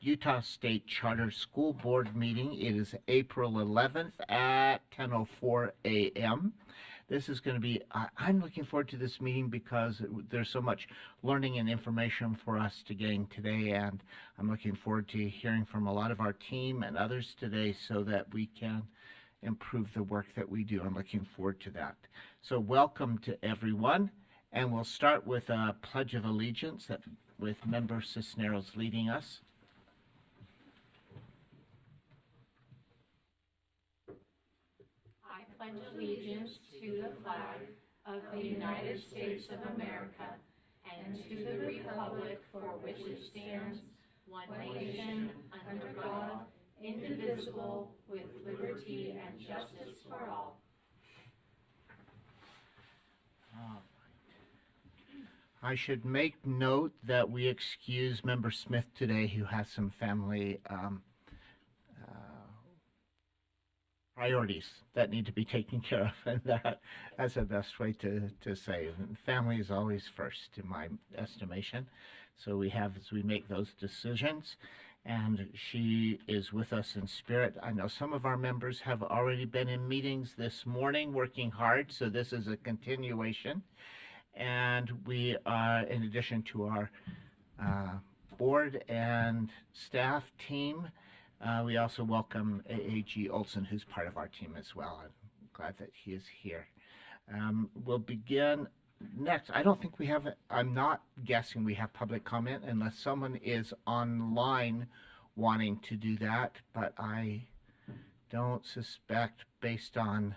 Utah State Charter School Board meeting. It is April 11th at 10:04 a.m. This is going to be, I'm looking forward to this meeting because there's so much learning and information for us to gain today, and I'm looking forward to hearing from a lot of our team and others today so that we can improve the work that we do. I'm looking forward to that. So welcome to everyone, and we'll start with a Pledge of Allegiance with Member Cisneros leading us. I pledge allegiance to the flag of the United States of America and to the republic for which it stands, one nation, under God, indivisible, with liberty and justice for all. I should make note that we excuse Member Smith today, who has some family priorities that need to be taken care of, and that's the best way to say. Family is always first, in my estimation. So we have, as we make those decisions, and she is with us in spirit. I know some of our members have already been in meetings this morning working hard, so this is a continuation. And we are, in addition to our board and staff team, we also welcome A.G. Olson, who's part of our team as well. I'm glad that he is here. We'll begin next. I don't think we have, I'm not guessing we have public comment unless someone is online wanting to do that, but I don't suspect based on.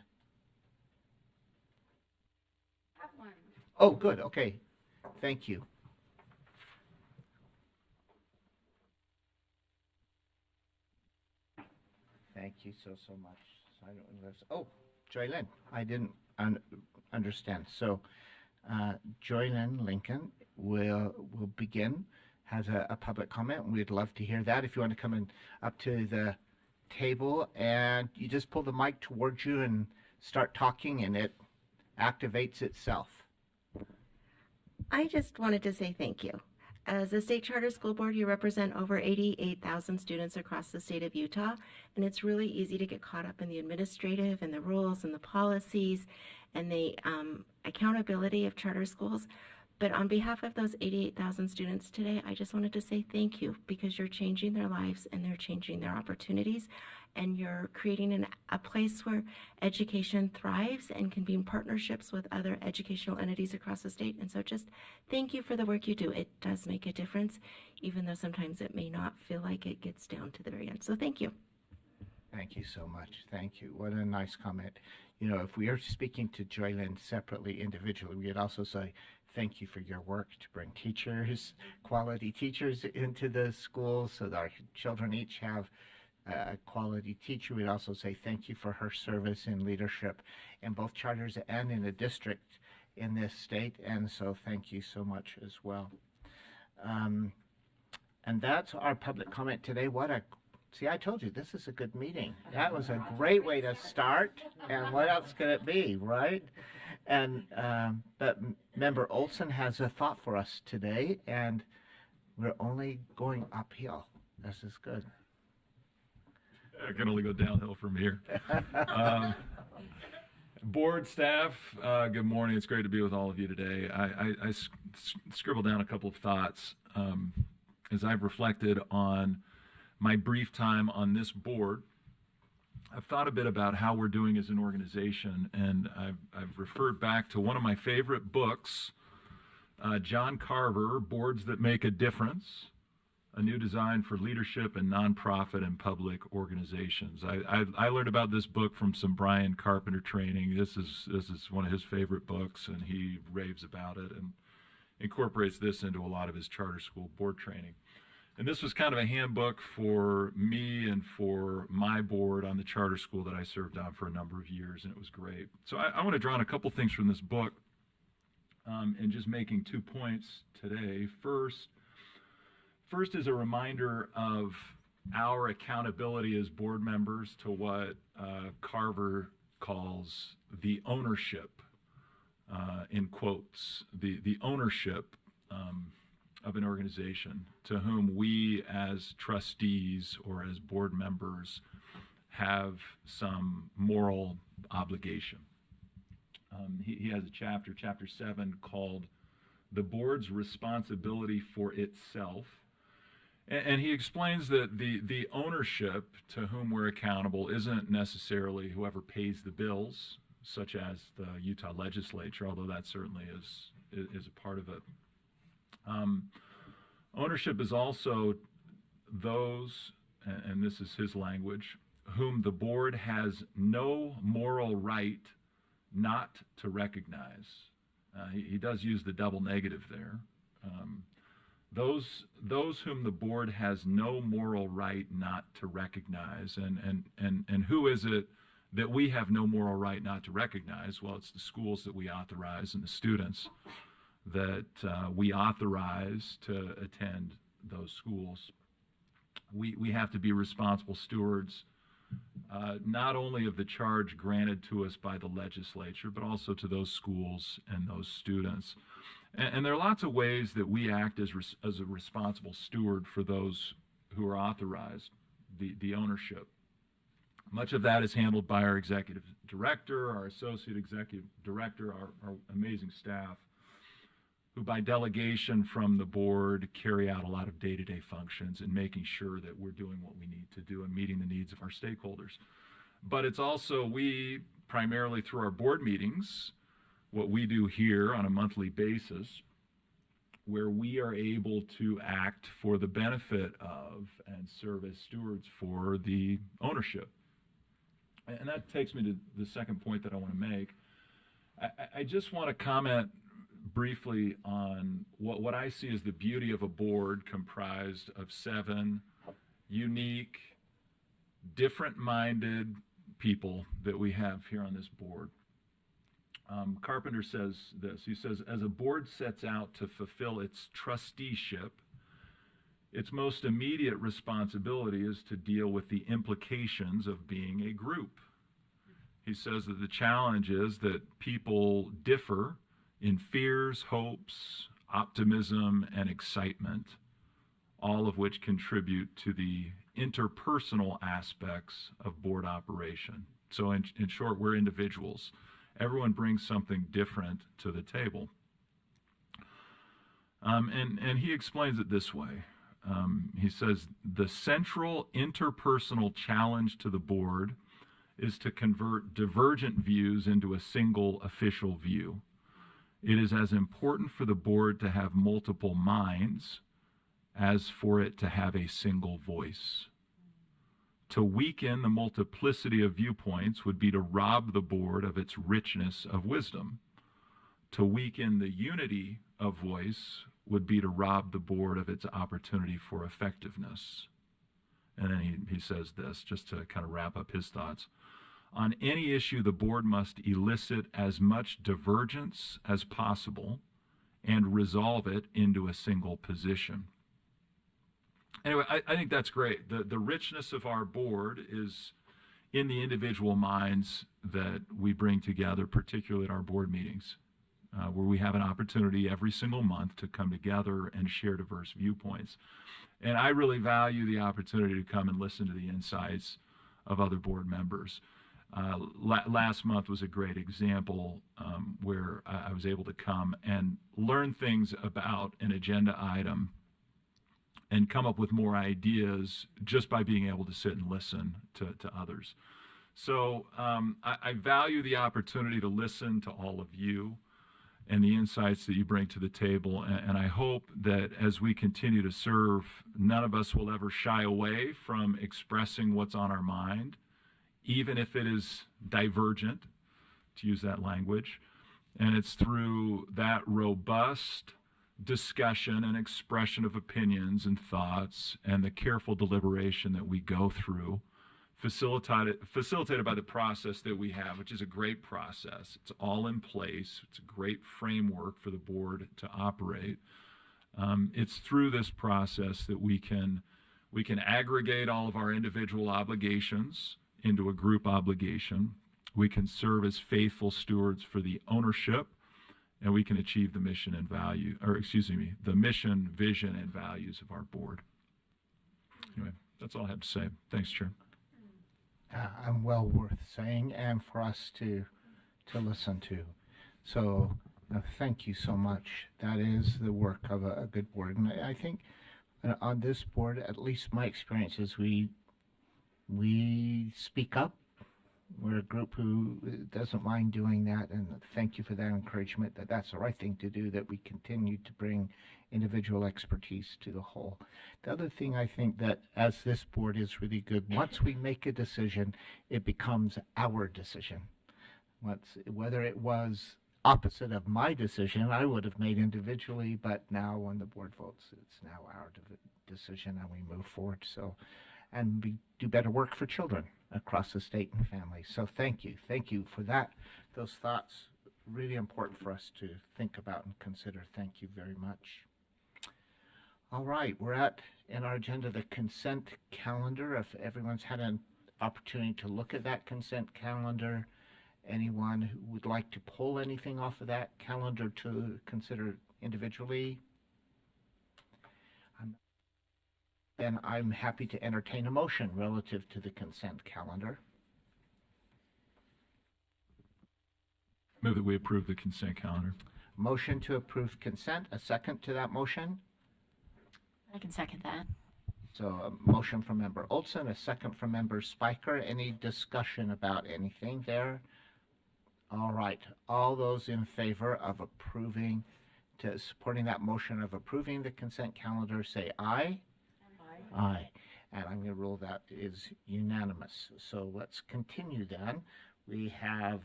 Have one. Oh, good. Okay. Thank you. Thank you so much. Oh, Joylyn, I didn't understand. So, Joylyn Lincoln will begin, has a public comment. We'd love to hear that. If you want to come in up to the table, and you just pull the mic towards you and start talking, and it activates itself. I just wanted to say thank you. As a state charter school board, you represent over 88,000 students across the state of Utah, and it's really easy to get caught up in the administrative and the rules and the policies and the accountability of charter schools. But on behalf of those 88,000 students today, I just wanted to say thank you, because you're changing their lives and they're changing their opportunities, and you're creating a place where education thrives and can be in partnerships with other educational entities across the state. And so just thank you for the work you do. It does make a difference, even though sometimes it may not feel like it gets down to the very end. So thank you. Thank you so much. Thank you. What a nice comment. You know, if we are speaking to Joylyn separately, individually, we could also say, thank you for your work to bring teachers, quality teachers into the schools so that our children each have a quality teacher. We'd also say thank you for her service and leadership in both charters and in the district in this state. And so thank you so much as well. And that's our public comment today. See, I told you, this is a good meeting. That was a great way to start. And what else could it be, right? And but Member Olson has a thought for us today, and we're only going uphill. This is good. I can only go downhill from here. Board staff, good morning. It's great to be with all of you today. I scribbled down a couple of thoughts as I've reflected on my brief time on this board. I've thought a bit about how we're doing as an organization, and I've referred back to one of my favorite books, John Carver, Boards That Make a Difference, A New Design for Leadership in Nonprofit and Public Organizations. I learned about this book from some Brian Carpenter training. This is one of his favorite books, and he raves about it and incorporates this into a lot of his charter school board training. And this was kind of a handbook for me and for my board on the charter school that I served on for a number of years, and it was great. So I want to draw on a couple things from this book and just making 2 points today. First is a reminder of our accountability as board members to what Carver calls the ownership, in quotes, the ownership of an organization to whom we as trustees or as board members have some moral obligation. He has a chapter 7, called The Board's Responsibility for Itself. And he explains that the ownership to whom we're accountable isn't necessarily whoever pays the bills, such as the Utah legislature, although that certainly is a part of it. Ownership is also those, and this is his language, whom the board has no moral right not to recognize. He does use the double negative there. Those whom the board has no moral right not to recognize, and who is it that we have no moral right not to recognize? Well, it's the schools that we authorize and the students that we authorize to attend those schools. We have to be responsible stewards, not only of the charge granted to us by the legislature, but also to those schools and those students. And there are lots of ways that we act as a responsible steward for those who are authorized, the ownership. Much of that is handled by our executive director, our associate executive director, our amazing staff, who by delegation from the board carry out a lot of day-to-day functions and making sure that we're doing what we need to do and meeting the needs of our stakeholders. But it's also we, primarily through our board meetings, what we do here on a monthly basis, where we are able to act for the benefit of and serve as stewards for the ownership. And that takes me to the second point that I want to make. I just want to comment briefly on what I see as the beauty of a board comprised of 7 unique, different-minded people that we have here on this board. Carpenter says this. He says, as a board sets out to fulfill its trusteeship, its most immediate responsibility is to deal with the implications of being a group. He says that the challenge is that people differ in fears, hopes, optimism, and excitement, all of which contribute to the interpersonal aspects of board operation. So in short, we're individuals. Everyone brings something different to the table. And he explains it this way. He says, the central interpersonal challenge to the board is to convert divergent views into a single official view. It is as important for the board to have multiple minds as for it to have a single voice. To weaken the multiplicity of viewpoints would be to rob the board of its richness of wisdom. To weaken the unity of voice would be to rob the board of its opportunity for effectiveness. And then he says this, just to kind of wrap up his thoughts. On any issue, the board must elicit as much divergence as possible and resolve it into a single position. Anyway, I think that's great. The richness of our board is in the individual minds that we bring together, particularly at our board meetings, where we have an opportunity every single month to come together and share diverse viewpoints. And I really value the opportunity to come and listen to the insights of other board members. Last month was a great example where I was able to come and learn things about an agenda item and come up with more ideas just by being able to sit and listen to others. So I value the opportunity to listen to all of you and the insights that you bring to the table. And I hope that as we continue to serve, none of us will ever shy away from expressing what's on our mind, even if it is divergent, to use that language. And it's through that robust discussion and expression of opinions and thoughts and the careful deliberation that we go through, facilitated by the process that we have, which is a great process. It's all in place. It's a great framework for the board to operate. It's through this process that we can aggregate all of our individual obligations into a group obligation. We can serve as faithful stewards for the ownership and we can achieve the mission and value, or excuse me, the mission, vision, and values of our board. Anyway, that's all I have to say. Thanks, Chair. And well worth saying, and for us to listen to. So thank you so much. That is the work of a good board. And I think on this board, at least my experience is we speak up. We're a group who doesn't mind doing that, and thank you for that encouragement that that's the right thing to do, that we continue to bring individual expertise to the whole. The other thing I think that as this board is really good, once we make a decision, it becomes our decision. Whether it was opposite of my decision, I would have made individually, but now when the board votes, it's now our decision and we move forward. So, and we do better work for children across the state and families. So thank you for that. Those thoughts, really important for us to think about and consider. Thank you very much. All right, we're in our agenda, the consent calendar. If everyone's had an opportunity to look at that consent calendar, anyone who would like to pull anything off of that calendar to consider individually, then I'm happy to entertain a motion relative to the consent calendar. Move that we approve the consent calendar. Motion to approve consent. A second to that motion. I can second that. So a motion from Member Olson, a second from Member Spiker. Any discussion about anything there? All right. All those in favor of supporting that motion of approving the consent calendar, say aye. Aye. And I'm going to rule that is unanimous. So let's continue then. We have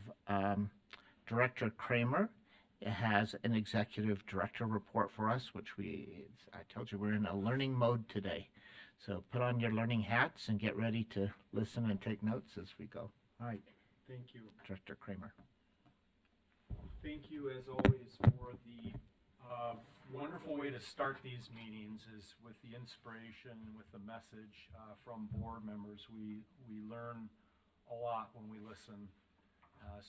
Director Kramer has an executive director report for us, which I told you we're in a learning mode today. So put on your learning hats and get ready to listen and take notes as we go. All right. Thank you. Director Kramer. Thank you, as always, for the wonderful way to start these meetings is with the inspiration, with the message from board members. We learn a lot when we listen.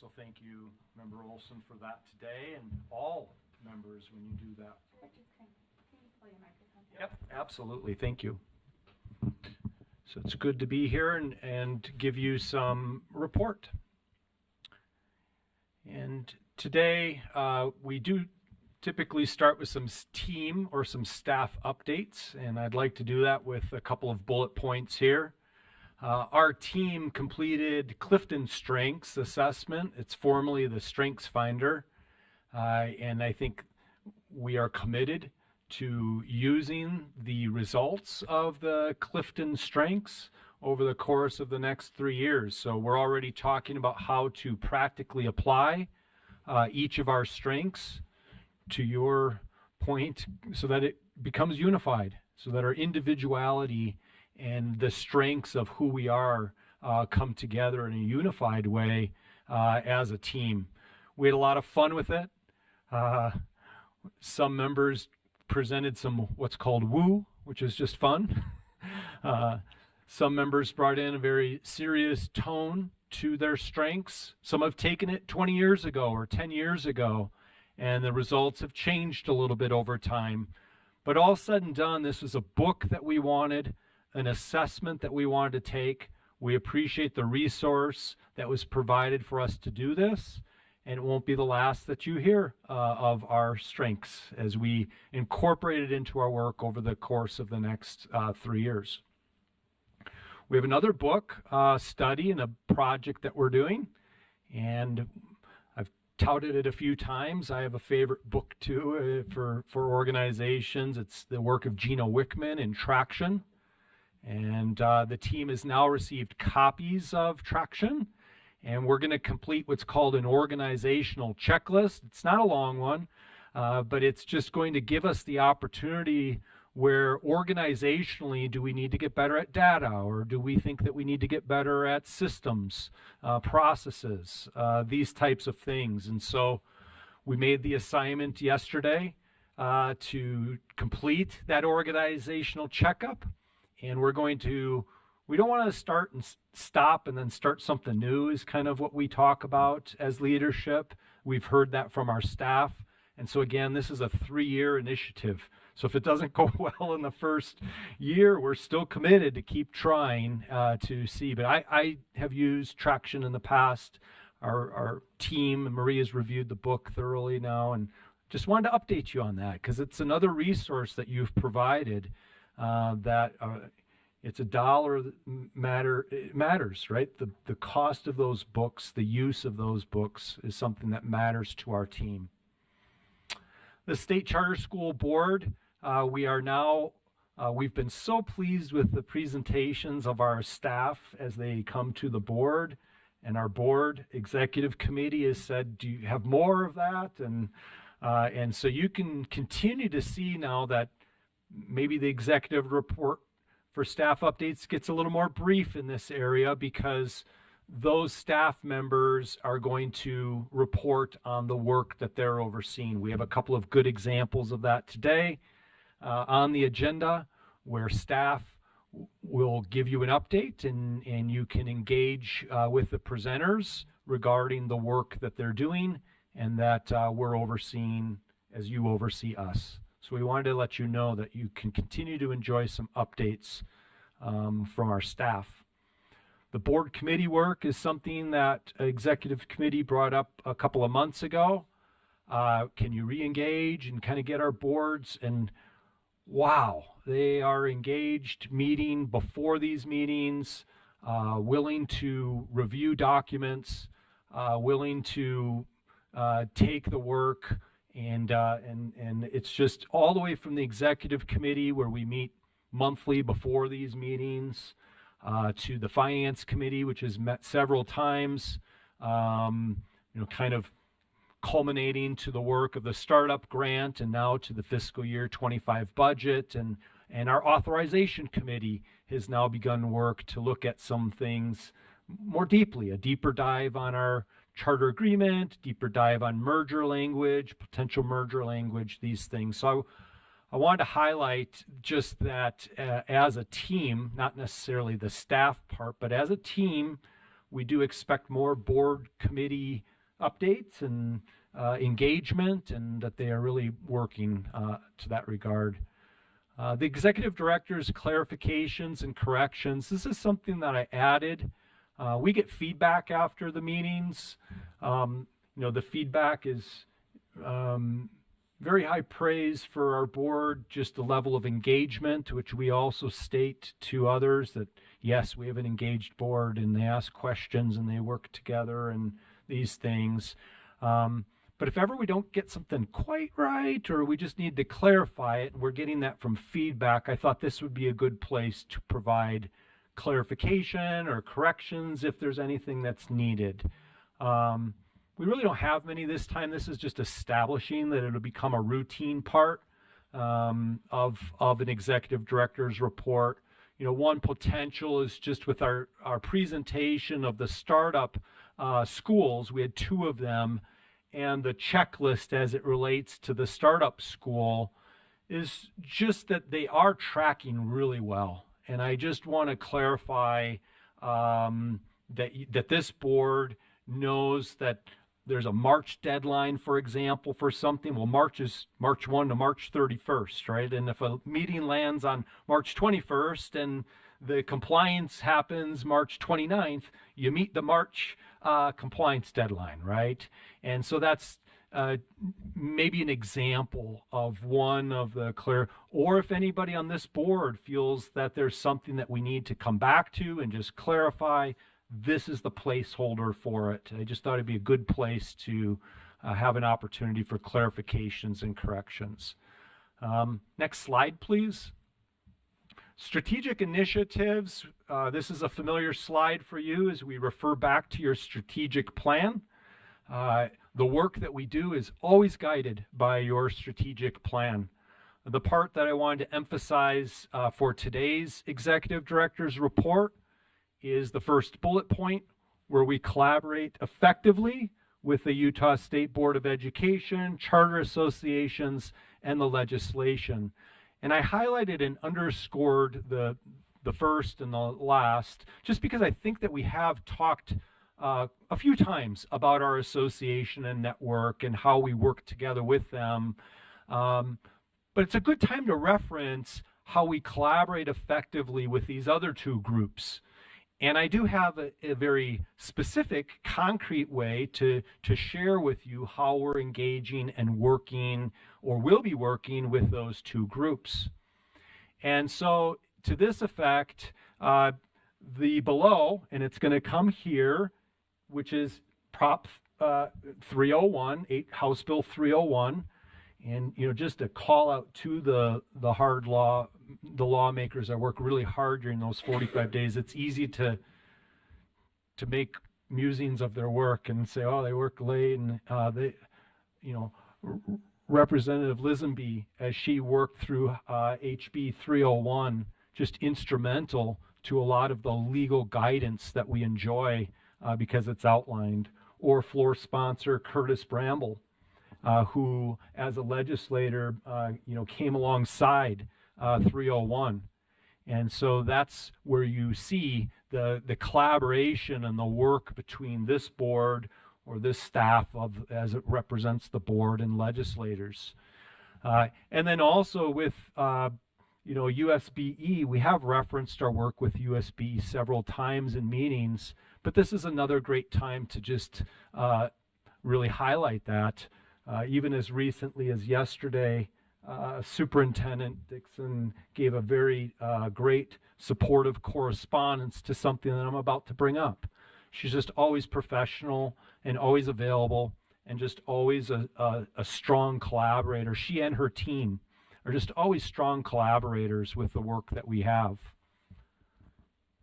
So thank you, Member Olson, for that today, and all members when you do that. Can you pull your microphone? Yep, absolutely. Thank you. So it's good to be here and give you some report. And today we do typically start with some team or some staff updates, and I'd like to do that with a couple of bullet points here. Our team completed Clifton Strengths Assessment. It's formerly the Strengths Finder, and I think we are committed to using the results of the Clifton Strengths over the course of the next 3 years. So we're already talking about how to practically apply each of our strengths, to your point, so that it becomes unified, so that our individuality and the strengths of who we are come together in a unified way as a team. We had a lot of fun with it. Some members presented some what's called woo, which is just fun. Some members brought in a very serious tone to their strengths. Some have taken it 20 years ago or 10 years ago, and the results have changed a little bit over time. But all said and done, this was a book that we wanted, an assessment that we wanted to take. We appreciate the resource that was provided for us to do this, and it won't be the last that you hear of our strengths as we incorporate it into our work over the course of the next 3 years. We have another book study and a project that we're doing, and I've touted it a few times. I have a favorite book too for organizations. It's the work of Gino Wickman in Traction. And the team has now received copies of Traction, and we're going to complete what's called an organizational checklist. It's not a long one, but it's just going to give us the opportunity where organizationally do we need to get better at data, or do we think that we need to get better at systems, processes, these types of things. And so we made the assignment yesterday to complete that organizational checkup. And we don't want to start and stop and then start something new is kind of what we talk about as leadership. We've heard that from our staff. And so again, this is a 3-year initiative. So if it doesn't go well in the first year, we're still committed to keep trying to see. But I have used Traction in the past. Our team, Maria's reviewed the book thoroughly now, and just wanted to update you on that because it's another resource that you've provided that it's $1 that it matters, right? The cost of those books, the use of those books is something that matters to our team. The State Charter School Board, we've been so pleased with the presentations of our staff as they come to the board, and our board executive committee has said, do you have more of that? And so you can continue to see now that maybe the executive report for staff updates gets a little more brief in this area because those staff members are going to report on the work that they're overseeing. We have a couple of good examples of that today on the agenda where staff will give you an update and you can engage with the presenters regarding the work that they're doing and that we're overseeing as you oversee us. So we wanted to let you know that you can continue to enjoy some updates from our staff. The board committee work is something that executive committee brought up a couple of months ago. Can you re-engage and kind of get our boards? And wow, they are engaged, meeting before these meetings, willing to review documents, willing to take the work, and it's just all the way from the executive committee where we meet monthly before these meetings, to the finance committee, which has met several times, kind of culminating to the work of the startup grant and now to the fiscal year 25 budget. And our authorization committee has now begun work to look at some things more deeply, a deeper dive on our charter agreement, deeper dive on merger language, potential merger language, these things. So I wanted to highlight just that as a team, not necessarily the staff part, but as a team, we do expect more board committee updates and engagement, and that they are really working to that regard. The executive director's clarifications and corrections, this is something that I added. We get feedback after the meetings. The feedback is very high praise for our board, just the level of engagement, which we also state to others that, yes, we have an engaged board and they ask questions and they work together and these things. But if ever we don't get something quite right or we just need to clarify it, and we're getting that from feedback, I thought this would be a good place to provide clarification or corrections if there's anything that's needed. We really don't have many this time. This is just establishing that it'll become a routine part of an executive director's report. One potential is just with our presentation of the startup schools. We had 2 of them, and the checklist as it relates to the startup school is just that they are tracking really well. And I just want to clarify that this board knows that there's a March deadline, for example, for something. Well, March is March 1 to March 31st, right? And if a meeting lands on March 21st and the compliance happens March 29th, you meet the March compliance deadline, right? And so that's maybe an example of one of the clear, or if anybody on this board feels that there's something that we need to come back to and just clarify, this is the placeholder for it. I just thought it'd be a good place to have an opportunity for clarifications and corrections. Next slide, please. Strategic initiatives. This is a familiar slide for you as we refer back to your strategic plan. The work that we do is always guided by your strategic plan. The part that I wanted to emphasize for today's executive director's report is the first bullet point, where we collaborate effectively with the Utah State Board of Education, charter associations, and the legislation. And I highlighted and underscored the first and the last, just because I think that we have talked a few times about our association and network and how we work together with them. But it's a good time to reference how we collaborate effectively with these other two groups. And I do have a very specific, concrete way to share with you how we're engaging and working, or will be working, with those two groups. And so to this effect, the below, and it's going to come here, which is Prop 301, House Bill 301. And, just a call out to the lawmakers that work really hard during those 45 days. It's easy to make musings of their work and say, oh, they work late, and Representative Lisenby, as she worked through HB 301, just instrumental to a lot of the legal guidance that we enjoy because it's outlined. Or floor sponsor Curtis Bramble, who, as a legislator, came alongside 301. And so that's where you see the collaboration and the work between this board, or this staff as it represents the board and legislators. And then also with USBE, we have referenced our work with USBE several times in meetings, but this is another great time to just really highlight that. Even as recently as yesterday, Superintendent Dixon gave a very great supportive correspondence to something that I'm about to bring up. She's just always professional and always available, and just always a strong collaborator. She and her team are just always strong collaborators with the work that we have.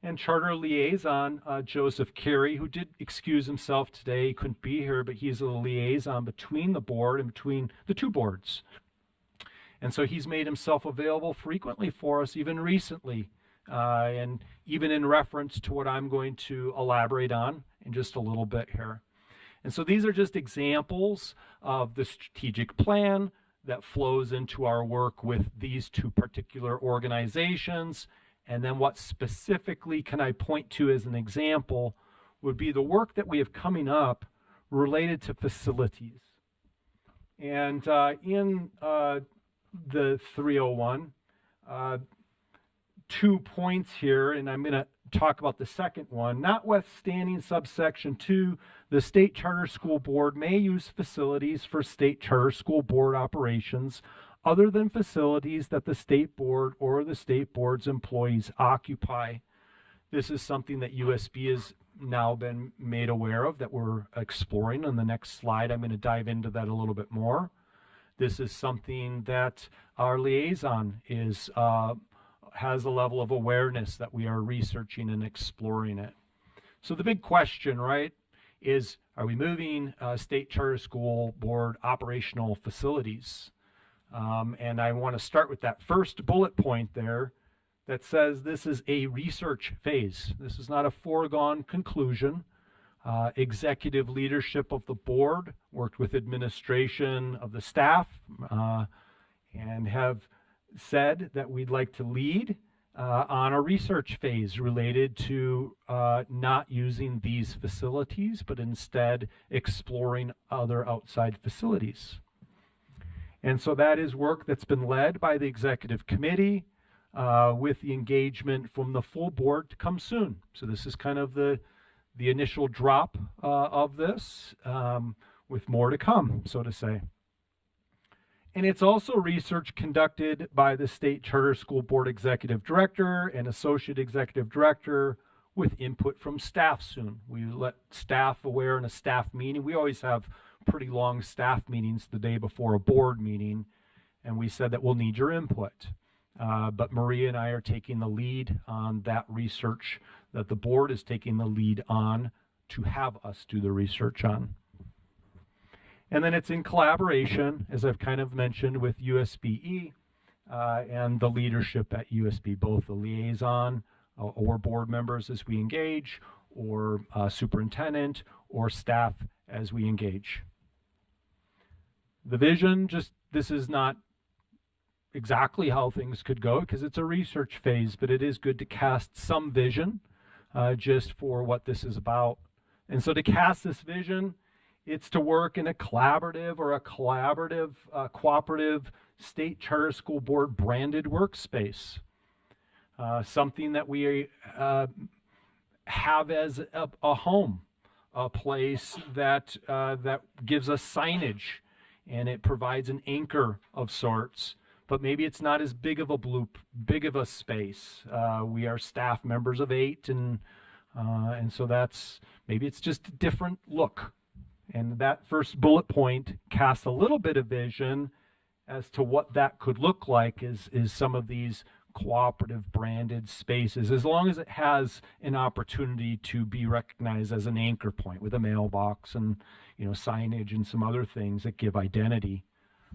And Charter Liaison, Joseph Carey, who did excuse himself today, he couldn't be here, but he's a liaison between the board and between the two boards. And so he's made himself available frequently for us, even recently, and even in reference to what I'm going to elaborate on in just a little bit here. And so these are just examples of the strategic plan that flows into our work with these two particular organizations. And then what specifically can I point to as an example would be the work that we have coming up related to facilities. And in the 301, 2 points here, and I'm going to talk about the second one. Notwithstanding subsection 2, the State Charter School Board may use facilities for State Charter School Board operations other than facilities that the State Board or the State Board's employees occupy. This is something that USB has now been made aware of, that we're exploring. On the next slide, I'm going to dive into that a little bit more. This is something that our liaison has a level of awareness that we are researching and exploring it. So the big question, right, is, are we moving State Charter School Board operational facilities? And I want to start with that first bullet point there that says this is a research phase. This is not a foregone conclusion. Executive leadership of the board worked with administration of the staff and have said that we'd like to lead on a research phase related to not using these facilities, but instead exploring other outside facilities. And so that is work that's been led by the executive committee with the engagement from the full board to come soon. So this is kind of the initial drop of this, with more to come, so to say. And it's also research conducted by the State Charter School Board Executive Director and Associate Executive Director with input from staff soon. We let staff aware in a staff meeting. We always have pretty long staff meetings the day before a board meeting, and we said that we'll need your input. But Maria and I are taking the lead on that research that the board is taking the lead on to have us do the research on. And then it's in collaboration, as I've kind of mentioned, with USBE and the leadership at USB, both the liaison or board members as we engage, or superintendent or staff as we engage. The vision, this is not exactly how things could go because it's a research phase, but it is good to cast some vision just for what this is about And so to cast this vision, it's to work in a collaborative cooperative state charter school board branded workspace. Something that we have as a home, a place that gives us signage, and it provides an anchor of sorts. But maybe it's not as big of a space. We are staff members of 8, and so maybe it's just a different look. And that first bullet point casts a little bit of vision as to what that could look like is some of these cooperative branded spaces, as long as it has an opportunity to be recognized as an anchor point with a mailbox and signage and some other things that give identity.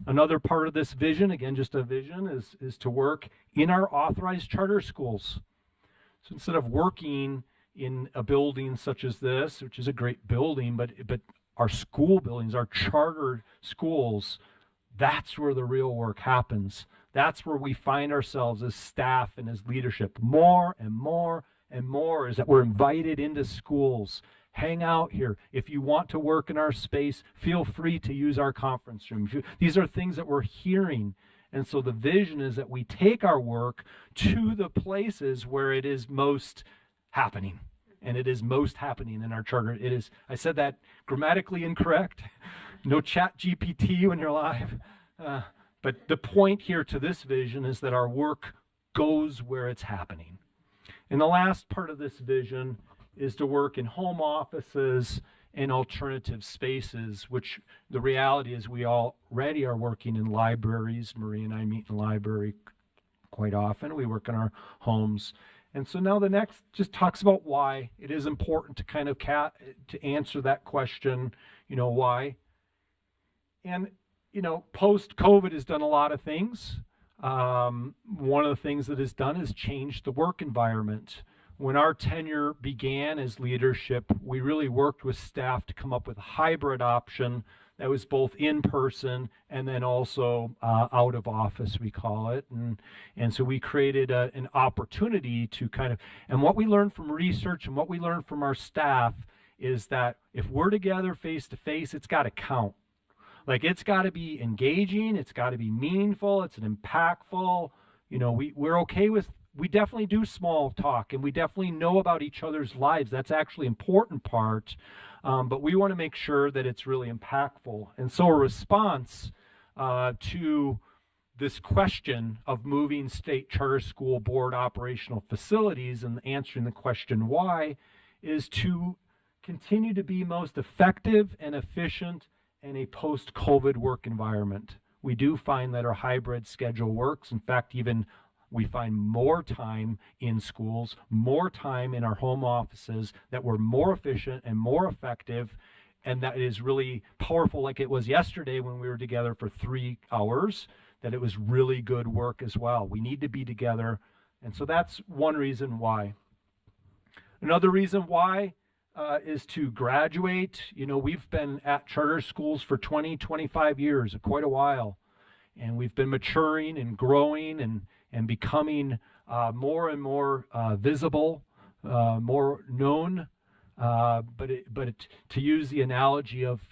Another part of this vision, again just a vision, is to work in our authorized charter schools. So instead of working in a building such as this, which is a great building, but our school buildings, our charter schools, that's where the real work happens. That's where we find ourselves as staff and as leadership. More and more and more is that we're invited into schools. Hang out here. If you want to work in our space, feel free to use our conference room. These are things that we're hearing. And so the vision is that we take our work to the places where it is most happening. And it is most happening in our charter. It is, I said that grammatically incorrect. No ChatGPT when you're live. But the point here to this vision is that our work goes where it's happening. And the last part of this vision is to work in home offices and alternative spaces, which the reality is we already are working in libraries. Marie and I meet in the library quite often. We work in our homes. And so now the next just talks about why it is important to kind of to answer that question, why. And, post-COVID has done a lot of things. One of the things that it's done is changed the work environment. When our tenure began as leadership, we really worked with staff to come up with a hybrid option that was both in person and then also out of office, we call it. And so we created an opportunity to and what we learned from research and what we learned from our staff is that if we're together face to face, it's got to count. Like, it's got to be engaging, it's got to be meaningful, it's impactful. We're okay with, we definitely do small talk and we definitely know about each other's lives. That's actually an important part. But we want to make sure that it's really impactful. And so a response to this question of moving state charter school board operational facilities and answering the question why is to continue to be most effective and efficient in a post-COVID work environment. We do find that our hybrid schedule works. In fact, even we find more time in schools, more time in our home offices, that we're more efficient and more effective, and that is really powerful, like it was yesterday when we were together for 3 hours, that it was really good work as well. We need to be together, and so that's one reason why. Another reason why is to graduate. We've been at charter schools for 20, 25 years, quite a while, and we've been maturing and growing and becoming more and more visible, more known. But to use the analogy of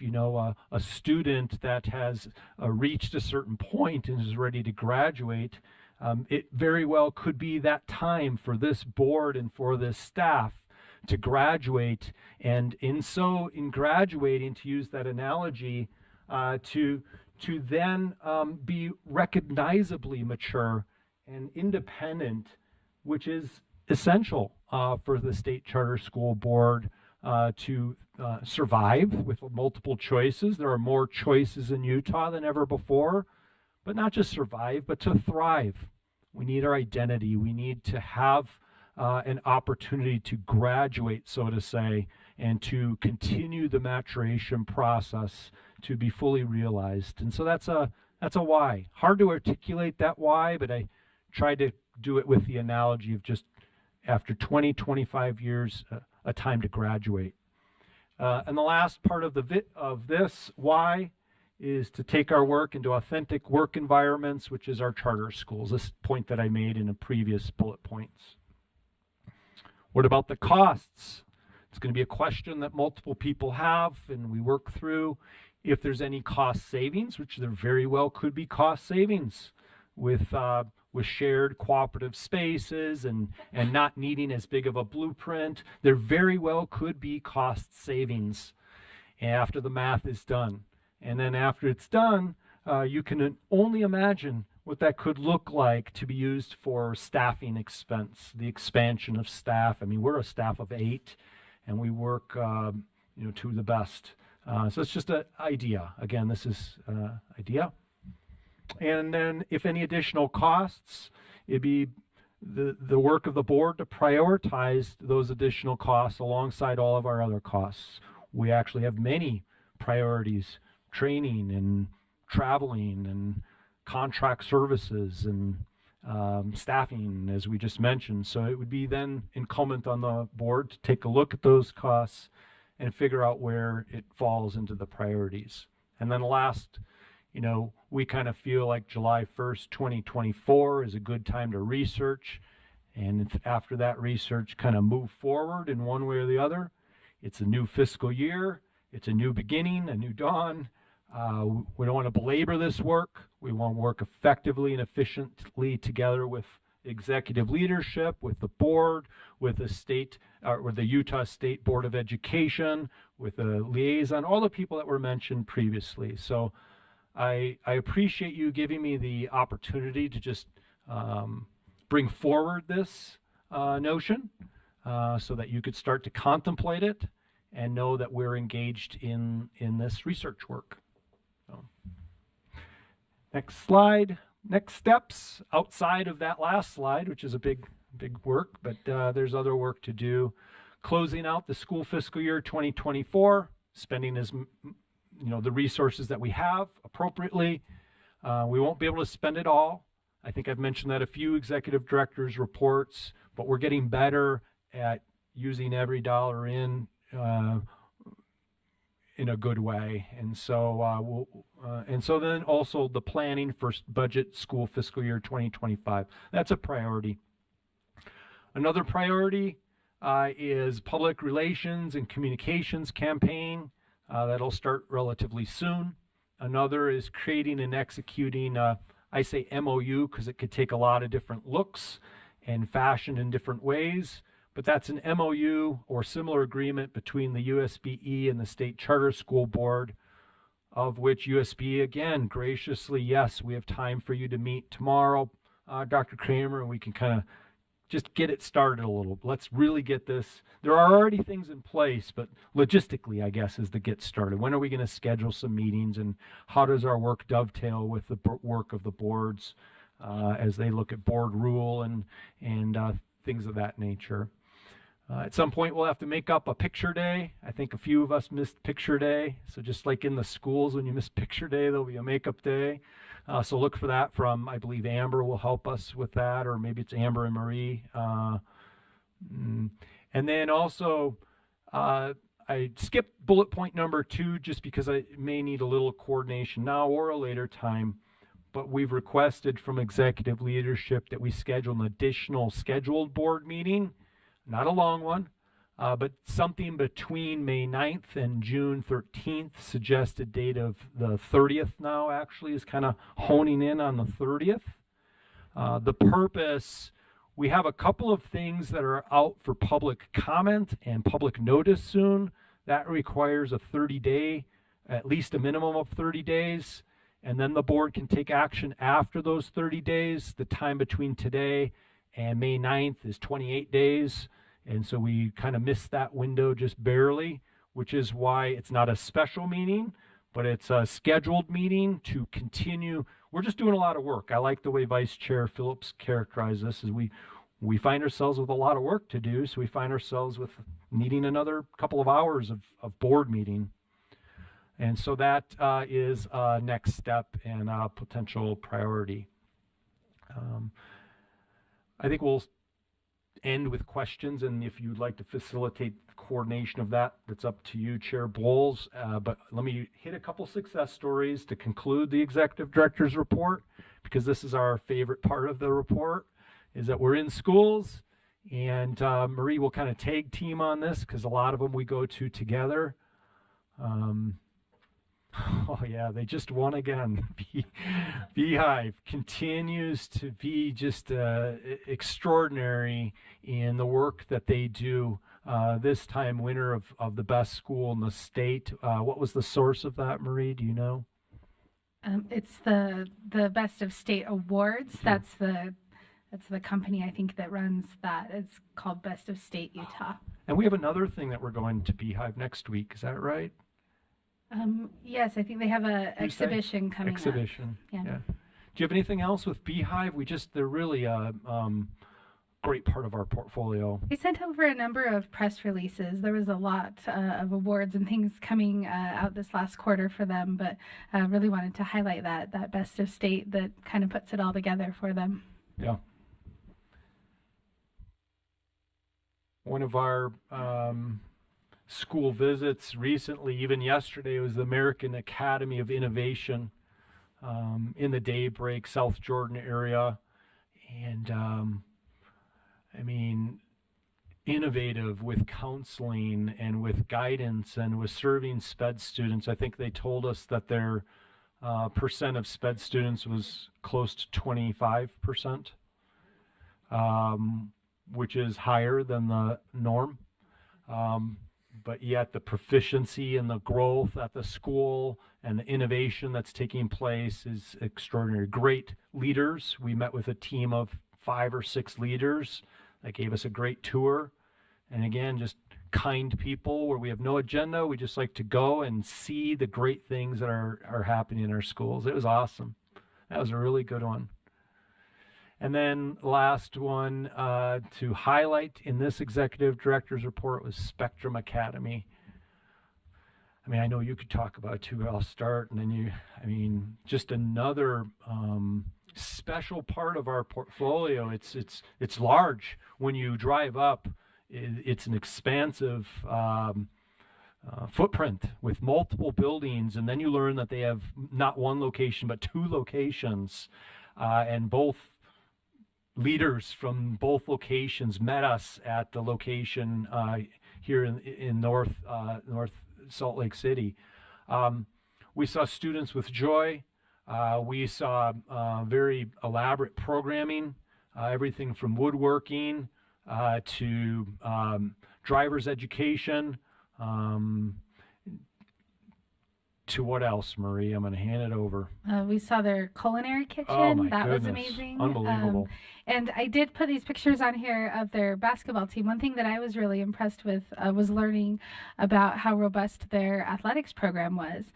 a student that has reached a certain point and is ready to graduate, it very well could be that time for this board and for this staff to graduate. And in graduating, to use that analogy, to then be recognizably mature and independent, which is essential for the state charter school board to survive with multiple choices. There are more choices in Utah than ever before, but not just survive, but to thrive. We need our identity. We need to have an opportunity to graduate, so to say, and to continue the maturation process to be fully realized. And so that's a why. Hard to articulate that why, but I tried to do it with the analogy of just after 20, 25 years, a time to graduate. And the last part of this why is to take our work into authentic work environments, which is our charter schools, this point that I made in a previous bullet points. What about the costs? It's going to be a question that multiple people have, and we work through if there's any cost savings, which there very well could be cost savings with shared cooperative spaces and not needing as big of a blueprint. There very well could be cost savings after the math is done. And then after it's done, you can only imagine what that could look like to be used for staffing expense, the expansion of staff. I mean, we're a staff of 8, and we work, to the best. So it's just an idea. Again, this is idea. And then if any additional costs, it'd be the work of the board to prioritize those additional costs alongside all of our other costs. We actually have many priorities: training and traveling and contract services and staffing, as we just mentioned. So it would be then incumbent on the board to take a look at those costs and figure out where it falls into the priorities. And then last, we kind of feel like July 1st, 2024 is a good time to research. And after that research, kind of move forward in one way or the other. It's a new fiscal year. It's a new beginning, a new dawn. We don't want to belabor this work. We want to work effectively and efficiently together with executive leadership, with the board, with the state, or the Utah State Board of Education, with the liaison, all the people that were mentioned previously. So I appreciate you giving me the opportunity to just bring forward this notion so that you could start to contemplate it and know that we're engaged in this research work. So, next slide. Next steps outside of that last slide, which is a big work, but there's other work to do. Closing out the school fiscal year 2024, spending the resources that we have appropriately. We won't be able to spend it all. I think I've mentioned that a few executive directors' reports, but we're getting better at using every dollar in a good way. And so so then also the planning for budget school fiscal year 2025. That's a priority. Another priority is public relations and communications campaign. That'll start relatively soon. Another is creating and executing, I say MOU because it could take a lot of different looks and fashioned in different ways. But that's an MOU or similar agreement between the USBE and the State Charter School Board, of which USBE, again, graciously, yes, we have time for you to meet tomorrow, Dr. Kramer, and we can kind of just get it started a little. Let's really get this. There are already things in place, but logistically, I guess, is the get started. When are we going to schedule some meetings, and how does our work dovetail with the work of the boards as they look at board rule and things of that nature? At some point, we'll have to make up a picture day. I think a few of us missed picture day. So just like in the schools, when you miss picture day, there'll be a makeup day. So look for that from, I believe Amber will help us with that, or maybe it's Amber and Marie. And then also, I skipped bullet point number 2 just because I may need a little coordination now or a later time. But we've requested from executive leadership that we schedule an additional scheduled board meeting. Not a long one, but something between May 9th and June 13th. Suggested date of the 30th now actually is kind of honing in on the 30th. The purpose, we have a couple of things that are out for public comment and public notice soon. That requires a 30-day, at least a minimum of 30 days. And then the board can take action after those 30 days. The time between today and May 9th is 28 days. And so we kind of missed that window just barely, which is why it's not a special meeting, but it's a scheduled meeting to continue. We're just doing a lot of work. I like the way Vice Chair Phillips characterized this, as we find ourselves with a lot of work to do. So we find ourselves with needing another couple of hours of board meeting. And so that is a next step and a potential priority. I think we'll end with questions, and if you'd like to facilitate the coordination of that, that's up to you, Chair Bowles. But let me hit a couple success stories to conclude the Executive Director's report, because this is our favorite part of the report, is that we're in schools And Marie will kind of tag team on this because a lot of them we go to together. Oh yeah, they just won again. Beehive continues to be just extraordinary in the work that they do. This time winner of the best school in the state. What was the source of that, Marie? Do you know? It's the Best of State Awards. That's the company I think that runs that. It's called Best of State Utah. And we have another thing that we're going to Beehive next week. Is that right? Yes, I think they have a Tuesday? exhibition coming Exhibition. up. Yeah. Do you have anything else with Beehive? They're really a great part of our portfolio. They sent over a number of press releases. There was a lot of awards and things coming out this last quarter for them, but really wanted to highlight that Best of State that kind of puts it all together for them. Yeah. One of our school visits recently, even yesterday, was the American Academy of Innovation in the Daybreak, South Jordan area. And I mean, innovative with counseling and with guidance and with serving SPED students. I think they told us that their percent of SPED students was close to 25%, which is higher than the norm. But yet the proficiency and the growth at the school and the innovation that's taking place is extraordinary. Great leaders. We met with a team of 5 or 6 leaders that gave us a great tour. And again, just kind people where we have no agenda. We just like to go and see the great things that are happening in our schools. It was awesome. That was a really good one. And then last one to highlight in this executive director's report was Spectrum Academy. I mean, I know you could talk about it too, but I'll start. And then just another special part of our portfolio. It's large. When you drive up, it's an expansive footprint with multiple buildings. And then you learn that they have not one location, but 2 locations. And both leaders from both locations met us at the location here in North Salt Lake City. We saw students with joy. We saw very elaborate programming, everything from woodworking to driver's education. To what else, Marie? I'm going to hand it over. We saw their culinary kitchen. Oh my That was goodness. amazing. Unbelievable. And I did put these pictures on here of their basketball team. One thing that I was really impressed with was learning about how robust their athletics program was.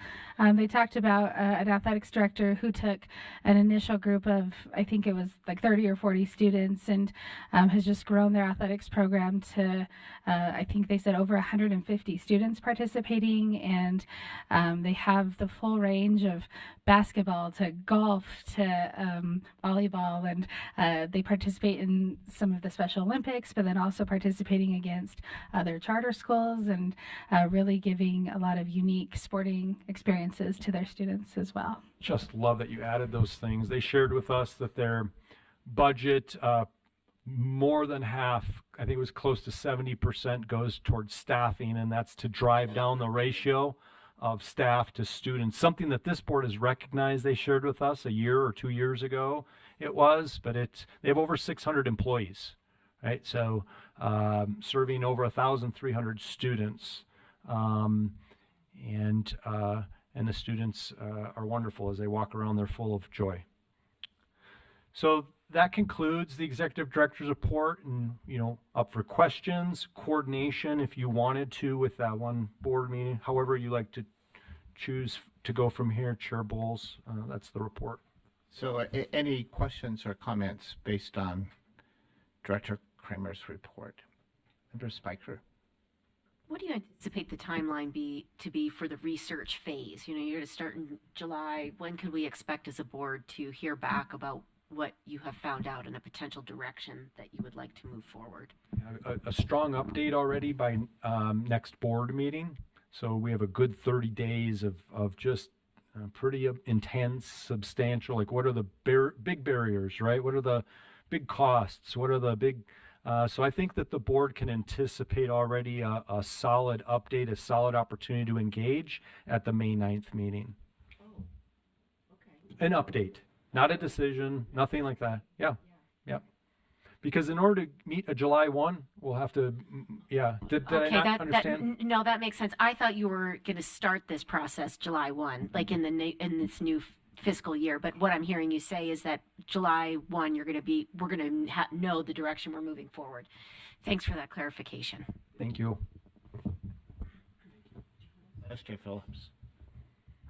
They talked about an athletics director who took an initial group of, I think it was like 30 or 40 students, and has just grown their athletics program to, I think they said over 150 students participating, and they have the full range of basketball to golf to volleyball, and they participate in some of the Special Olympics, but then also participating against other charter schools and really giving a lot of unique sporting experiences to their students as well. Just love that you added those things. They shared with us that their budget, more than half, I think it was close to 70%, goes towards staffing, and that's to drive down the ratio of staff to students, something that this board has recognized. They shared with us a year or 2 years ago it was, but they have over 600 employees, right? So serving over 1,300 students, and the students are wonderful as they walk around. They're full of joy. So that concludes the executive director's report, and up for questions, coordination if you wanted to with that one board meeting, however you like to choose to go from here. Chair Bowles, that's the report. So any questions or comments based on Director Kramer's report? Member Spiker? What do you anticipate the timeline to be for the research phase? You're going to start in July. When could we expect as a board to hear back about what you have found out and a potential direction that you would like to move forward? A strong update already by next board meeting. So we have a good 30 days of just pretty intense, substantial, like what are the big barriers, right? What are the big costs? What are the big So I think that the board can anticipate already a solid update, a solid opportunity to engage at the May 9th meeting. An update, not a decision, nothing like that. Yeah. Because in order to meet a July 1, we'll have to, Did I Okay, not understand? no, that makes sense. I thought you were going to start this process July 1, like in this new fiscal year. But what I'm hearing you say is that July 1, we're going to know the direction we're moving forward. Thanks for that clarification. Thank you. SJ Phillips.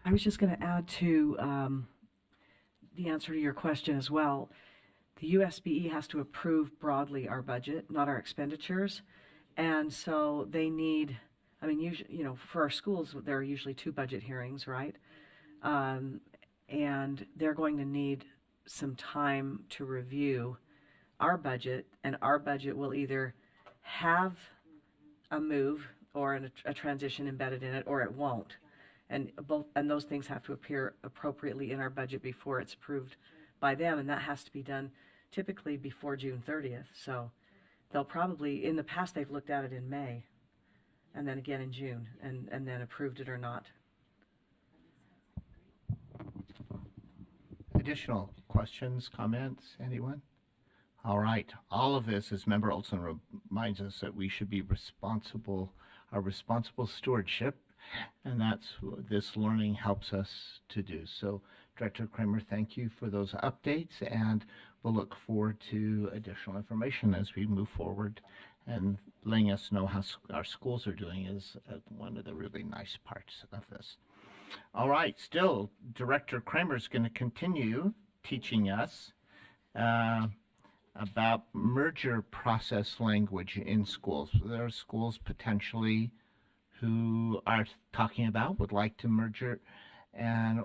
I was just going to add to the answer to your question as well. The USBE has to approve broadly our budget, not our expenditures. And so they need, I mean, usually, for our schools, there are usually 2 budget hearings, right? And they're going to need some time to review our budget, and our budget will either have a move or a transition embedded in it, or it won't. And those things have to appear appropriately in our budget before it's approved by them, and that has to be done typically before June 30th. So they'll probably, in the past, they've looked at it in May, and then again in June, and then approved it or not. Additional questions, comments, anyone? All right. All of this, as Member Olson reminds us, that we should be responsible stewardship, and that's what this learning helps us to do. So, Director Kramer, thank you for those updates, and we'll look forward to additional information as we move forward, and letting us know how our schools are doing is one of the really nice parts of this. All right, still, Director Kramer is going to continue teaching us about merger process language in schools. There are schools potentially who are talking about, would like to merger,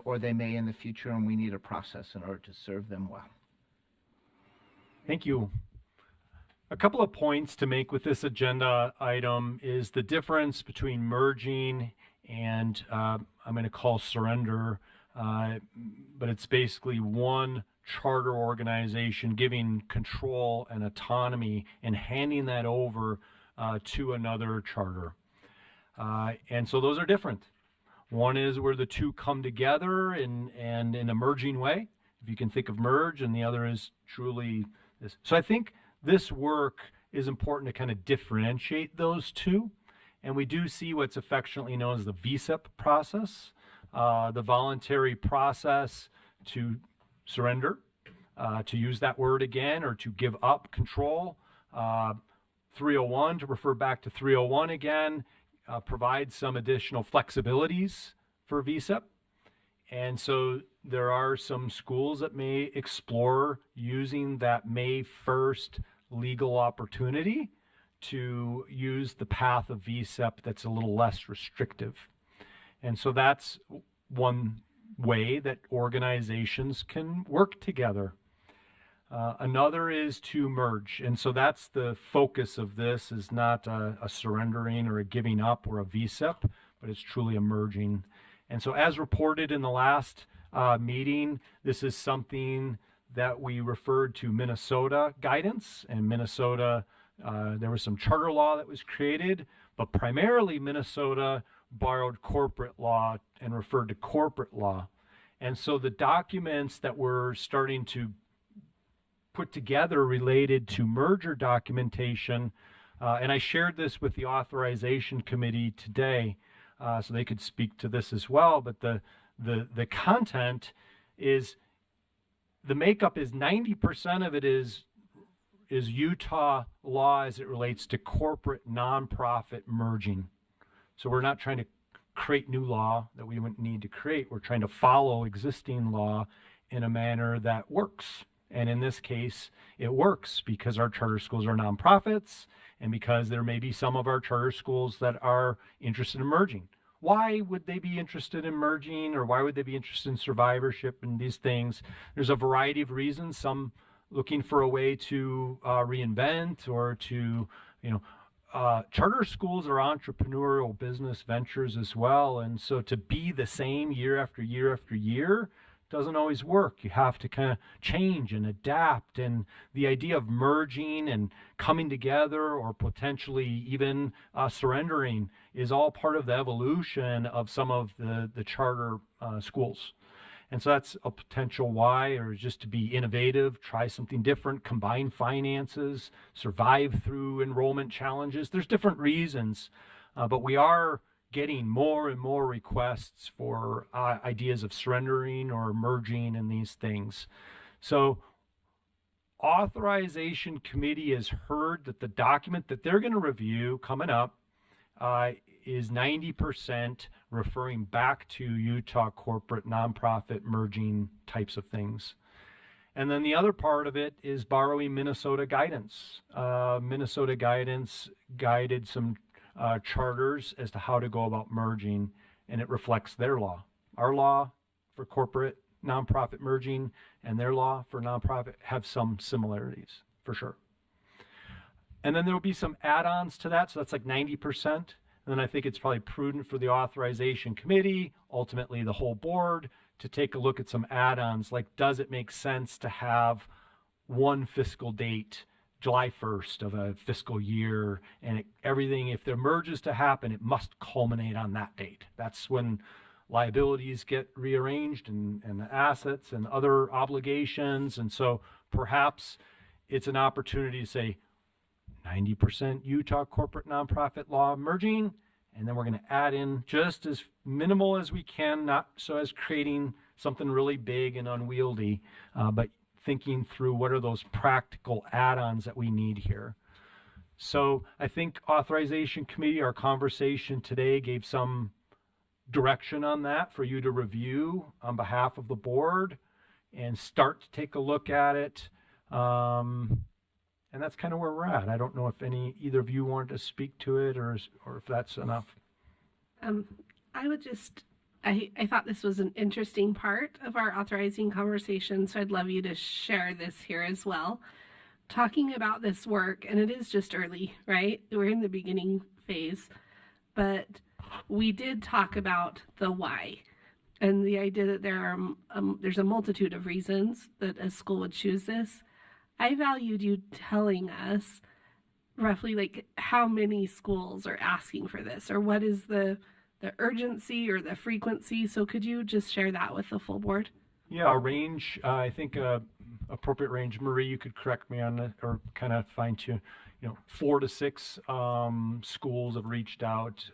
or they may in the future, and we need a process in order to serve them well. Thank you. A couple of points to make with this agenda item is the difference between merging and I'm going to call surrender, but it's basically one charter organization giving control and autonomy and handing that over to another charter. And so those are different. One is where the two come together and in a merging way, if you can think of merge, and the other is truly this. So I think this work is important to kind of differentiate those two. And we do see what's affectionately known as the VSEP process, the voluntary process to surrender, to use that word again, or to give up control. 301, to refer back to 301 again, provides some additional flexibilities for VSEP. And so there are some schools that may explore using that May 1st legal opportunity to use the path of VSEP that's a little less restrictive. And so that's one way that organizations can work together. Another is to merge. And so that's the focus of this, is not a surrendering or a giving up or a VSEP, but it's truly a merging. And so as reported in the last meeting, this is something that we referred to Minnesota guidance, and Minnesota, there was some charter law that was created, but primarily Minnesota borrowed corporate law and referred to corporate law. And so the documents that we're starting to put together related to merger documentation, and I shared this with the authorization committee today, so they could speak to this as well, but the content is, the makeup is 90% of it is Utah law as it relates to corporate nonprofit merging. So we're not trying to create new law that we wouldn't need to create. We're trying to follow existing law in a manner that works. And in this case, it works because our charter schools are nonprofits, and because there may be some of our charter schools that are interested in merging. Why would they be interested in merging, or why would they be interested in survivorship and these things? There's a variety of reasons. Some looking for a way to reinvent, or to, charter schools are entrepreneurial business ventures as well. And so to be the same year after year after year doesn't always work. You have to kind of change and adapt. And the idea of merging and coming together or potentially even surrendering is all part of the evolution of some of the charter schools. And so that's a potential why, or just to be innovative, try something different, combine finances, survive through enrollment challenges. There's different reasons, but we are getting more and more requests for ideas of surrendering or merging and these things. So authorization committee has heard that the document that they're going to review coming up is 90% referring back to Utah corporate nonprofit merging types of things. And then the other part of it is borrowing Minnesota guidance. Minnesota guidance guided some charters as to how to go about merging, and it reflects their law. Our law for corporate nonprofit merging and their law for nonprofit have some similarities, for sure. And then there will be some add-ons to that, so that's like 90%. And then I think it's probably prudent for the authorization committee, ultimately the whole board, to take a look at some add-ons, like does it make sense to have one fiscal date, July 1st of a fiscal year, and everything, if the merge is to happen, it must culminate on that date. That's when liabilities get rearranged and assets and other obligations. And so perhaps it's an opportunity to say 90% Utah corporate nonprofit law merging, and then we're going to add in just as minimal as we can, not so as creating something really big and unwieldy, but thinking through what are those practical add-ons that we need here. So I think authorization committee, our conversation today gave some direction on that for you to review on behalf of the board and start to take a look at it. And that's kind of where we're at. I don't know if either of you wanted to speak to it or if that's enough. I thought this was an interesting part of our authorizing conversation, so I'd love you to share this here as well. Talking about this work, and it is just early, right? We're in the beginning phase, but we did talk about the why and the idea that there's a multitude of reasons that a school would choose this. I valued you telling us roughly like how many schools are asking for this, or what is the urgency or the frequency. So could you just share that with the full board? Yeah, a range, I think appropriate range. Marie, you could correct me on it or kind of fine tune. 4 to 6 schools have reached out,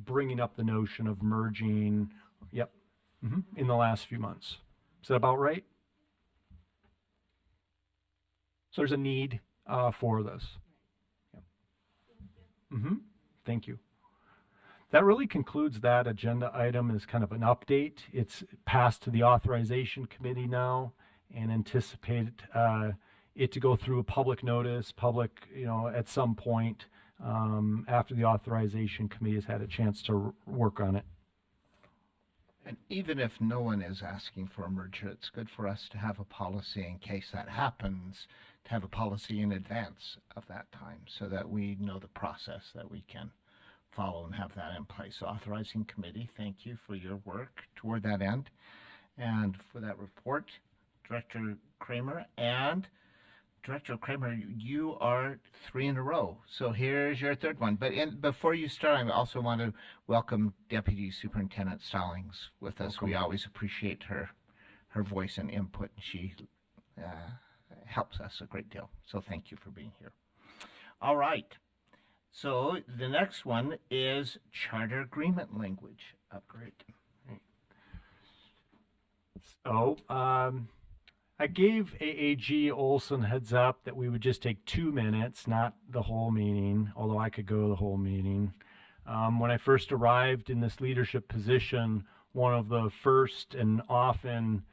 bringing up the notion of merging. Yep, in the last few months. Is that about right? So there's a need for this. Yep. Thank you. That really concludes that agenda item as kind of an update. It's passed to the authorization committee now and anticipate it to go through a public notice, at some point after the authorization committee has had a chance to work on it. And even if no one is asking for a merger, it's good for us to have a policy in case that happens, to have a policy in advance of that time so that we know the process that we can follow and have that in place. Authorizing committee, thank you for your work toward that end and for that report. Director Kramer, you are 3 in a row. So here's your third one. But before you start, I also want to welcome Deputy Superintendent Stallings with us. Welcome. We always appreciate her voice and input. She helps us a great deal. So thank you for being here. All right. So the next one is charter agreement language upgrade. So I gave AAG Olson heads up that we would just take 2 minutes, not the whole meeting, although I could go the whole meeting. When I first arrived in this leadership position, one of the first and often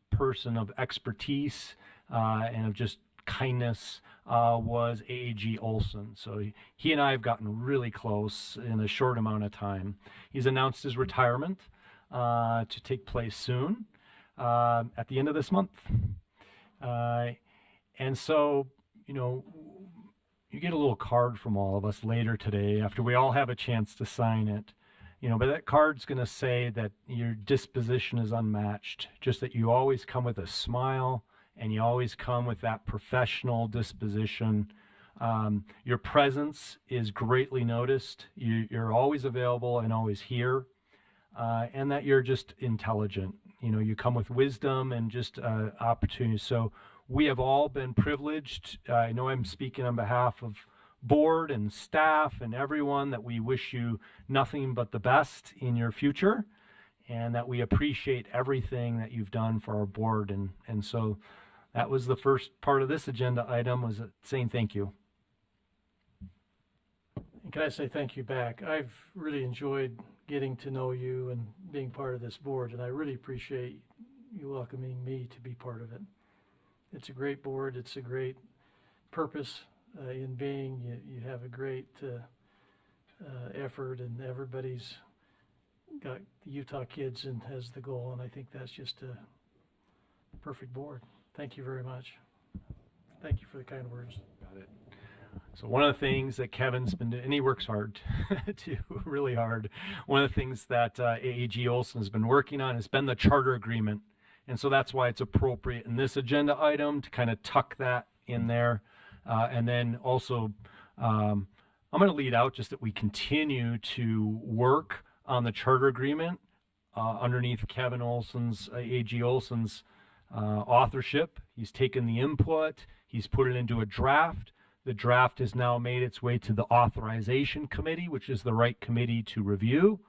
person of expertise and of just kindness was AAG Olson. So he and I have gotten really close in a short amount of time. He's announced his retirement to take place soon at the end of this month. And so, you get a little card from all of us later today after we all have a chance to sign it. but that card's going to say that your disposition is unmatched, just that you always come with a smile and you always come with that professional disposition. Your presence is greatly noticed. You're always available and always here, and that you're just intelligent. You come with wisdom and just opportunities. So we have all been privileged. I know I'm speaking on behalf of board and staff and everyone that we wish you nothing but the best in your future, and that we appreciate everything that you've done for our board. And so that was the first part of this agenda item, was saying thank you. And can I say thank you back? I've really enjoyed getting to know you and being part of this board, and I really appreciate you welcoming me to be part of it. It's a great board. It's a great purpose in being. You have a great effort, and everybody's got the Utah kids and has the goal, and I think that's just a perfect board. Thank you very much. Thank you for the kind words. Got it. So one of the things that Kevin's been doing, and he works hard too, really hard. One of the things that AAG Olson has been working on has been the charter agreement. And so that's why it's appropriate in this agenda item to kind of tuck that in there. And then also, I'm going to lead out just that we continue to work on the charter agreement underneath Kevin Olson's, AAG Olson's authorship. He's taken the input, he's put it into a draft. The draft has now made its way to the authorization committee, which is the right committee to review.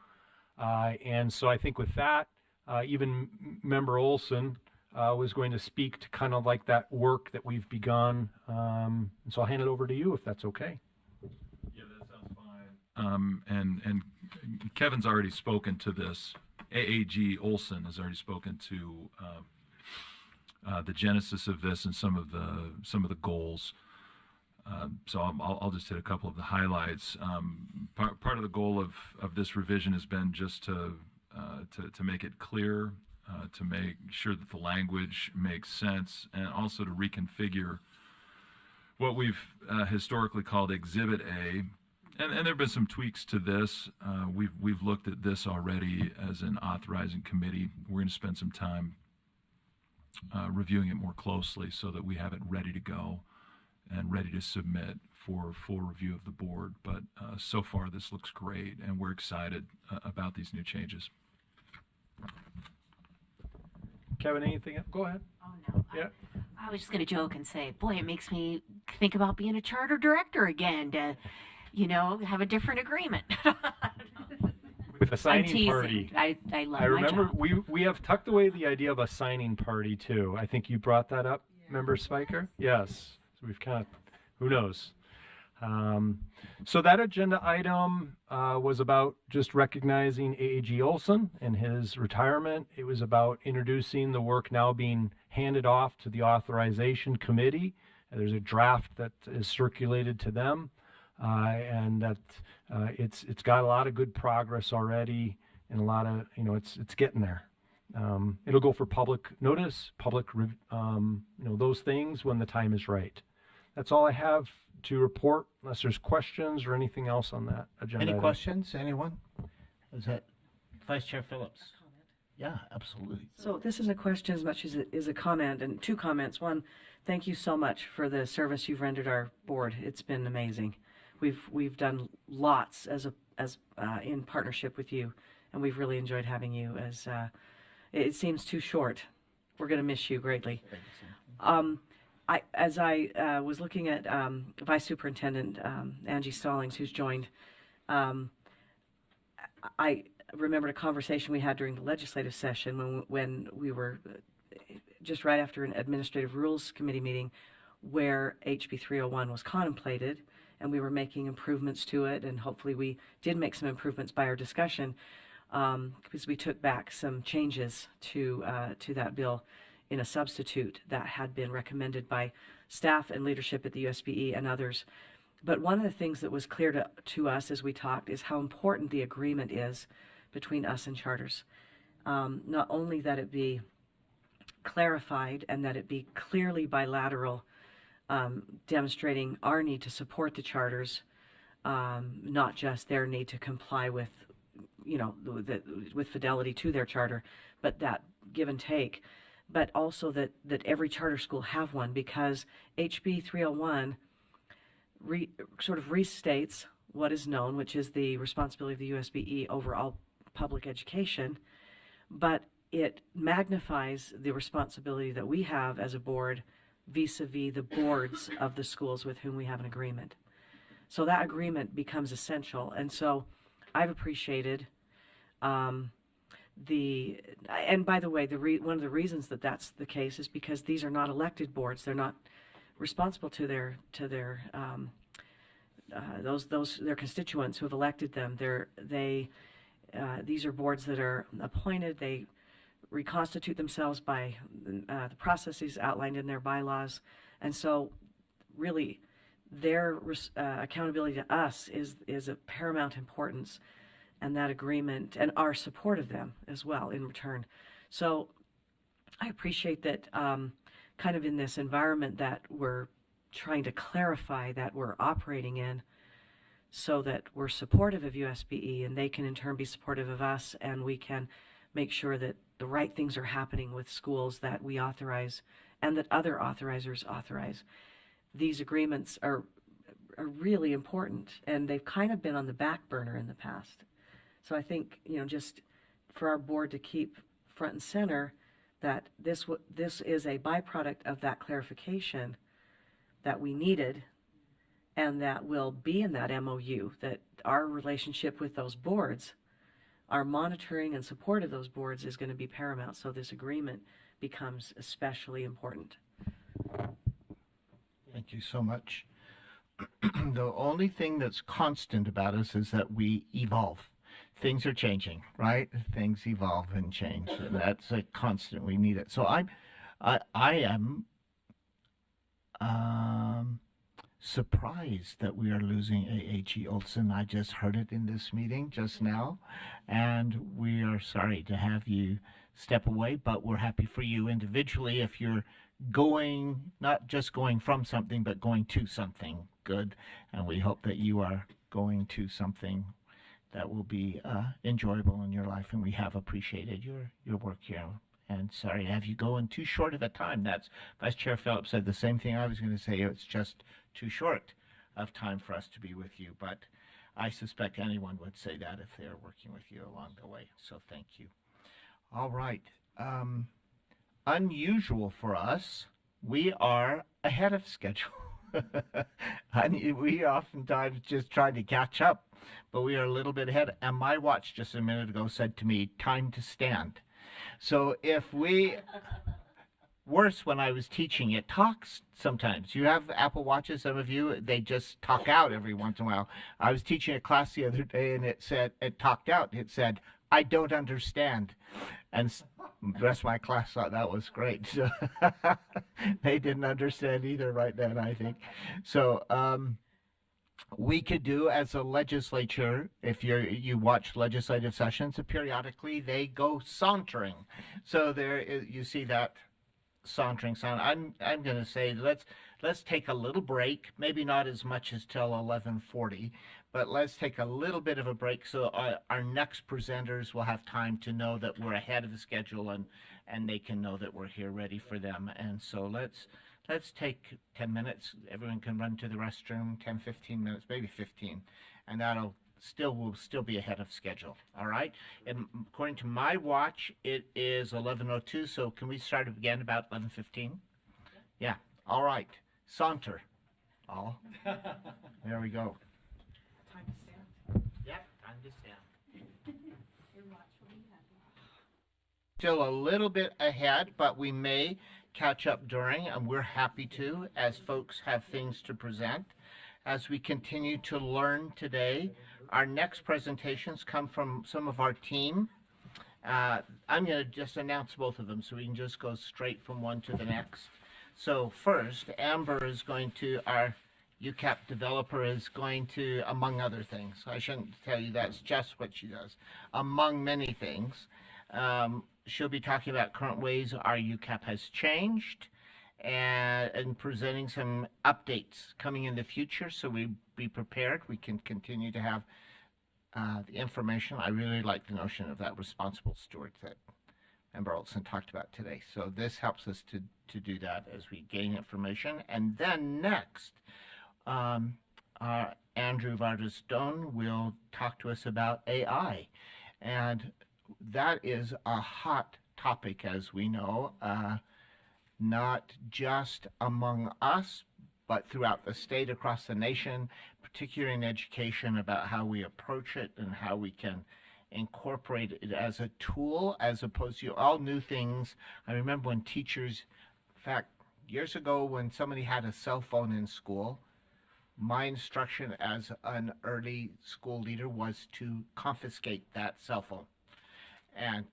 And so I think with that, even Member Olson was going to speak to kind of like that work that we've begun. And so I'll hand it over to you if that's okay. Yeah, that sounds fine. And Kevin's already spoken to this. AAG Olson has already spoken to the genesis of this and some of the goals. So I'll just hit a couple of the highlights. Part of the goal of this revision has been just to make it clear, to make sure that the language makes sense, and also to reconfigure what we've historically called Exhibit A. And there have been some tweaks to this. We've looked at this already as an authorizing committee. We're going to spend some time reviewing it more closely so that we have it ready to go and ready to submit for full review of the board. But so far this looks great, and we're excited about these new changes. Kevin, anything? Go ahead. Oh, no. Yeah. I was just going to joke and say, boy, it makes me think about being a charter director again to, have a different agreement. With a I'm signing teasing. party. I love I remember my job. we have tucked away the idea of a signing party too. I think you brought that up, Member Spiker? Yes. So we've kind of, who knows? So that agenda item was about just recognizing AAG Olson and his retirement. It was about introducing the work now being handed off to the authorization committee. There's a draft that is circulated to them, and that it's got a lot of good progress already, and a lot of it's getting there. It'll go for public notice, those things when the time is right. That's all I have to report, unless there's questions or anything else on that agenda. Any item. questions? Anyone? Is that Vice Chair Phillips? Yeah, absolutely. So this is a question as much as it is a comment, and two comments. One, thank you so much for the service you've rendered our board. It's been amazing. We've done lots as in partnership with you, and we've really enjoyed having you. As it seems too short. We're going to miss you greatly. As I was looking at Vice Superintendent Angie Stallings, who's joined, I remembered a conversation we had during the legislative session when we were just right after an Administrative Rules Committee meeting where HB 301 was contemplated, and we were making improvements to it, and hopefully we did make some improvements by our discussion, because we took back some changes to that bill in a substitute that had been recommended by staff and leadership at the USBE and others. But one of the things that was clear to us as we talked is how important the agreement is between us and charters. Not only that it be clarified and that it be clearly bilateral, demonstrating our need to support the charters, not just their need to comply with with fidelity to their charter, but that give and take, but also that every charter school have one, because HB 301 sort of restates what is known, which is the responsibility of the USBE over all public education, but it magnifies the responsibility that we have as a board vis-a-vis the boards of the schools with whom we have an agreement. So that agreement becomes essential. And so I've appreciated and by the way, one of the reasons that that's the case is because these are not elected boards. They're not responsible to their constituents who have elected them. These are boards that are appointed. They reconstitute themselves by the processes outlined in their bylaws, and so really their accountability to us is of paramount importance, and that agreement and our support of them as well in return. So I appreciate that kind of in this environment that we're trying to clarify that we're operating in, so that we're supportive of USBE and they can in turn be supportive of us, and we can make sure that the right things are happening with schools that we authorize and that other authorizers authorize. These agreements are really important, and they've kind of been on the back burner in the past. So I think, just for our board to keep front and center that this is a byproduct of that clarification that we needed, and that will be in that MOU, that our relationship with those boards, our monitoring and support of those boards is going to be paramount. So this agreement becomes especially important. Thank you so much. The only thing that's constant about us is that we evolve. Things are changing, right? Things evolve and change, and that's a constant. We need it. So I am surprised that we are losing A.H.E. Olson. I just heard it in this meeting just now, and we are sorry to have you step away, but we're happy for you individually if you're going, not just going from something, but going to something good. And we hope that you are going to something that will be enjoyable in your life, and we have appreciated your work here. And sorry to have you go in too short of a time. That's Vice Chair Phillips said the same thing I was going to say. It's just too short of time for us to be with you. But I suspect anyone would say that if they're working with you along the way. So thank you. All right. Unusual for us, we are ahead of schedule. We oftentimes just try to catch up, but we are a little bit ahead. And my watch just a minute ago said to me, time to stand. So if we, worse when I was teaching, it talks sometimes. You have Apple Watches, some of you, they just talk out every once in a while. I was teaching a class the other day and it talked out. It said, I don't understand. And the rest of my class thought that was great. So they didn't understand either right then, I think. So we could do as a legislature, if you watch legislative sessions, periodically they go sauntering. So there you see that sauntering sound. I'm going to say let's take a little break, maybe not as much as till 11:40, but let's take a little bit of a break so our next presenters will have time to know that we're ahead of the schedule and they can know that we're here ready for them. And so let's take 10 minutes. Everyone can run to the restroom, 10, 15 minutes, maybe 15, and we'll still be ahead of schedule. All right. And according to my watch, it is 11:02. So can we start again about 11:15? Yeah. All right. Saunter. All. There we go. Time to stand. Yep. Time to stand. Still a little bit ahead, but we may catch up during, and we're happy to, as folks have things to present. As we continue to learn today, our next presentations come from some of our team. I'm going to just announce both of them so we can just go straight from one to the next. So first, Amber is going to, our UCAP developer is going to, among other things, I shouldn't tell you that's just what she does, among many things, she'll be talking about current ways our UCAP has changed and presenting some updates coming in the future, so we be prepared. We can continue to have the information. I really like the notion of that responsible steward that Member Olson talked about today. So this helps us to do that as we gain information. And then next, Andrew Vargas Stone will talk to us about AI. And that is a hot topic, as we know, not just among us, but throughout the state, across the nation, particularly in education, about how we approach it and how we can incorporate it as a tool as opposed to all new things. I remember when teachers, in fact, years ago when somebody had a cell phone in school, my instruction as an early school leader was to confiscate that cell phone. And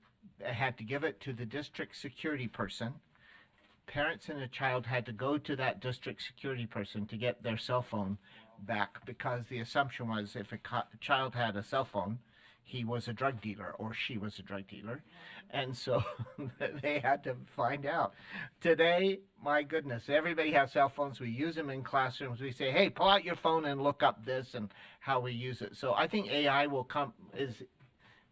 I had to give it to the district security person. Parents and a child had to go to that district security person to get their cell phone back, because the assumption was if a child had a cell phone, he was a drug dealer or she was a drug dealer. And so they had to find out. Today, my goodness, everybody has cell phones. We use them in classrooms. We say, hey, pull out your phone and look up this and how we use it. So I think AI will come,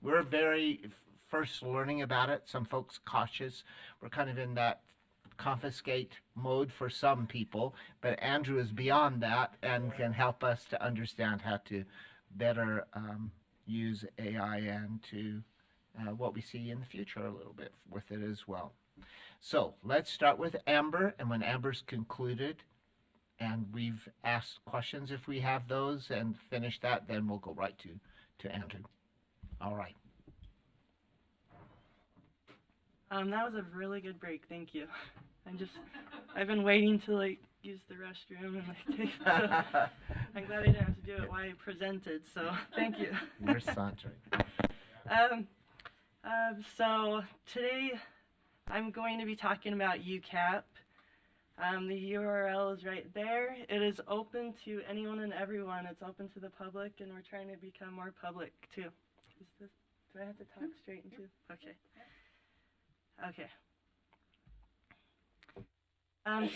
we're very first learning about it. Some folks cautious. We're kind of in that confiscate mode for some people, but Andrew is beyond that and can help us to understand how to better use AI and to what we see in the future a little bit with it as well. So let's start with Amber, and when Amber's concluded and we've asked questions if we have those and finish that, then we'll go right to Andrew. All right. That was a really good break. Thank you. I've been waiting to use the restroom and take. So I'm glad I didn't have to do it while I presented. So thank you. We're sauntering. So today I'm going to be talking about UCAP. The URL is right there. It is open to anyone and everyone. It's open to the public, and we're trying to become more public too. Do I have to talk straight into? Okay. Okay.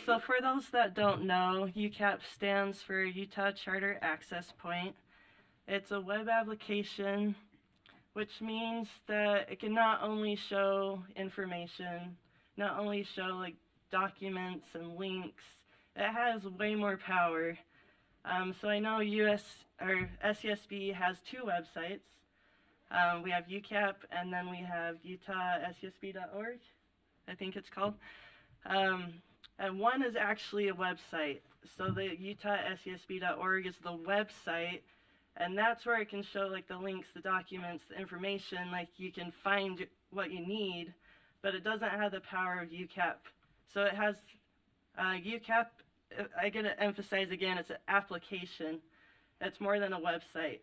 So for those that don't know, UCAP stands for Utah Charter Access Point. It's a web application, which means that it can not only show information, not only show documents and links, it has way more power. So I know SCSB has two websites. We have UCAP, and then we have UtahSCSB.org, I think it's called. And one is actually a website. So the UtahSCSB.org is the website, and that's where it can show the links, the documents, the information, you can find what you need, but it doesn't have the power of UCAP. So it has UCAP, I gotta emphasize again, it's an application. It's more than a website.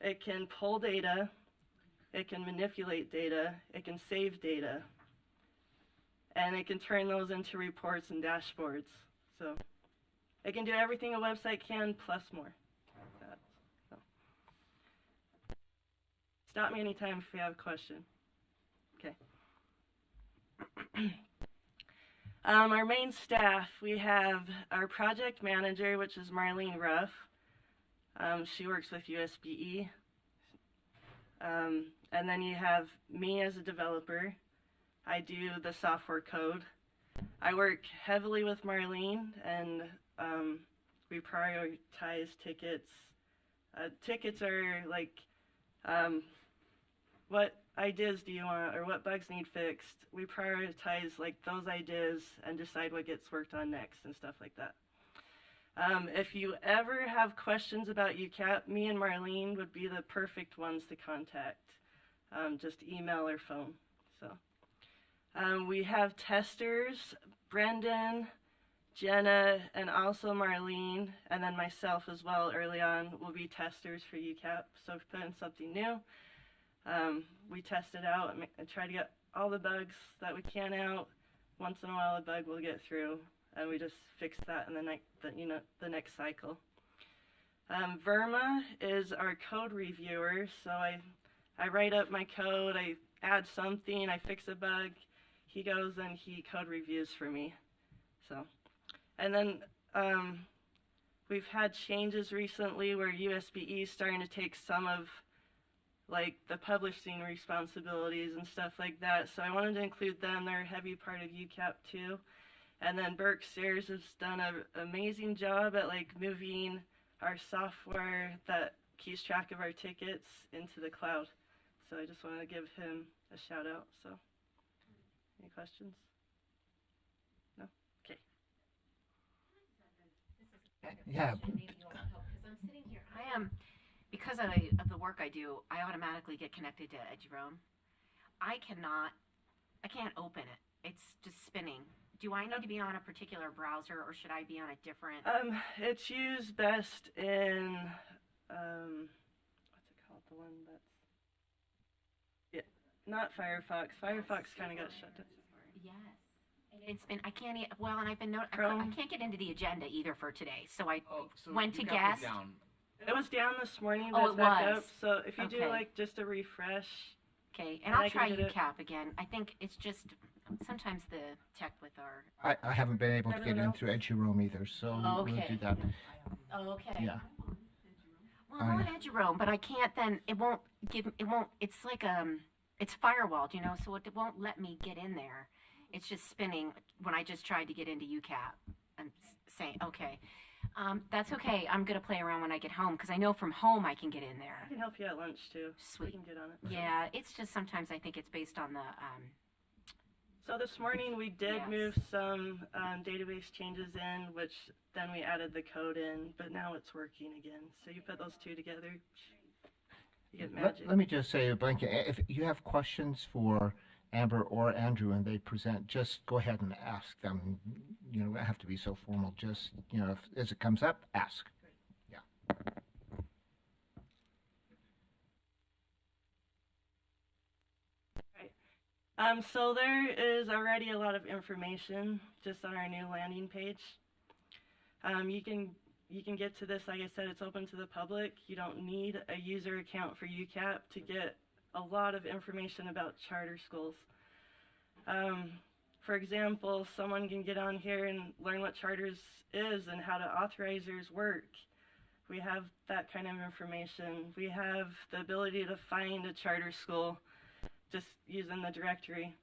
It can pull data, it can manipulate data, it can save data, and it can turn those into reports and dashboards. So it can do everything a website can, plus more. Stop me anytime if you have a question. Okay. Our main staff, we have our project manager, which is Marlene Ruff. She works with USBE. And then you have me as a developer. I do the software code. I work heavily with Marlene, and we prioritize tickets. Tickets are what ideas do you want, or what bugs need fixed? We prioritize those ideas and decide what gets worked on next and stuff like that. If you ever have questions about UCAP, me and Marlene would be the perfect ones to contact. Just email or phone. So we have testers, Brendan, Jenna, and also Marlene, and then myself as well early on will be testers for UCAP. So if we put in something new, we test it out and try to get all the bugs that we can out. Once in a while a bug will get through, and we just fix that in the next cycle. Verma is our code reviewer, so I write up my code, I add something, I fix a bug, he goes and he code reviews for me. So, and then we've had changes recently where USBE is starting to take some of like the publishing responsibilities and stuff like that. So I wanted to include them. They're a heavy part of UCAP too. And then Burke Sayers has done an amazing job at like moving our software that keeps track of our tickets into the cloud. So I just want to give him a shout out. So, any questions? No? Okay. Yeah. Because I'm sitting here, I am, because of the work I do, I automatically get connected to Edgerome. I can't open it. It's just spinning. Do I need to be on a particular browser, or should I be on a different? It's used best in, what's it called? The one that's, yeah, not Firefox. Firefox kind of got shut down. Yes. And it's been, I can't, well, and I've been, I Chrome. can't get into the agenda either for today. So I So went to you got me guest. down. It was down this morning, but Oh, it's it back was. up. So if you do Okay. like just a refresh, Okay, And and I'll I can try hit it. UCAP again. I think it's just sometimes the tech with our. I haven't been able to get in Everyone through Edgerome either, so we'll do Okay. that. Oh, okay. Yeah. Well, I'm on Edgerome, but I can't. Then it won't give. It won't. It's like it's firewalled, you know, so it won't let me get in there. It's just spinning when I just tried to get into UCAP. I'm saying, okay, that's okay. I'm gonna play around when I get home because I know from home I can get in I there. can help you at lunch too. We Sweet. can get on it. Yeah, it's just sometimes I think it's based on the So this morning we did Yes. move some database changes in, which then we added the code in, but now it's working again. So you put those two together, you get magic. Let me just say, Blanket, if you have questions for Amber or Andrew and they present, just go ahead and ask them. You know, don't have to be so formal. Just, you know, if, as it comes up, ask. Yeah. So there is already a lot of information just on our new landing page. You can get to this, like I said, it's open to the public. You don't need a user account for UCAP to get a lot of information about charter schools. For example, someone can get on here and learn what charters is and how the authorizers work. We have that kind of information. We have the ability to find a charter school just using the directory.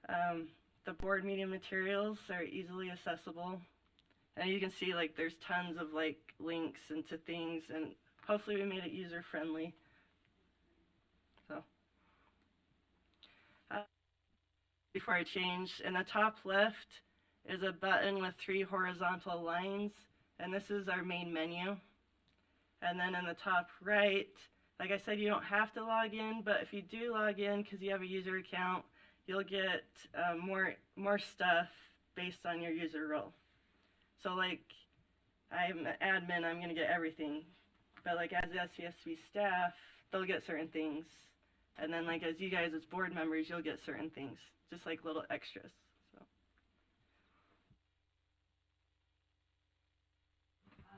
The board meeting materials are easily accessible. And you can see like there's tons of like links into things, and hopefully we made it user friendly. So before I change, in the top left is a button with 3 horizontal lines, and this is our main menu. And then in the top right, like I said, you don't have to log in, but if you do log in because you have a user account, you'll get more stuff based on your user role. So like, I'm an admin, I'm gonna get everything. But like as SVSB staff, they'll get certain things. And then like as you guys as board members, you'll get certain things. Just like little extras. So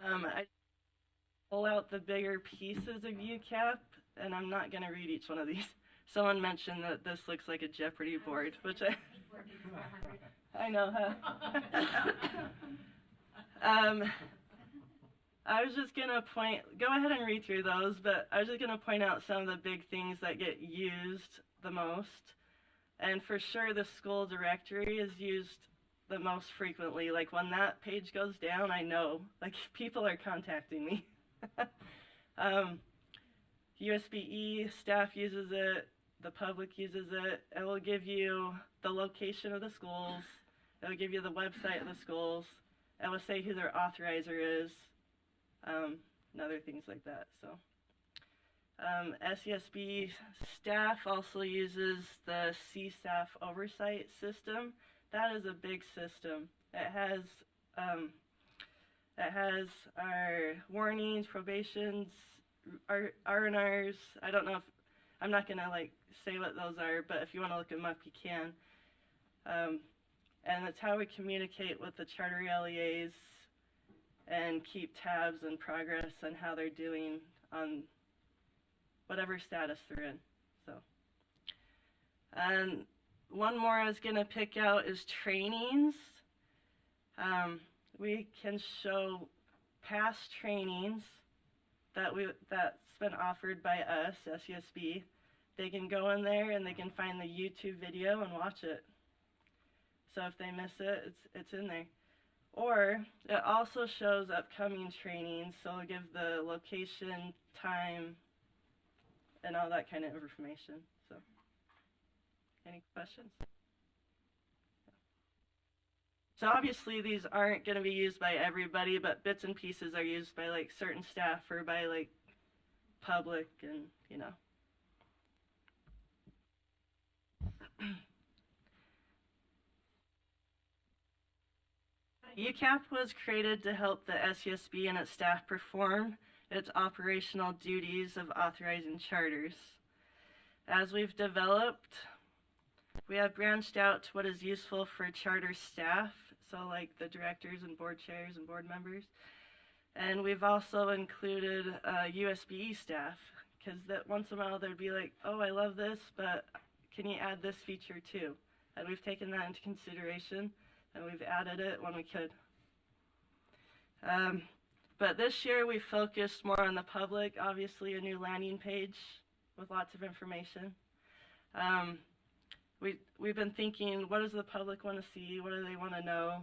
I pull out the bigger pieces of UCAP, and I'm not gonna read each one of these. Someone mentioned that this looks like a Jeopardy board, which I know, huh? I was just gonna go ahead and read through those, but I was just gonna point out some of the big things that get used the most. And for sure, the school directory is used the most frequently. Like when that page goes down, I know, like people are contacting me. USBE staff uses it, the public uses it. It will give you the location of the schools. It will give you the website of the schools. It will say who their authorizer is, and other things like that. So, SESB staff also uses the CSAF oversight system. That is a big system. It has our warnings, probations, our R&Rs. I don't know if I'm not gonna like say what those are, but if you want to look them up, you can. And it's how we communicate with the charter LEAs and keep tabs and progress on how they're doing on whatever status they're in. So, and one more I was gonna pick out is trainings. We can show past trainings that's been offered by us, SUSB. They can go in there and they can find the YouTube video and watch it. So if they miss it, it's in there. Or it also shows upcoming trainings, so it'll give the location, time, and all that kind of information. So, any questions? So obviously these aren't going to be used by everybody, but bits and pieces are used by like certain staff or by like public and, you know. UCAP was created to help the SUSB and its staff perform its operational duties of authorizing charters. As we've developed, we have branched out to what is useful for charter staff, so like the directors and board chairs and board members. And we've also included USBE staff, because that once in a while they'd be like, oh, I love this, but can you add this feature too? And we've taken that into consideration, and we've added it when we could. But this year we focused more on the public, obviously a new landing page with lots of information. We've been thinking, what does the public want to see? What do they want to know?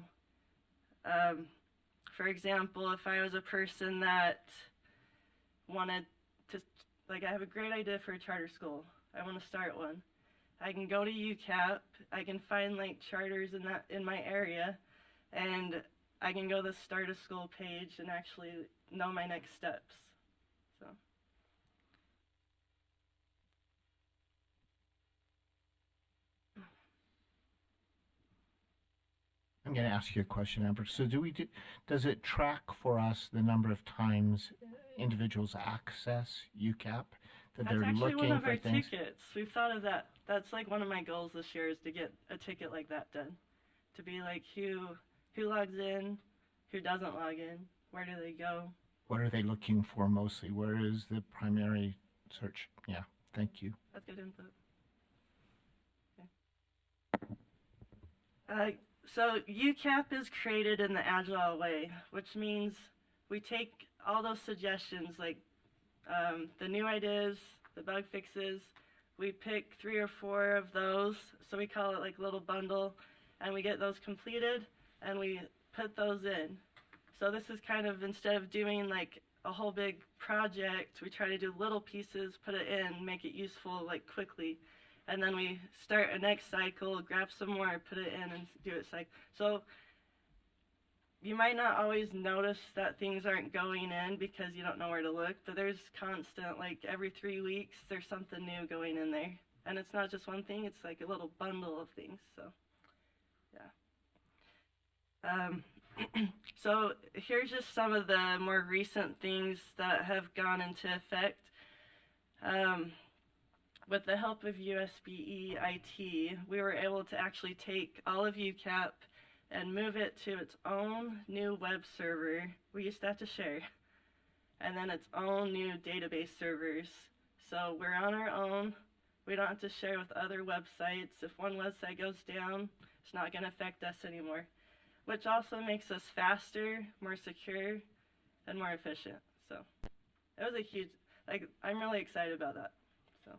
For example, if I was a person that wanted to, like, I have a great idea for a charter school. I want to start one. I can go to UCAP. I can find like charters in my area, and I can go to the start a school page and actually know my next steps. So. I'm going to ask you a question, Amber. So does it track for us the number of times individuals access UCAP? That That's they're actually looking one of for our things? tickets. We've thought of that. That's like one of my goals this year is to get a ticket like that done. To be like who logs in, who doesn't log in, where do they go? What are they looking for mostly? Where is the primary search? Yeah, thank you. That's good input. Okay. So UCAP is created in the agile way, which means we take all those suggestions, like the new ideas, the bug fixes, we pick 3 or 4 of those, so we call it like a little bundle, and we get those completed, and we put those in. So this is kind of, instead of doing like a whole big project, we try to do little pieces, put it in, make it useful like quickly. And then we start a next cycle, grab some more, put it in, and do it cycle. So you might not always notice that things aren't going in because you don't know where to look, but there's constant, like every 3 weeks, there's something new going in there. And it's not just one thing, it's like a little bundle of things, so yeah. So here's just some of the more recent things that have gone into effect. With the help of USBE IT, we were able to actually take all of UCAP and move it to its own new web server. We used to have to share. And then its own new database servers. So we're on our own. We don't have to share with other websites. If one website goes down, it's not going to affect us anymore. Which also makes us faster, more secure, and more efficient. So it was a huge, like, I'm really excited about that. So.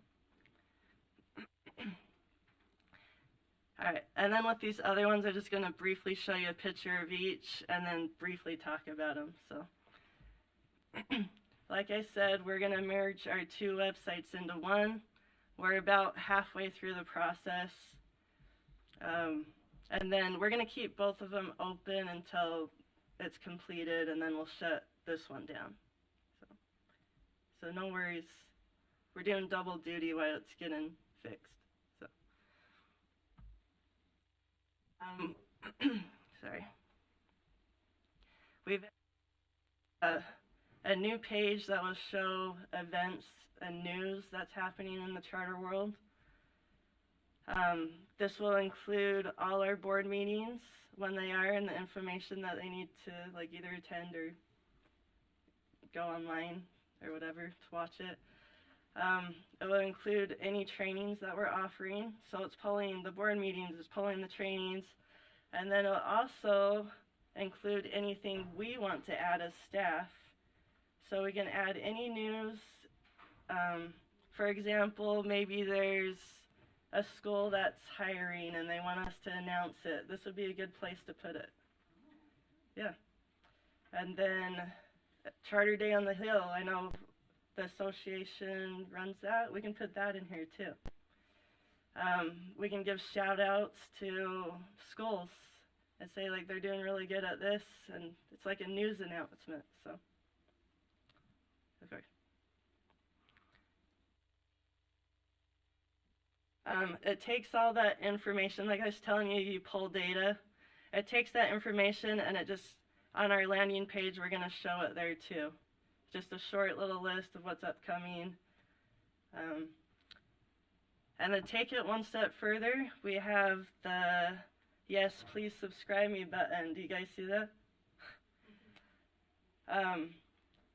Alright, and then with these other ones, I'm just going to briefly show you a picture of each and then briefly talk about them. So, like I said, we're going to merge our 2 websites into one. We're about halfway through the process. And then we're going to keep both of them open until it's completed, and then we'll shut this one down. So no worries. We're doing double duty while it's getting fixed. So, sorry. We've a new page that will show events and news that's happening in the charter world. This will include all our board meetings when they are and the information that they need to like either attend or go online or whatever to watch it. It will include any trainings that we're offering. So it's pulling the board meetings, it's pulling the trainings, and then it'll also include anything we want to add as staff. So we can add any news. For example, maybe there's a school that's hiring and they want us to announce it. This would be a good place to put it. Yeah. And then Charter Day on the Hill. I know the association runs that. We can put that in here too. We can give shout outs to schools and say like they're doing really good at this, and it's like a news announcement. So, okay. It takes all that information, like I was telling you, you pull data. It takes that information and it just, on our landing page, we're going to show it there too. Just a short little list of what's upcoming. And then take it one step further, we have the yes, please subscribe me button. Do you guys see that?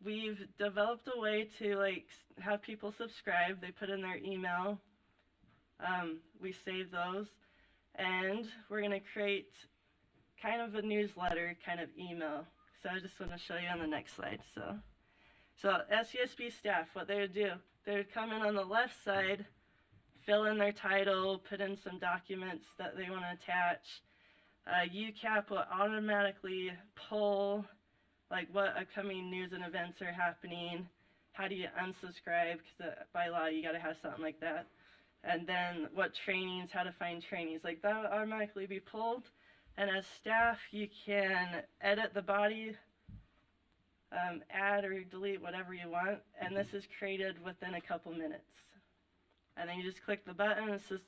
We've developed a way to like have people subscribe. They put in their email. We save those, and we're going to create kind of a newsletter kind of email. So I just want to show you on the next slide. So SUSB staff, what they would do, they would come in on the left side, fill in their title, put in some documents that they want to attach. UCAP will automatically pull like what upcoming news and events are happening. How do you unsubscribe? Because by law you got to have something like that. And then what trainings, how to find trainings. Like that will automatically be pulled. And as staff, you can edit the body, add or delete whatever you want. And this is created within a couple minutes. And then you just click the button and just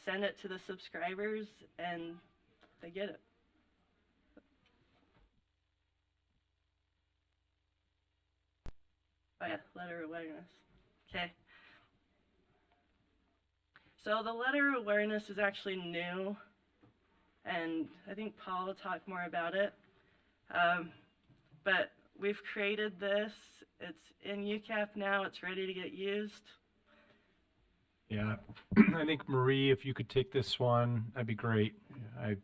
send it to the subscribers and they get it. Oh yeah, letter awareness. Okay. So the letter awareness is actually new, and I think Paul will talk more about it. But we've created this. It's in UCAP now. It's ready to get used. Yeah, I think Marie, if you could take this one, that'd be great. A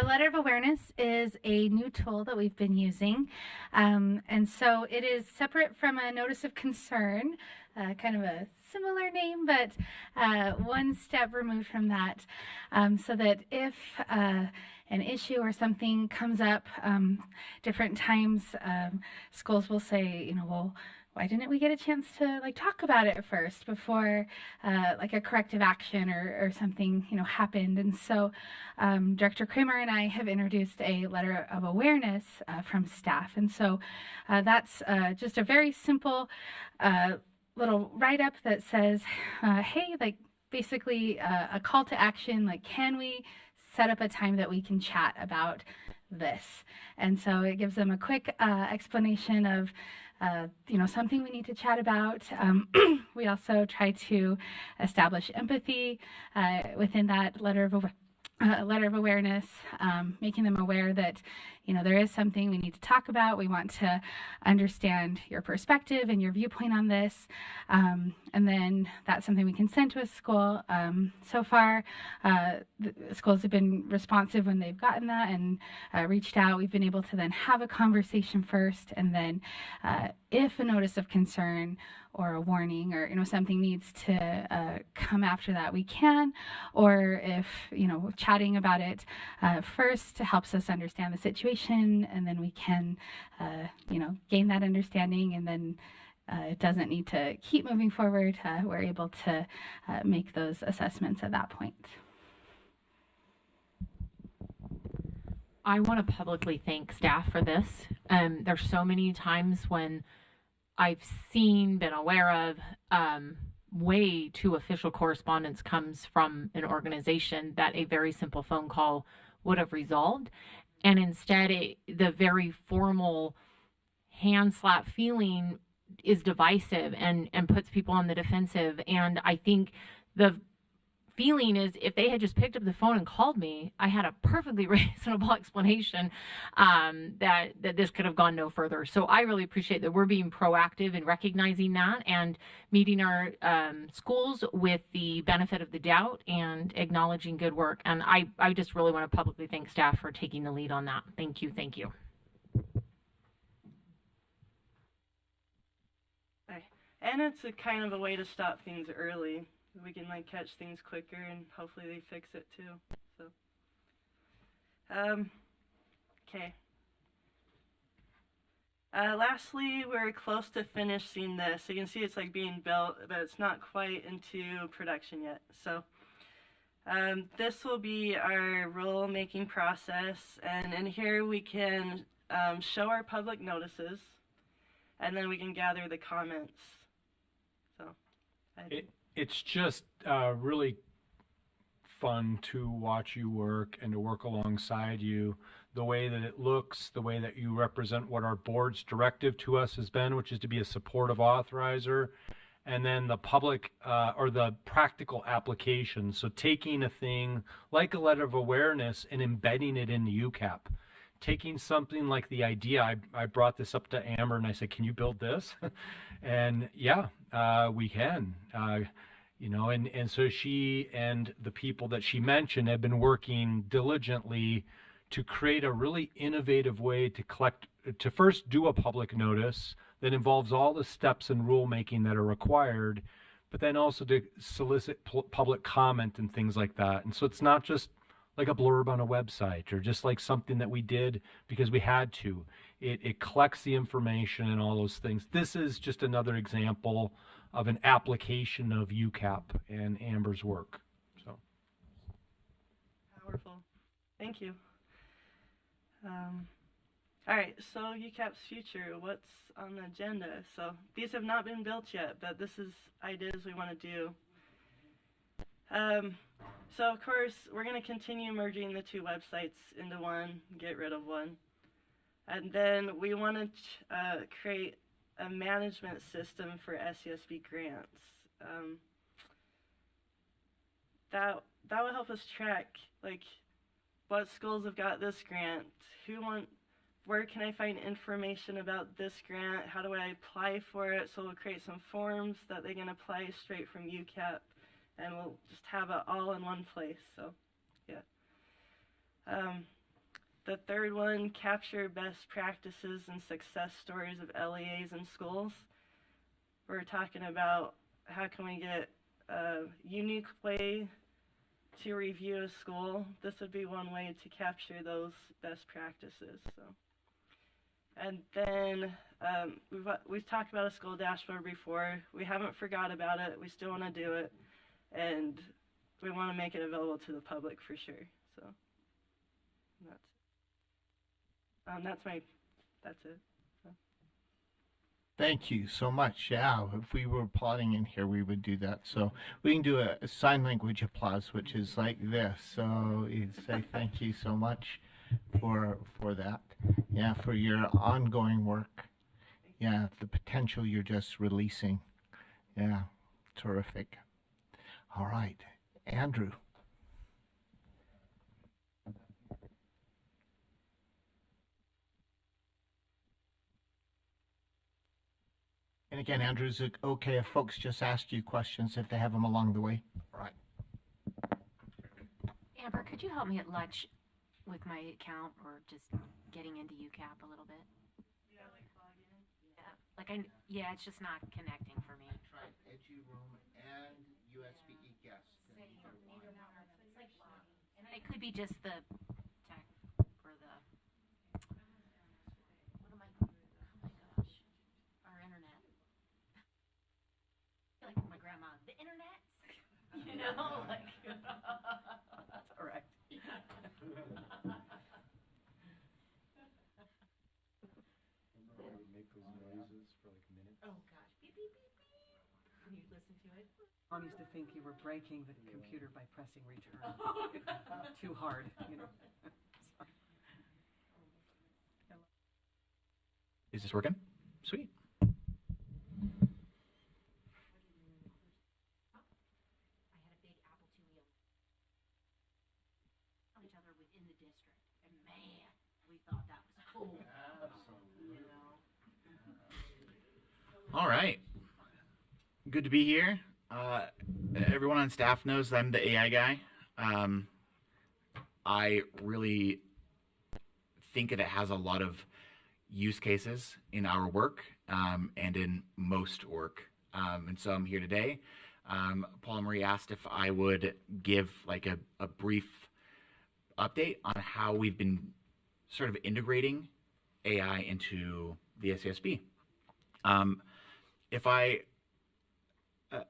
letter of awareness is a new tool that we've been using. And so it is separate from a notice of concern, kind of a similar name, but one step removed from that, so that if an issue or something comes up, different times schools will say, well, why didn't we get a chance to like talk about it first before like a corrective action or something happened? And so Director Kramer and I have introduced a letter of awareness from staff, and so that's just a very simple little write-up that says, hey, like basically a call to action, like can we set up a time that we can chat about this? And so it gives them a quick explanation of something we need to chat about. We also try to establish empathy within that letter of awareness, making them aware that there is something we need to talk about. We want to understand your perspective and your viewpoint on this, and then that's something we can send to a school. So far, the schools have been responsive when they've gotten that and reached out. We've been able to then have a conversation first, and then if a notice of concern or a warning or something needs to come after that, we can. Or if chatting about it first helps us understand the situation, and then we can gain that understanding, and then it doesn't need to keep moving forward. We're able to make those assessments at that point. I want to publicly thank staff for this. There's so many times when I've been aware of way too official correspondence comes from an organization that a very simple phone call would have resolved. And instead, the very formal hand slap feeling is divisive and puts people on the defensive. And I think the feeling is if they had just picked up the phone and called me, I had a perfectly reasonable explanation that this could have gone no further. So I really appreciate that we're being proactive in recognizing that and meeting our schools with the benefit of the doubt and acknowledging good work. And I just really want to publicly thank staff for taking the lead on that. Thank you. Thank you. And it's a kind of a way to stop things early. We can like catch things quicker, and hopefully they fix it too. So, okay. Lastly, we're close to finishing this. So you can see it's like being built, but it's not quite into production yet. So this will be our rule-making process, and in here we can show our public notices, and then we can gather the comments. So It's just really fun to watch you work and to work alongside you. The way that it looks, the way that you represent what our board's directive to us has been, which is to be a supportive authorizer, and then the public or the practical application. So taking a thing like a letter of awareness and embedding it in the UCAP. Taking something like the idea, I brought this up to Amber and I said, can you build this? And yeah, we can. You know, and so she and the people that she mentioned have been working diligently to create a really innovative way to first do a public notice that involves all the steps in rulemaking that are required, but then also to solicit public comment and things like that. And so it's not just like a blurb on a website or just like something that we did because we had to. It collects the information and all those things. This is just another example of an application of UCAP and Amber's work. So powerful. Thank you. All right, so UCAP's future, what's on the agenda? So these have not been built yet, but this is ideas we want to do. So of course, we're going to continue merging the two websites into one, get rid of one. And then we want to create a management system for SCSB grants. That will help us track, like, what schools have got this grant, where can I find information about this grant, how do I apply for it. So we'll create some forms that they can apply straight from UCAP, and we'll just have it all in one place. So yeah. The third one, capture best practices and success stories of LEAs in schools. We're talking about how can we get a unique way to review a school. This would be one way to capture those best practices. So, and then we've talked about a school dashboard before. We haven't forgot about it. We still want to do it, and we want to make it available to the public for sure. So that's it. So. Thank you so much. Yeah, if we were plotting in here, we would do that. So we can do a sign language applause, which is like this. So you say thank you so much for that. Yeah, for your ongoing work. Yeah, the potential you're just releasing. Yeah, terrific. All right, Andrew. And again, Andrew, is it okay if folks just ask you questions if they have them along the way? All right. Amber, could you help me at lunch with my account or just getting into UCAP a little bit? Yeah, like log in? Yeah, it's just not connecting for me. Try EduRoom and USB eGuest. It could be just the tech or the. Oh my gosh. Our internet. I feel like my grandma. The internet? You know, like. That's all right. make those noises for like a minute. Oh gosh. Beep, beep, beep, beep. Can you listen to it? Mom used to think you were breaking the computer by pressing return. Too hard, you know. Sorry. Is this working? Sweet. I had a big Apple II each other within the district, and man, we thought that was cool. Absolutely. You know? All right. Good to be here. Everyone on staff knows that I'm the AI guy. I really think that it has a lot of use cases in our work, and in most work. And so I'm here today. Paula Marie asked if I would give like a brief update on how we've been sort of integrating AI into the SASB.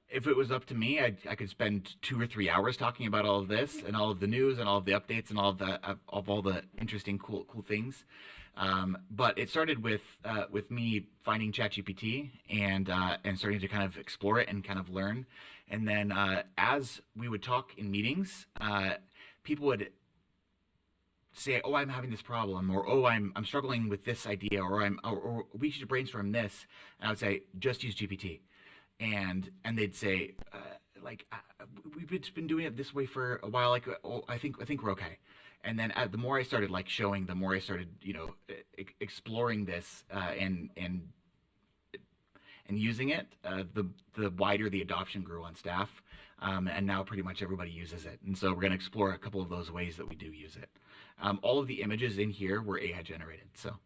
If it was up to me, I could spend 2 or 3 hours talking about all of this and all of the news and all of the updates and all the interesting, cool things. But it started with me finding ChatGPT and starting to kind of explore it and kind of learn. And then as we would talk in meetings, people would say, "Oh, I'm having this problem," or "Oh, I'm struggling with this idea," or "We should brainstorm this." And I would say, "Just use GPT." And they'd say, "We've been doing it this way for a while. Like, oh, I think we're okay." And then the more I started like showing, the more I started, exploring this and using it, the wider the adoption grew on staff. And now pretty much everybody uses it. And so we're going to explore a couple of those ways that we do use it. All of the images in here were AI generated. So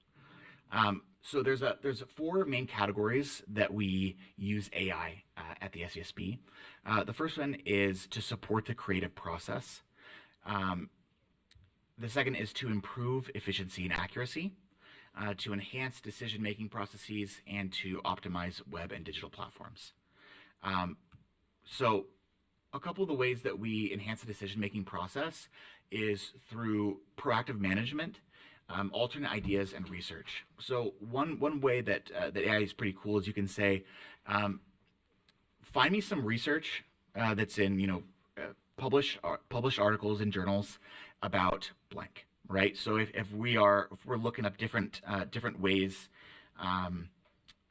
there's 4 main categories that we use AI at the SASB. The first one is to support the creative process. The second is to improve efficiency and accuracy, to enhance decision-making processes, and to optimize web and digital platforms. So a couple of the ways that we enhance the decision-making process is through proactive management, alternate ideas, and research. So one way that AI is pretty cool is you can say, find me some research that's in published articles in journals about blank, right? So if we're looking up different ways,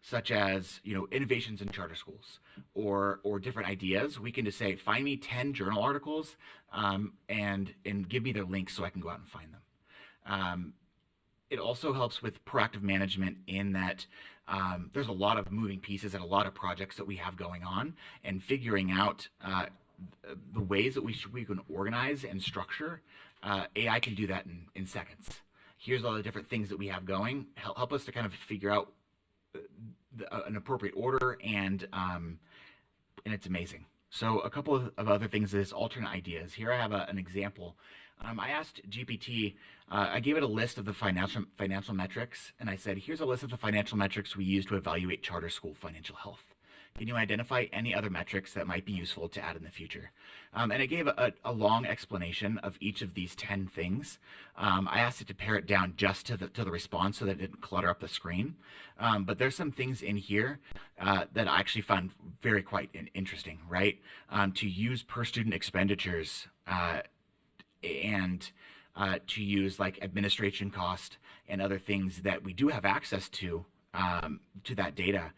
such as innovations in charter schools or different ideas, we can just say, find me 10 journal articles and give me their links so I can go out and find them. It also helps with proactive management in that there's a lot of moving pieces and a lot of projects that we have going on, and figuring out the ways that we can organize and structure. AI can do that in seconds. Here's all the different things that we have going. Help us to kind of figure out an appropriate order, and it's amazing. So a couple of other things is alternate ideas. Here I have an example. I asked GPT, I gave it a list of the financial metrics, and I said, here's a list of the financial metrics we use to evaluate charter school financial health. Can you identify any other metrics that might be useful to add in the future? And it gave a long explanation of each of these 10 things. I asked it to pare it down just to the response so that it didn't clutter up the screen. But there's some things in here that I actually found very quite interesting, right? To use per student expenditures and to use like administration cost and other things that we do have access to that data.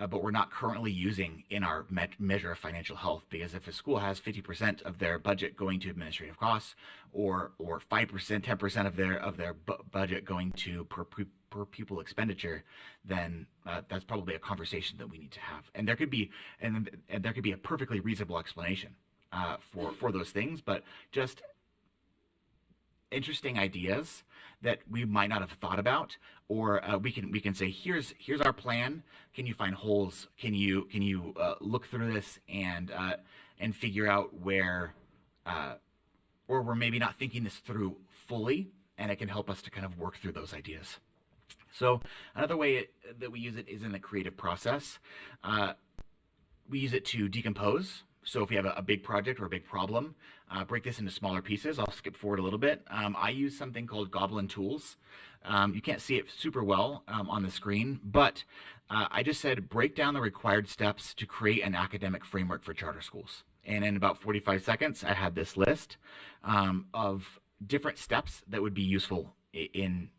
But we're not currently using in our measure of financial health, because if a school has 50% of their budget going to administrative costs, or 5%, 10% of their budget going to per pupil expenditure, then that's probably a conversation that we need to have. And there could be a perfectly reasonable explanation for those things, but just interesting ideas that we might not have thought about, or we can say, here's our plan. Can you find holes? Can you look through this and figure out where or we're maybe not thinking this through fully, and it can help us to kind of work through those ideas. So another way that we use it is in the creative process. We use it to decompose. So if we have a big project or a big problem, break this into smaller pieces. I'll skip forward a little bit. I use something called Goblin Tools. You can't see it super well on the screen, but I just said break down the required steps to create an academic framework for charter schools. And in about 45 seconds, I had this list of different steps that would be useful in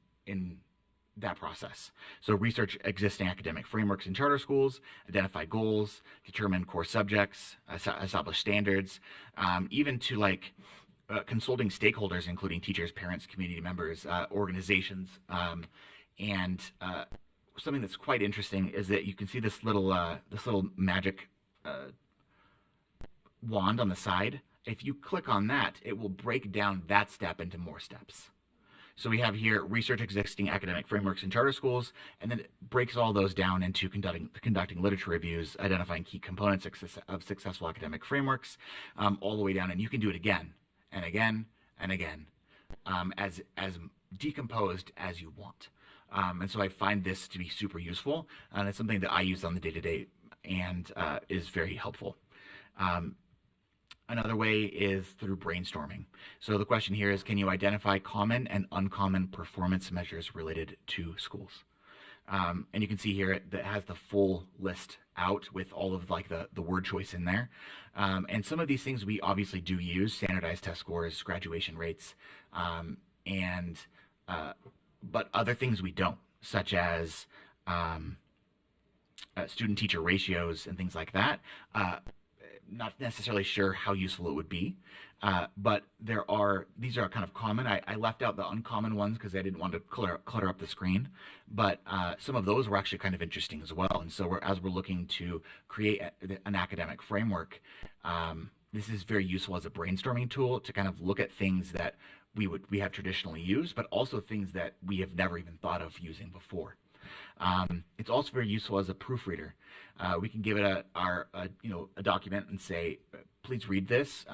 that process. So research existing academic frameworks in charter schools, identify goals, determine core subjects, establish standards, even to like consulting stakeholders, including teachers, parents, community members, organizations. And something that's quite interesting is that you can see this little magic wand on the side. If you click on that, it will break down that step into more steps. So we have here research existing academic frameworks in charter schools, and then it breaks all those down into conducting literature reviews, identifying key components of successful academic frameworks, all the way down. And you can do it again and again and again, as decomposed as you want. And so I find this to be super useful, and it's something that I use on the day-to-day and is very helpful. Another way is through brainstorming. So the question here is, can you identify common and uncommon performance measures related to schools? And you can see here that has the full list out with all of like the word choice in there. And some of these things we obviously do use, standardized test scores, graduation rates, but other things we don't, such as student-teacher ratios and things like that. Not necessarily sure how useful it would be, but these are kind of common. I left out the uncommon ones because I didn't want to clutter up the screen, but some of those were actually kind of interesting as well. And so as we're looking to create an academic framework, this is very useful as a brainstorming tool to kind of look at things that we have traditionally used, but also things that we have never even thought of using before. It's also very useful as a proofreader. We can give it a document and say, please read this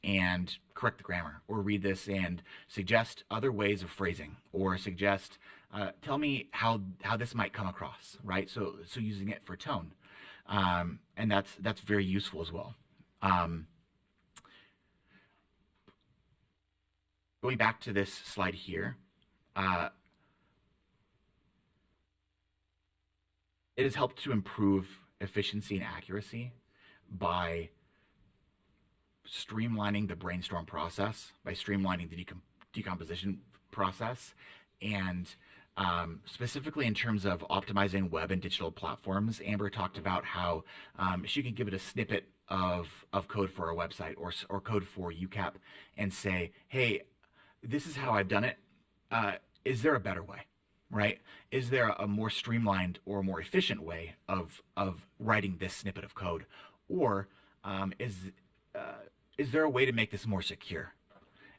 and correct the grammar, or read this and suggest other ways of phrasing, or suggest, tell me how this might come across, right? So using it for tone, and that's very useful as well. Going back to this slide here. It has helped to improve efficiency and accuracy by streamlining the brainstorm process, by streamlining the decomposition process, and specifically in terms of optimizing web and digital platforms. Amber talked about how she could give it a snippet of code for a website or code for UCAP and say, hey, this is how I've done it. Is there a better way? Right? Is there a more streamlined or more efficient way of writing this snippet of code, or is there a way to make this more secure?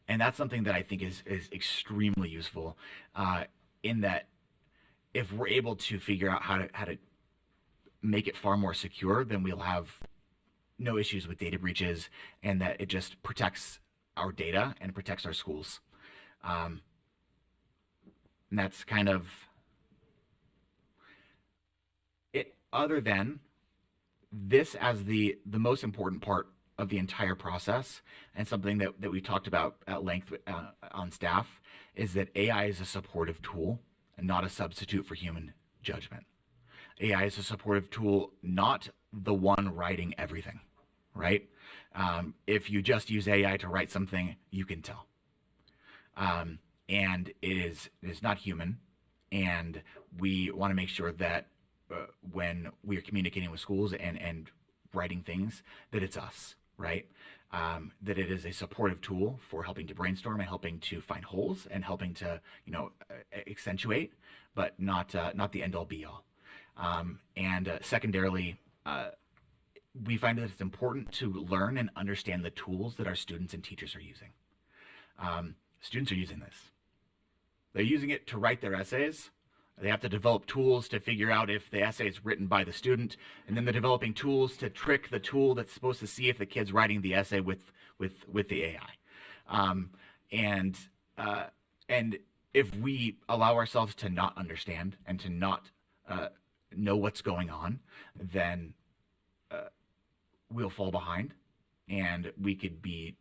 And that's something that I think is extremely useful. In that, if we're able to figure out how to make it far more secure, then we'll have no issues with data breaches, and that it just protects our data and protects our schools. And that's kind of it. Other than this as the most important part of the entire process, and something that we talked about at length on staff, is that AI is a supportive tool and not a substitute for human judgment. AI is a supportive tool, not the one writing everything, right? If you just use AI to write something, you can tell. And it is not human, and we want to make sure that when we are communicating with schools and writing things, that it's us, right? That it is a supportive tool for helping to brainstorm and helping to find holes and helping to accentuate, but not the end all be all. And secondarily, we find that it's important to learn and understand the tools that our students and teachers are using. Students are using this. They're using it to write their essays. They have to develop tools to figure out if the essay is written by the student, and then they're developing tools to trick the tool that's supposed to see if the kid's writing the essay with the AI. And if we allow ourselves to not understand and to not know what's going on, then we'll fall behind, and we could be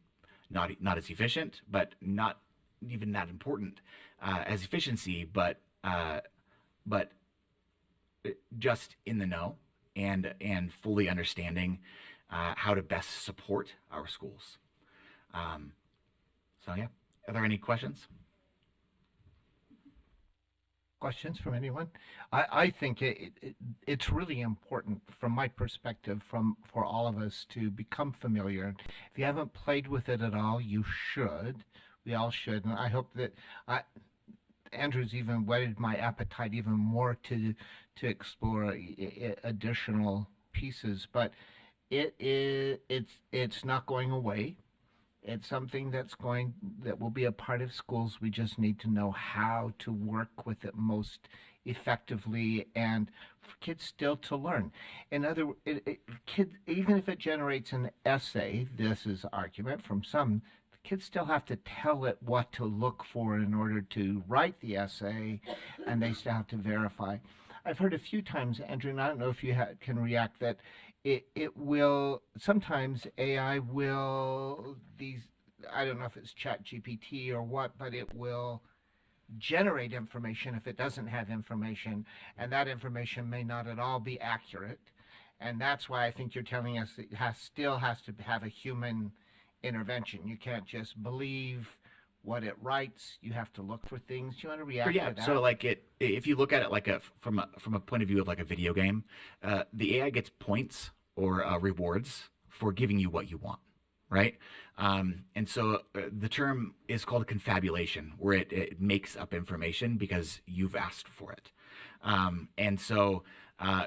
not as efficient, but not even that important as efficiency, but just in the know and fully understanding how to best support our schools. So yeah, are there any questions? Questions from anyone? I think it's really important from my perspective for all of us to become familiar. If you haven't played with it at all, you should. We all should. And I hope that Andrew's even whetted my appetite even more to explore additional pieces. But it's not going away. It's something that will be a part of schools. We just need to know how to work with it most effectively, and for kids still to learn. In other, kids, even if it generates an essay, this is argument from some, kids still have to tell it what to look for in order to write the essay, and they still have to verify. I've heard a few times, Andrew, and I don't know if you can react, that it will, sometimes AI will, I don't know if it's Chat GPT or what, but it will generate information if it doesn't have information, and that information may not at all be accurate. And that's why I think you're telling us it still has to have a human intervention. You can't just believe what it writes. You have to look for things. Do you want to react to that? So like if you look at it like from a point of view of like a video game, the AI gets points or rewards for giving you what you want, right? And so the term is called confabulation, where it makes up information because you've asked for it. And so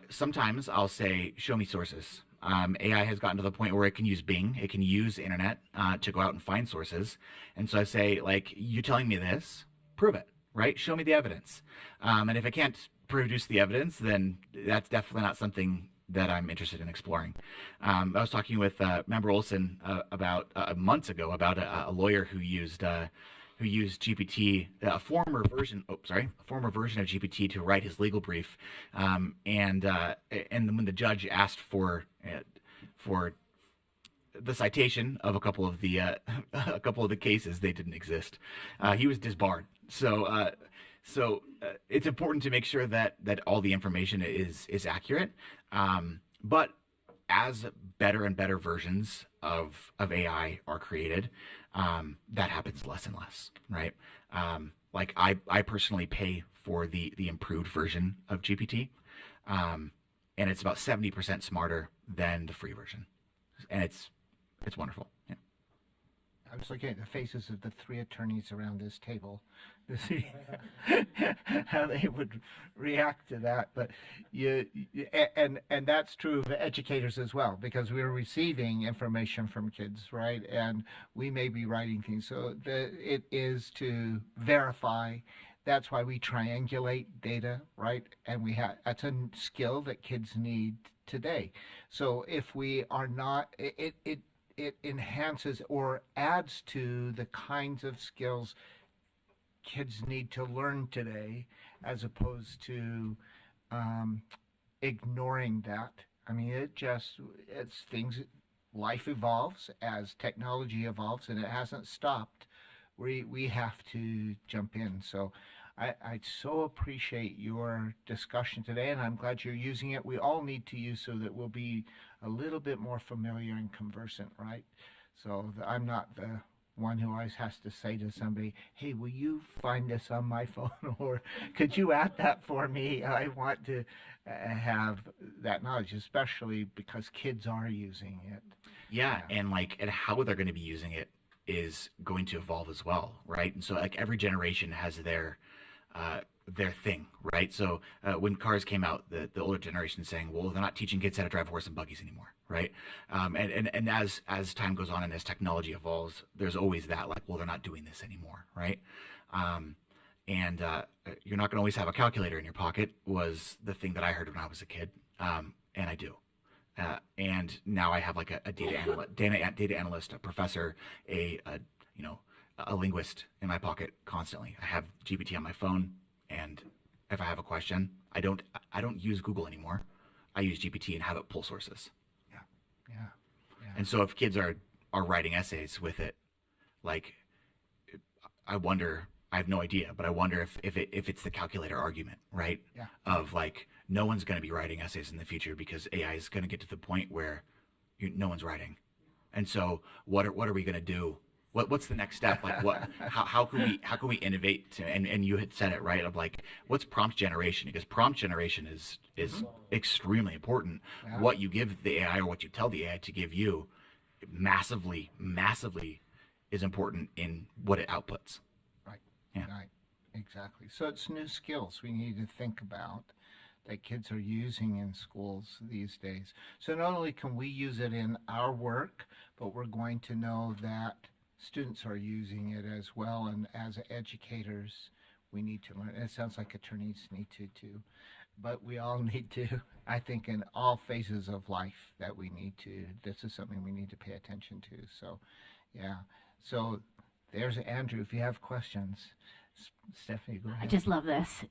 sometimes I'll say, show me sources. AI has gotten to the point where it can use Bing, it can use the internet to go out and find sources. And so I say, like, you're telling me this, prove it, right? Show me the evidence. And if it can't produce the evidence, then that's definitely not something that I'm interested in exploring. I was talking with Member Olson about months ago about a lawyer who used GPT, a former version of GPT to write his legal brief, and when the judge asked for the citation of a couple of the cases, they didn't exist. He was disbarred. So it's important to make sure that all the information is accurate. But as better and better versions of AI are created, that happens less and less, right? Like I personally pay for the improved version of GPT, and it's about 70% smarter than the free version, and it's wonderful. Yeah. I was looking at the faces of the three attorneys around this table to see how they would react to that. But and that's true of educators as well, because we're receiving information from kids, right? And we may be writing things. So it is to verify. That's why we triangulate data, right? And that's a skill that kids need today. So if we are not, it enhances or adds to the kinds of skills kids need to learn today, as opposed to ignoring that. I mean, it's things, life evolves as technology evolves, and it hasn't stopped. We have to jump in. So I so appreciate your discussion today, and I'm glad you're using it. We all need to use so that we'll be a little bit more familiar and conversant, right? So I'm not the one who always has to say to somebody, hey, will you find this on my phone? Or could you add that for me? I want to have that knowledge, especially because kids are using it. Yeah, and how they're going to be using it is going to evolve as well, right? And so like every generation has their thing, right? So when cars came out, the older generation saying, well, they're not teaching kids how to drive horse and buggies anymore, right? And as time goes on and as technology evolves, there's always that, like, well, they're not doing this anymore, right? And you're not going to always have a calculator in your pocket was the thing that I heard when I was a kid, and I do. And now I have like a data analyst, a professor, a linguist in my pocket constantly. I have GPT on my phone, and if I have a question, I don't use Google anymore. I use GPT and have it pull sources. Yeah. And so if kids are writing essays with it, like, I wonder, I have no idea, but I wonder if it's the calculator argument, right? Yeah. Of like, no one's going to be writing essays in the future because AI is going to get to the point where no one's writing. And so what are we going to do? What's the next step? Like how can we innovate and you had said it, right? Of like, what's prompt generation? Because prompt generation is extremely important. Yeah. What you give the AI or what you tell the AI to give you massively is important in what it outputs. Right. Yeah. Right. Exactly. So it's new skills we need to think about that kids are using in schools these days. So not only can we use it in our work, but we're going to know that students are using it as well, and as educators, we need to learn. It sounds like attorneys need to too, but we all need to. I think in all phases of life that we need to. This is something we need to pay attention to. So, yeah. So there's Andrew. If you have questions, Stephanie, go I ahead. just love this,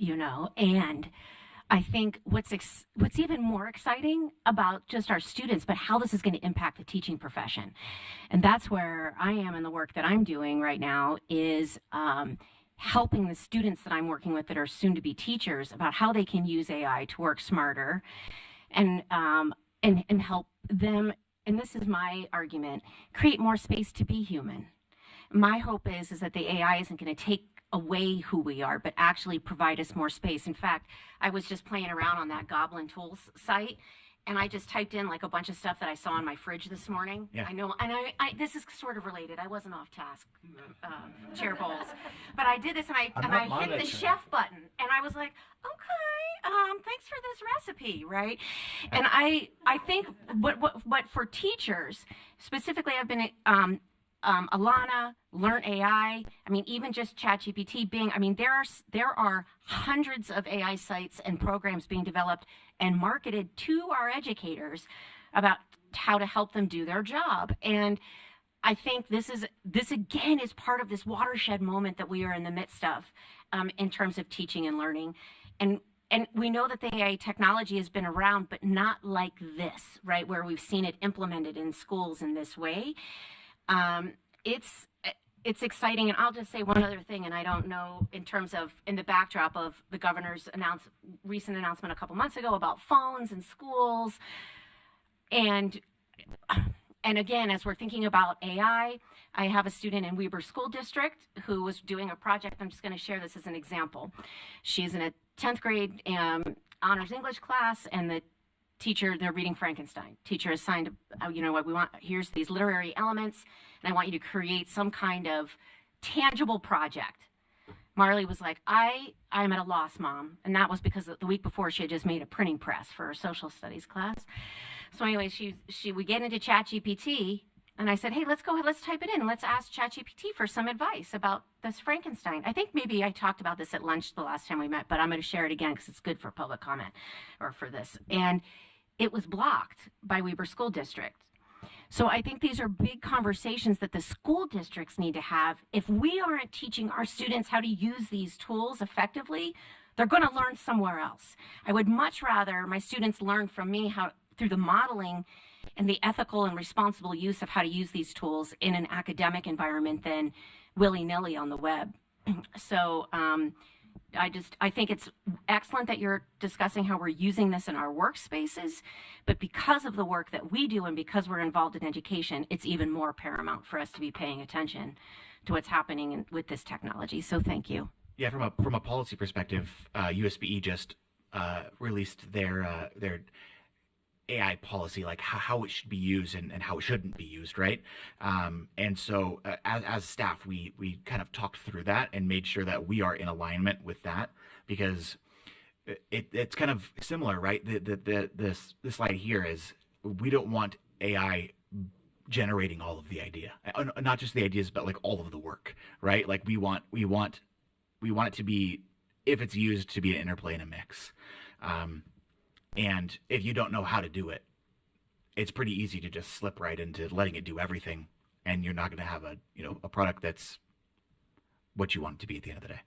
and I think what's even more exciting about just our students, but how this is going to impact the teaching profession. And that's where I am in the work that I'm doing right now is helping the students that I'm working with that are soon to be teachers about how they can use AI to work smarter and help them. And this is my argument, create more space to be human. My hope is that the AI isn't going to take away who we are, but actually provide us more space. In fact, I was just playing around on that Goblin Tools site, and I just typed in like a bunch of stuff that I saw in my fridge this morning. Yeah. I know, and I this is sort of related. I wasn't off task, Chair Bowles, but I did this, and I I'm hit not the monitoring. chef button, and I was like, okay, thanks for this recipe, right? And I think what for teachers specifically, I've been Alana, Learn AI. I mean, even just ChatGPT, Bing. I mean, there are hundreds of AI sites and programs being developed and marketed to our educators about how to help them do their job. And I think this again is part of this watershed moment that we are in the midst of in terms of teaching and learning. And we know that the AI technology has been around, but not like this, right? Where we've seen it implemented in schools in this way. It's exciting, and I'll just say one other thing, and I don't know in terms of in the backdrop of the governor's recent announcement a couple months ago about phones in schools, and again, as we're thinking about AI, I have a student in Weber School District who was doing a project. I'm just going to share this as an example. She's in a 10th grade honors English class, and the teacher, they're reading Frankenstein. Teacher assigned, what we want, here's these literary elements, and I want you to create some kind of tangible project. Marley was like, I'm at a loss, Mom. And that was because the week before she had just made a printing press for her social studies class. So anyway, we get into ChatGPT, and I said, hey, let's go ahead, let's type it in. Let's ask ChatGPT for some advice about this Frankenstein. I think maybe I talked about this at lunch the last time we met, but I'm going to share it again because it's good for public comment or for this. And it was blocked by Weber School District. So I think these are big conversations that the school districts need to have. If we aren't teaching our students how to use these tools effectively, they're going to learn somewhere else. I would much rather my students learn from me how through the modeling and the ethical and responsible use of how to use these tools in an academic environment than willy-nilly on the web. So I think it's excellent that you're discussing how we're using this in our workspaces, but because of the work that we do and because we're involved in education, it's even more paramount for us to be paying attention to what's happening with this technology. So thank you. Yeah, from a policy perspective, USBE just released their AI policy, like how it should be used and how it shouldn't be used, right? And so as staff, we kind of talked through that and made sure that we are in alignment with that, because it's kind of similar, right? This slide here is, we don't want AI generating all of the idea, not just the ideas, but like all of the work, right? Like we want it to be, if it's used, to be an interplay and a mix. And if you don't know how to do it, it's pretty easy to just slip right into letting it do everything, and you're not going to have a product that's what you want it to be at the end of the day.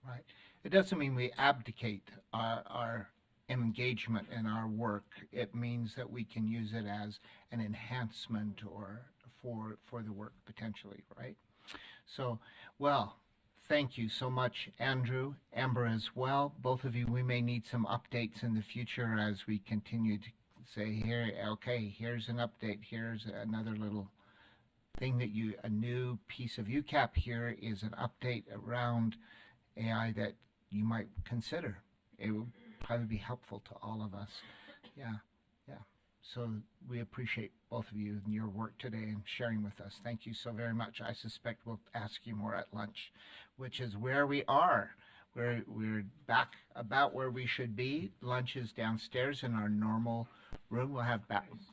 Right. It doesn't mean we abdicate our engagement in our work. It means that we can use it as an enhancement or for the work potentially, right? So, well, thank you so much, Andrew, Amber as well. Both of you, we may need some updates in the future as we continue to say here, okay, here's an update, here's another little thing a new piece of UCAP here is an update around AI that you might consider. It will probably be helpful to all of us. Yeah. So we appreciate both of you and your work today and sharing with us. Thank you so very much. I suspect we'll ask you more at lunch, which is where we are. We're back about where we should be. Lunch is downstairs in our normal room. We'll have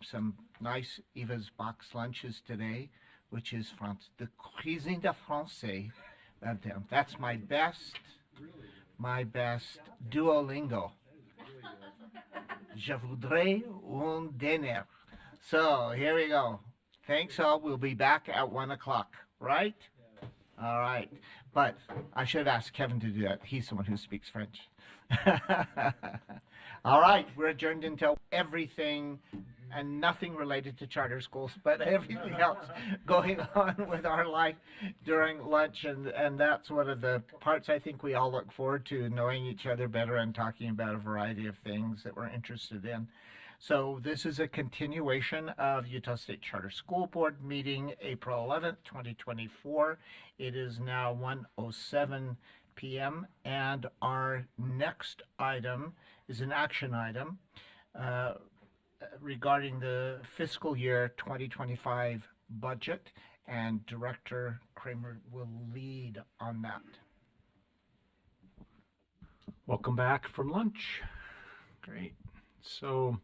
some nice Eva's Box lunches today which is the cuisine de français of them. That's my best Duolingo. Je voudrais un dîner. So here we go. Thanks all. We'll be back at 1 o'clock, right? All right. But I should ask Kevin to do that. He's the one who speaks French. All right. We're adjourned until everything and nothing related to charter schools, but everything else going on with our life during lunch. And that's one of the parts I think we all look forward to, knowing each other better and talking about a variety of things that we're interested in. So this is a continuation of Utah State Charter School Board meeting April 11th, 2024. It is now 1:07 p.m. and our next item is an action item regarding the fiscal year 2025 budget, and Director Kramer will lead on that. Welcome back from lunch. Great. So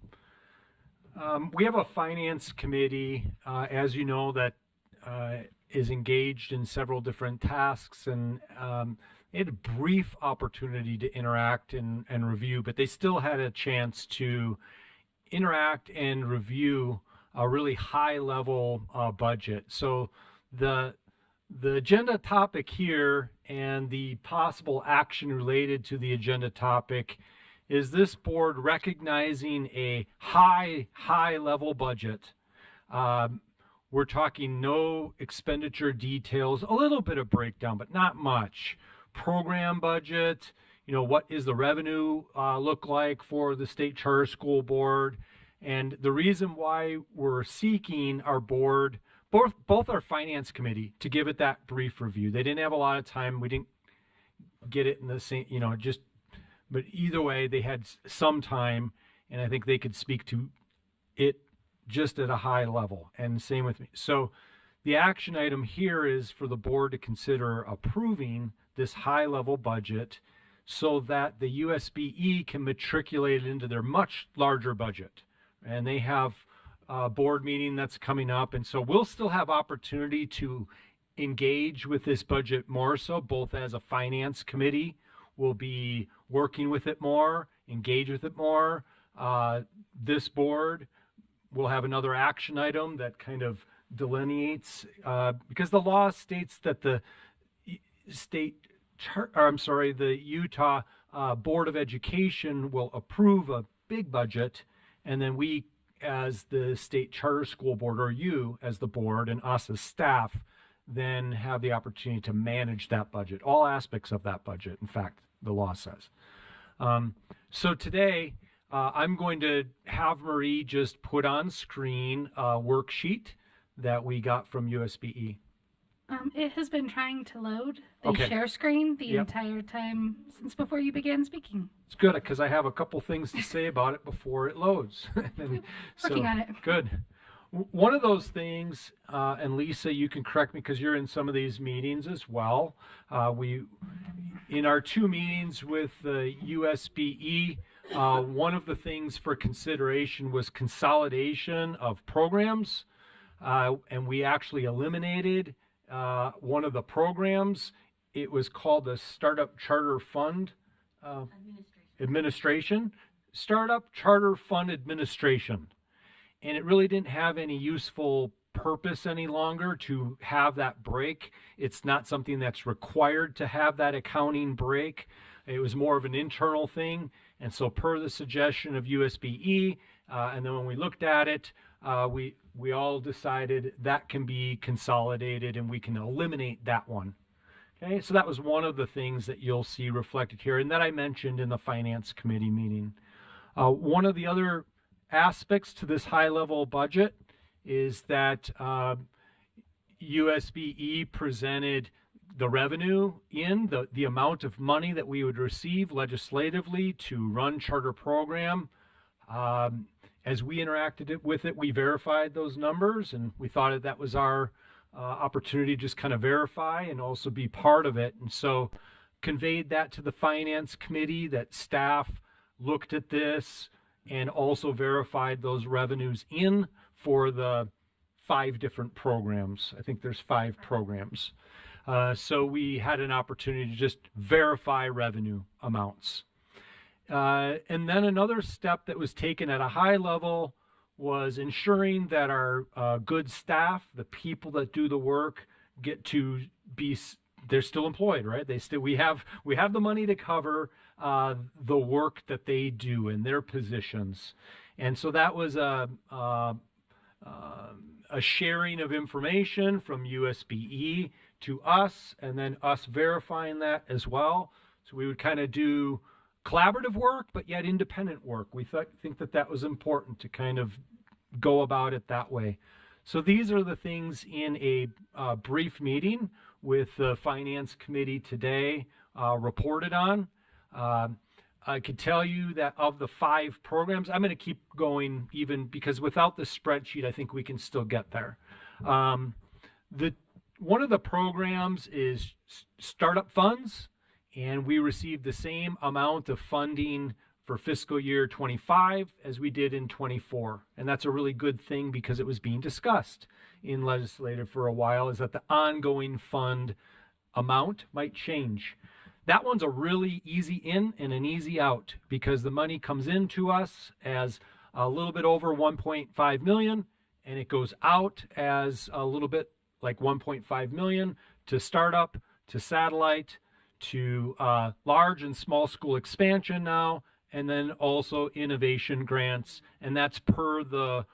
we have a finance committee, as you know, that is engaged in several different tasks, and they had a brief opportunity to interact and review, but they still had a chance to interact and review a really high level budget. So the agenda topic here and the possible action related to the agenda topic is this board recognizing a high level budget. We're talking no expenditure details, a little bit of breakdown, but not much. Program budget, what is the revenue look like for the State Charter School Board? And the reason why we're seeking our board, both our finance committee, to give it that brief review. They didn't have a lot of time. We didn't get it in the same, but either way, they had some time, and I think they could speak to it just at a high level. And same with me. So the action item here is for the board to consider approving this high level budget so that the USBE can matriculate it into their much larger budget. And they have a board meeting that's coming up. And so we'll still have opportunity to engage with this budget more so, both as a finance committee. We'll be working with it more, engage with it more. This board will have another action item that kind of delineates, because the law states that the Utah Board of Education will approve a big budget, and then we, as the State Charter School Board, or you as the board and us as staff, then have the opportunity to manage that budget, all aspects of that budget, in fact, the law says. So today, I'm going to have Marie just put on screen a worksheet that we got from USBE. It has been trying to load the Okay. share screen the Yep. entire time since before you began speaking. It's good because I have a couple things to say about it before it loads. And Working on it. Good. One of those things, and Lisa, you can correct me because you're in some of these meetings as well. In our 2 meetings with the USBE, one of the things for consideration was consolidation of programs, and we actually eliminated one of the programs. It was called the Startup Charter Fund Administration. Startup Charter Fund Administration. And it really didn't have any useful purpose any longer to have that break. It's not something that's required to have that accounting break. It was more of an internal thing. And so per the suggestion of USBE, and then when we looked at it, we all decided that can be consolidated and we can eliminate that one. Okay, so that was one of the things that you'll see reflected here and that I mentioned in the Finance Committee meeting. One of the other aspects to this high-level budget is that USBE presented the revenue in, the amount of money that we would receive legislatively to run charter program. As we interacted with it, we verified those numbers, and we thought that was our opportunity to just kind of verify and also be part of it. And so conveyed that to the Finance Committee, that staff looked at this and also verified those revenues in for the 5 different programs. I think there's 5 programs. So we had an opportunity to just verify revenue amounts. And then another step that was taken at a high level was ensuring that our good staff, the people that do the work, get to be, they're still employed, right? We have the money to cover the work that they do in their positions. And so that was a sharing of information from USBE to us, and then us verifying that as well. So we would kind of do collaborative work, but yet independent work. We think that was important to kind of go about it that way. So these are the things in a brief meeting with the Finance Committee today reported on. I could tell you that of the 5 programs, I'm going to keep going even because without the spreadsheet, I think we can still get there. One of the programs is Startup Funds, and we received the same amount of funding for fiscal year 25 as we did in 24. And that's a really good thing because it was being discussed in legislative for a while, is that the ongoing fund amount might change. That one's a really easy in and an easy out because the money comes into us as a little bit over 1.5 million and it goes out as a little bit like 1.5 million to startup, to satellite, to large and small school expansion now, and then also innovation grants, and that's per the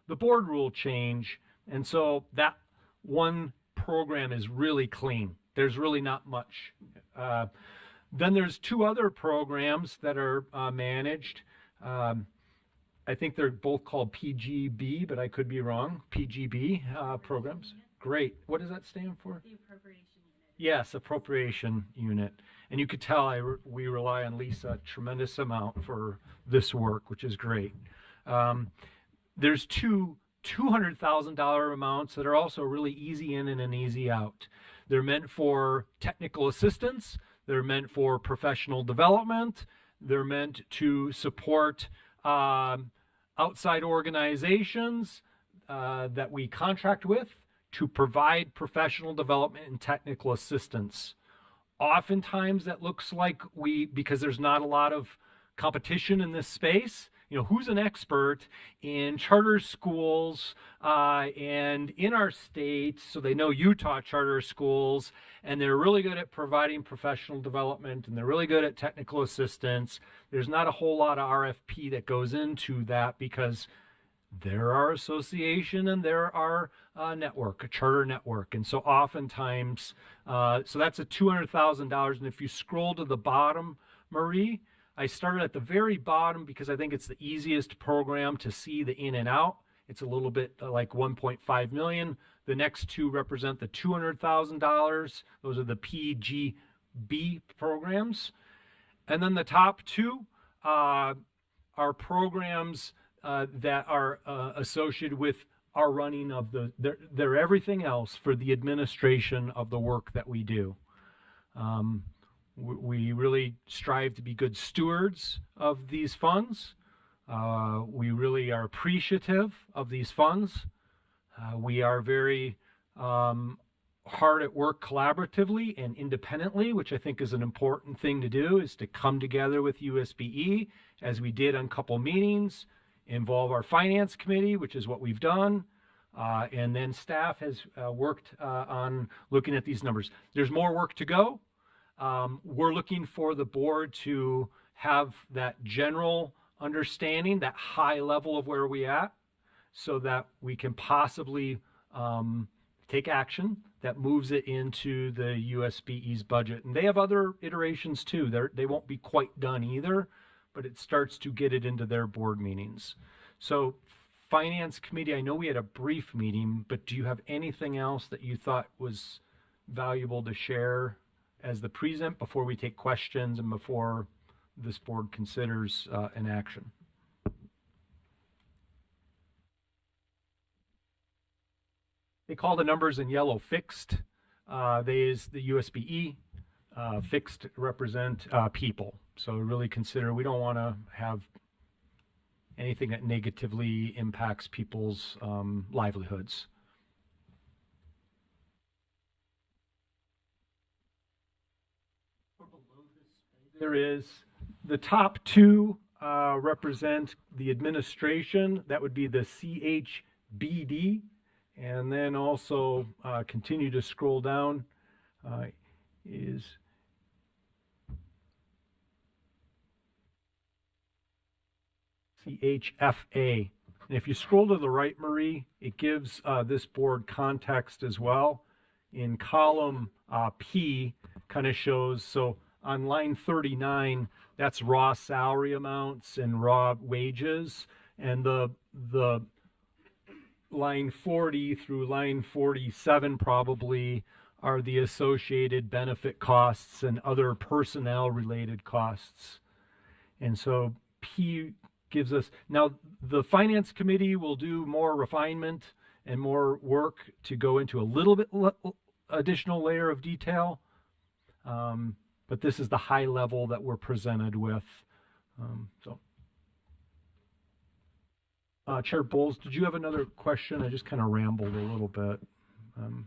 board rule change. And so that one program is really clean. There's really not much. Then there's 2 other programs that are managed. I think they're both called PGB, but I could be wrong. PGB programs. Great. What does that stand for? The appropriation unit. Yes, appropriation unit. And you could tell we rely on Lisa a tremendous amount for this work, which is great. There's 2 $200,000 amounts that are also really easy in and an easy out. They're meant for technical assistance. They're meant for professional development. They're meant to support outside organizations that we contract with to provide professional development and technical assistance. Oftentimes that looks like because there's not a lot of competition in this space, who's an expert in charter schools and in our state, so they know Utah charter schools, and they're really good at providing professional development, and they're really good at technical assistance. There's not a whole lot of RFP that goes into that because there are association and there are a charter network. And so oftentimes, so that's a $200,000. And if you scroll to the bottom, Marie, I started at the very bottom because I think it's the easiest program to see the in and out. It's a little bit like 1.5 million. The next 2 represent the $200,000. Those are the PGB programs. And then the top 2 are programs that are associated with our running of they're everything else for the administration of the work that we do. We really strive to be good stewards of these funds. We really are appreciative of these funds. We are very hard at work collaboratively and independently, which I think is an important thing to do, is to come together with USBE, as we did on a couple meetings, involve our finance committee, which is what we've done, and then staff has worked on looking at these numbers. There's more work to go. We're looking for the board to have that general understanding, that high level of where we're at, so that we can possibly take action that moves it into the USBE's budget. And they have other iterations too. They won't be quite done either, but it starts to get it into their board meetings. So Finance Committee, I know we had a brief meeting, but do you have anything else that you thought was valuable to share as the present before we take questions and before this board considers an action? They call the numbers in yellow fixed. They is the USBE. Fixed represent people. So really consider, we don't want to have anything that negatively impacts people's livelihoods. There is the top two represent the administration. That would be the CHBD. And then also continue to scroll down is CHFA. And if you scroll to the right, Marie, it gives this board context as well. In column P, kind of shows, so on line 39, that's raw salary amounts and raw wages. And the line 40 through line 47 probably are the associated benefit costs and other personnel related costs. And so P gives us, now the finance committee will do more refinement and more work to go into a little bit additional layer of detail. But this is the high level that we're presented with. Chair Bowles, did you have another question? I just kind of rambled a little bit. And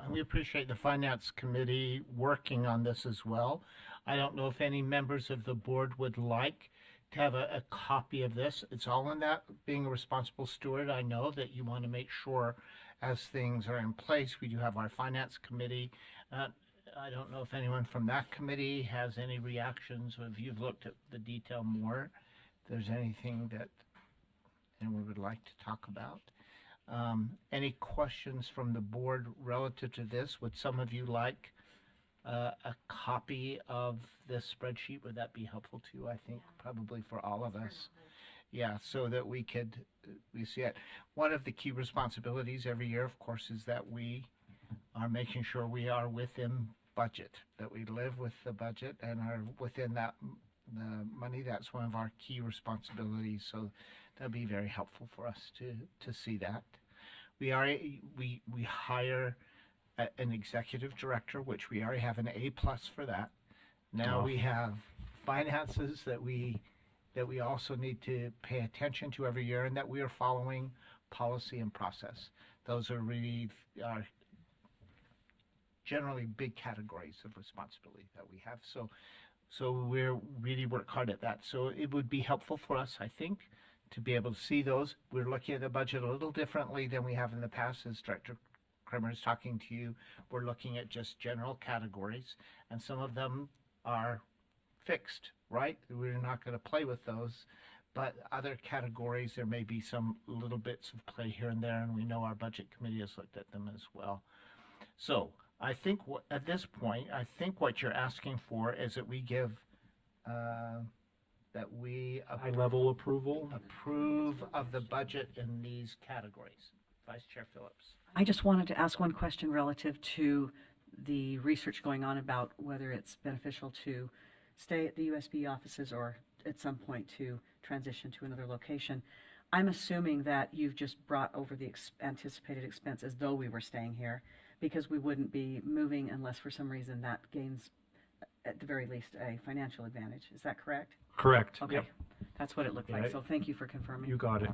we appreciate the Finance Committee working on this as well. I don't know if any members of the board would like to have a copy of this. It's all in that, being a responsible steward. I know that you want to make sure as things are in place, we do have our Finance Committee. I don't know if anyone from that committee has any reactions, or if you've looked at the detail more, if there's anything that anyone would like to talk about. Any questions from the board relative to this? Would some of you like a copy of this spreadsheet? Would that be helpful to you? I think probably for all of us. Yeah, so that we see it. One of the key responsibilities every year, of course, is that we are making sure we are within budget, that we live with the budget and are within that the money. That's one of our key responsibilities. So that'll be very helpful for us to see that. We hire an executive director, which we already have an A+ for that. Now we have finances that we also need to pay attention to every year, and that we are following policy and process. Those are really generally big categories of responsibility that we have. So we're really work hard at that. So it would be helpful for us, I think, to be able to see those. We're looking at the budget a little differently than we have in the past. As Director Kramer is talking to you, we're looking at just general categories, and some of them are fixed, right? We're not going to play with those. But other categories, there may be some little bits of play here and there, and we know our budget committee has looked at them as well. So I think at this point, I think what you're asking for is that we give, that we High-level approval? approve of the budget in these categories. Vice Chair Phillips. I just wanted to ask one question relative to the research going on about whether it's beneficial to stay at the USB offices or at some point to transition to another location. I'm assuming that you've just brought over the anticipated expense as though we were staying here, because we wouldn't be moving unless for some reason that gains, at the very least, a financial advantage. Is that correct? Correct. Okay. Yep. That's what it looked like. Right. So thank you for confirming. You got it.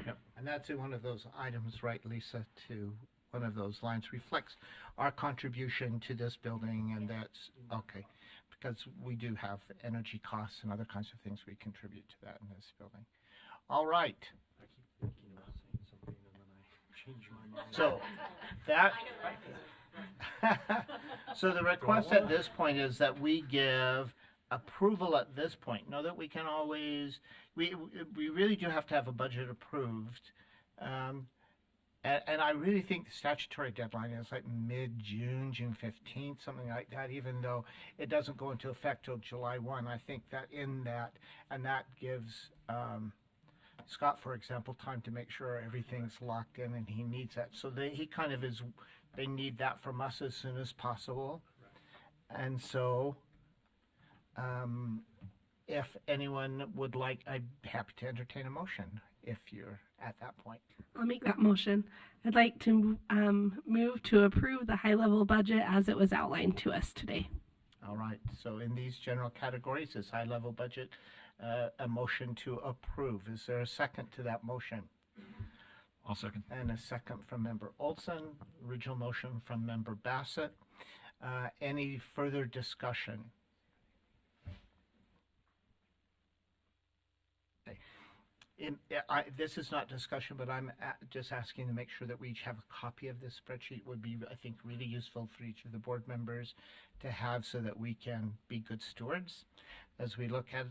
Yep. And that's in one of those items, right, Lisa, to one of those lines reflects our contribution to this building, and that's, okay, because we do have energy costs and other kinds of things we contribute to that in this building. All right. So that, so the request at this point is that we give approval at this point. Know that we can always, we really do have to have a budget approved. And I really think the statutory deadline is like mid-June, June 15th, something like that, even though it doesn't go into effect till July 1. I think that and that gives Scott, for example, time to make sure everything's locked in, and he needs that. So they need that from us as soon as possible. And so if anyone would like, I'd be happy to entertain a motion if you're at that point. I'll make that motion. I'd like to move to approve the high-level budget as it was outlined to us today. All right, so in these general categories, this high-level budget a motion to approve. Is there a second to that motion? I'll second. And a second from Member Olson, original motion from Member Bassett. Any further discussion? Okay. This is not discussion, but I'm just asking to make sure that we each have a copy of this spreadsheet. Would be, I think, really useful for each of the board members to have so that we can be good stewards as we look at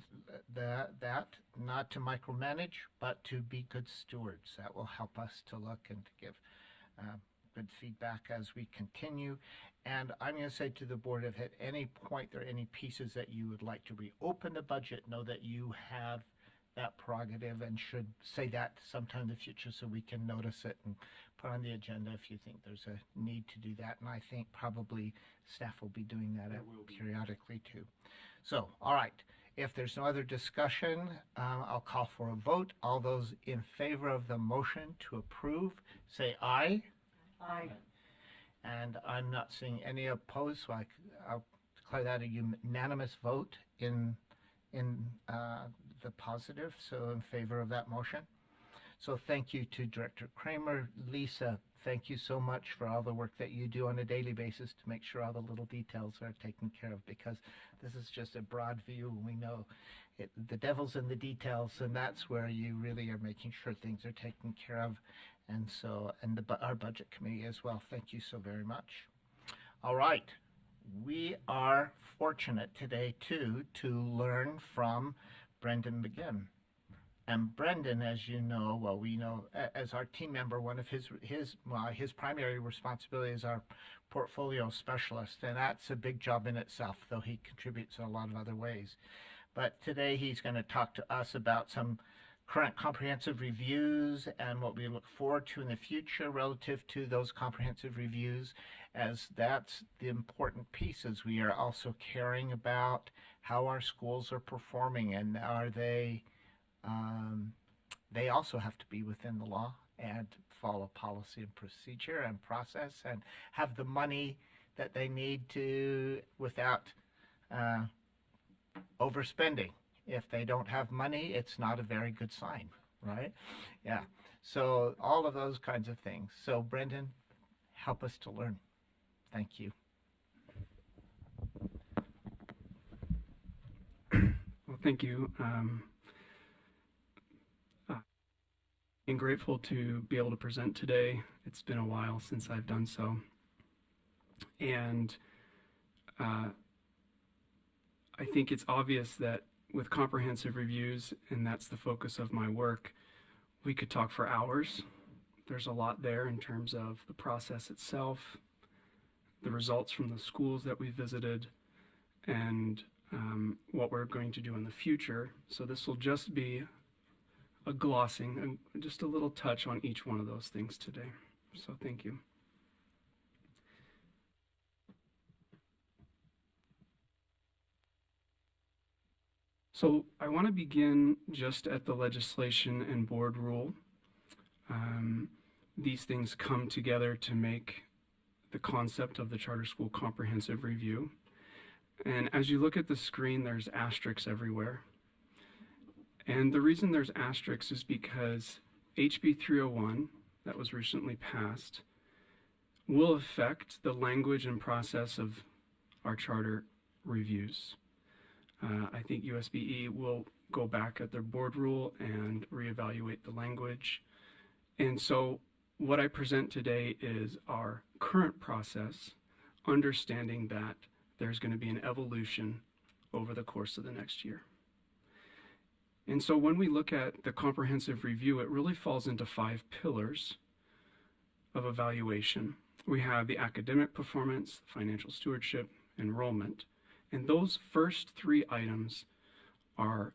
that, not to micromanage, but to be good stewards. That will help us to look and to give good feedback as we continue. And I'm going to say to the board, if at any point there are any pieces that you would like to reopen the budget, know that you have that prerogative and should say that sometime in the future so we can notice it and put on the agenda if you think there's a need to do that. And I think probably staff will be doing that periodically too. So, all right. If there's no other discussion, I'll call for a vote. All those in favor of the motion to approve, say aye. Aye. And I'm not seeing any opposed, so I'll declare that a unanimous vote in the positive, so in favor of that motion. So thank you to Director Kramer. Lisa, thank you so much for all the work that you do on a daily basis to make sure all the little details are taken care of, because this is just a broad view. We know the devil's in the details, and that's where you really are making sure things are taken care of. And so, our budget committee as well. Thank you so very much. All right. We are fortunate today, too, to learn from Brendan McGinn. And Brendan, as you know, well, we know as our team member, one of his primary responsibility is our portfolio specialist, and that's a big job in itself, though he contributes in a lot of other ways. But today he's going to talk to us about some current comprehensive reviews and what we look forward to in the future relative to those comprehensive reviews, as that's the important piece, as we are also caring about how our schools are performing, and are they also have to be within the law and follow policy and procedure and process and have the money that they need to without overspending. If they don't have money, it's not a very good sign, right? Yeah. So all of those kinds of things. So Brendan, help us to learn. Thank you. Well, thank you. I'm grateful to be able to present today. It's been a while since I've done so. And I think it's obvious that with comprehensive reviews, and that's the focus of my work, we could talk for hours. There's a lot there in terms of the process itself, the results from the schools that we visited, and what we're going to do in the future. So this will just be a glossing, just a little touch on each one of those things today. So thank you. So I want to begin just at the legislation and board rule. These things come together to make the concept of the Charter School Comprehensive Review. And as you look at the screen, there's asterisks everywhere. And the reason there's asterisks is because HB 301, that was recently passed, will affect the language and process of our charter reviews. I think USBE will go back at their board rule and reevaluate the language. And so what I present today is our current process, understanding that there's going to be an evolution over the course of the next year. And so when we look at the comprehensive review, it really falls into 5 pillars of evaluation. We have the academic performance, financial stewardship, enrollment. And those first 3 items are,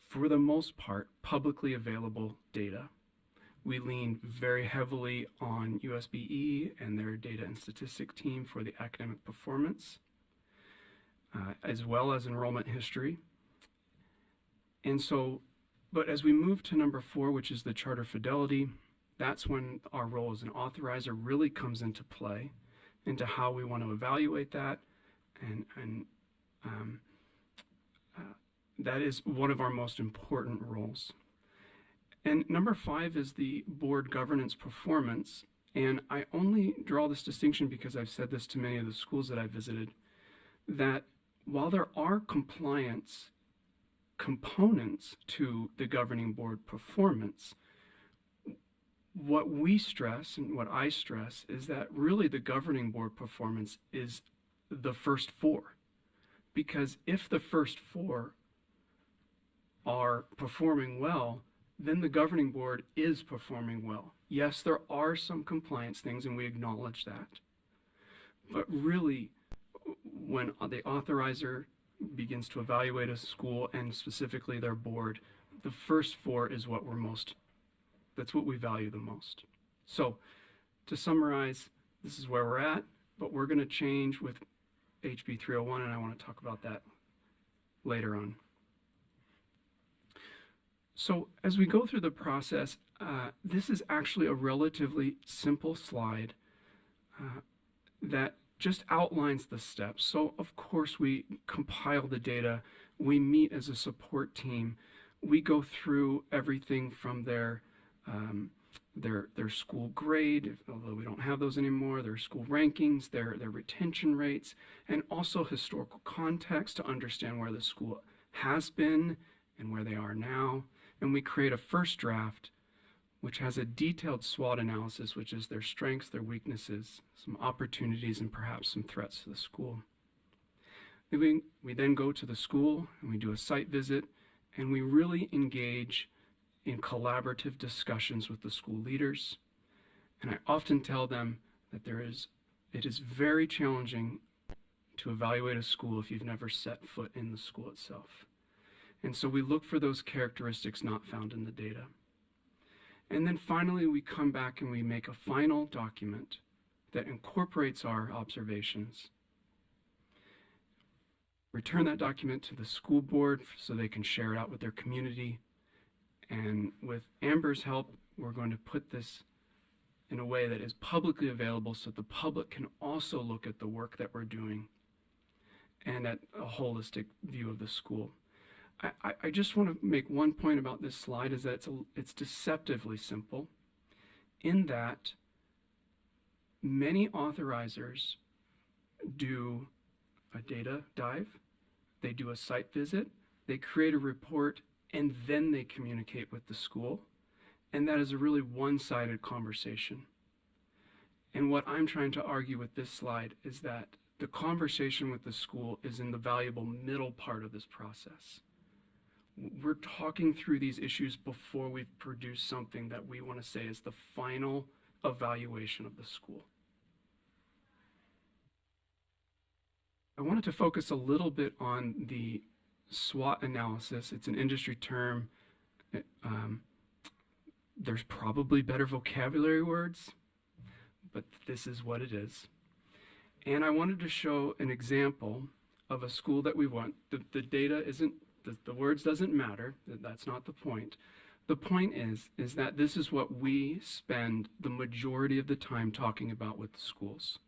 for the most part, publicly available data. We lean very heavily on USBE and their data and statistic team for the academic performance, as well as enrollment history. And so, but as we move to number 4, which is the charter fidelity, that's when our role as an authorizer really comes into play, into how we want to evaluate that That is one of our most important roles. And number 5 is the board governance performance. And I only draw this distinction because I've said this to many of the schools that I visited, that while there are compliance components to the governing board performance, what we stress and what I stress is that really the governing board performance is the first 4. Because if the first 4 are performing well, then the governing board is performing well. Yes, there are some compliance things, and we acknowledge that. But really, when the authorizer begins to evaluate a school, and specifically their board, the first 4 is what that's what we value the most. So, to summarize, this is where we're at, but we're going to change with HB 301, and I want to talk about that later on. So as we go through the process, this is actually a relatively simple slide that just outlines the steps. So of course we compile the data, we meet as a support team, we go through everything from their school grade, although we don't have those anymore, their school rankings, their retention rates, and also historical context to understand where the school has been and where they are now. And we create a first draft, which has a detailed SWOT analysis, which is their strengths, their weaknesses, some opportunities, and perhaps some threats to the school. We then go to the school and we do a site visit, and we really engage in collaborative discussions with the school leaders. And I often tell them that it is very challenging to evaluate a school if you've never set foot in the school itself. And so we look for those characteristics not found in the data. And then finally, we come back and we make a final document that incorporates our observations. Return that document to the school board so they can share it out with their community. And with Amber's help, we're going to put this in a way that is publicly available so the public can also look at the work that we're doing and at a holistic view of the school. I just want to make one point about this slide, is that it's deceptively simple in that many authorizers do a data dive, they do a site visit, they create a report, and then they communicate with the school. And that is a really one-sided conversation. And what I'm trying to argue with this slide is that the conversation with the school is in the valuable middle part of this process. We're talking through these issues before we've produced something that we want to say is the final evaluation of the school. I wanted to focus a little bit on the SWOT analysis. It's an industry term. There's probably better vocabulary words, but this is what it is. And I wanted to show an example of a school that we want. The data isn't, the words doesn't matter. That's not the point. The point is that this is what we spend the majority of the time talking about with the schools.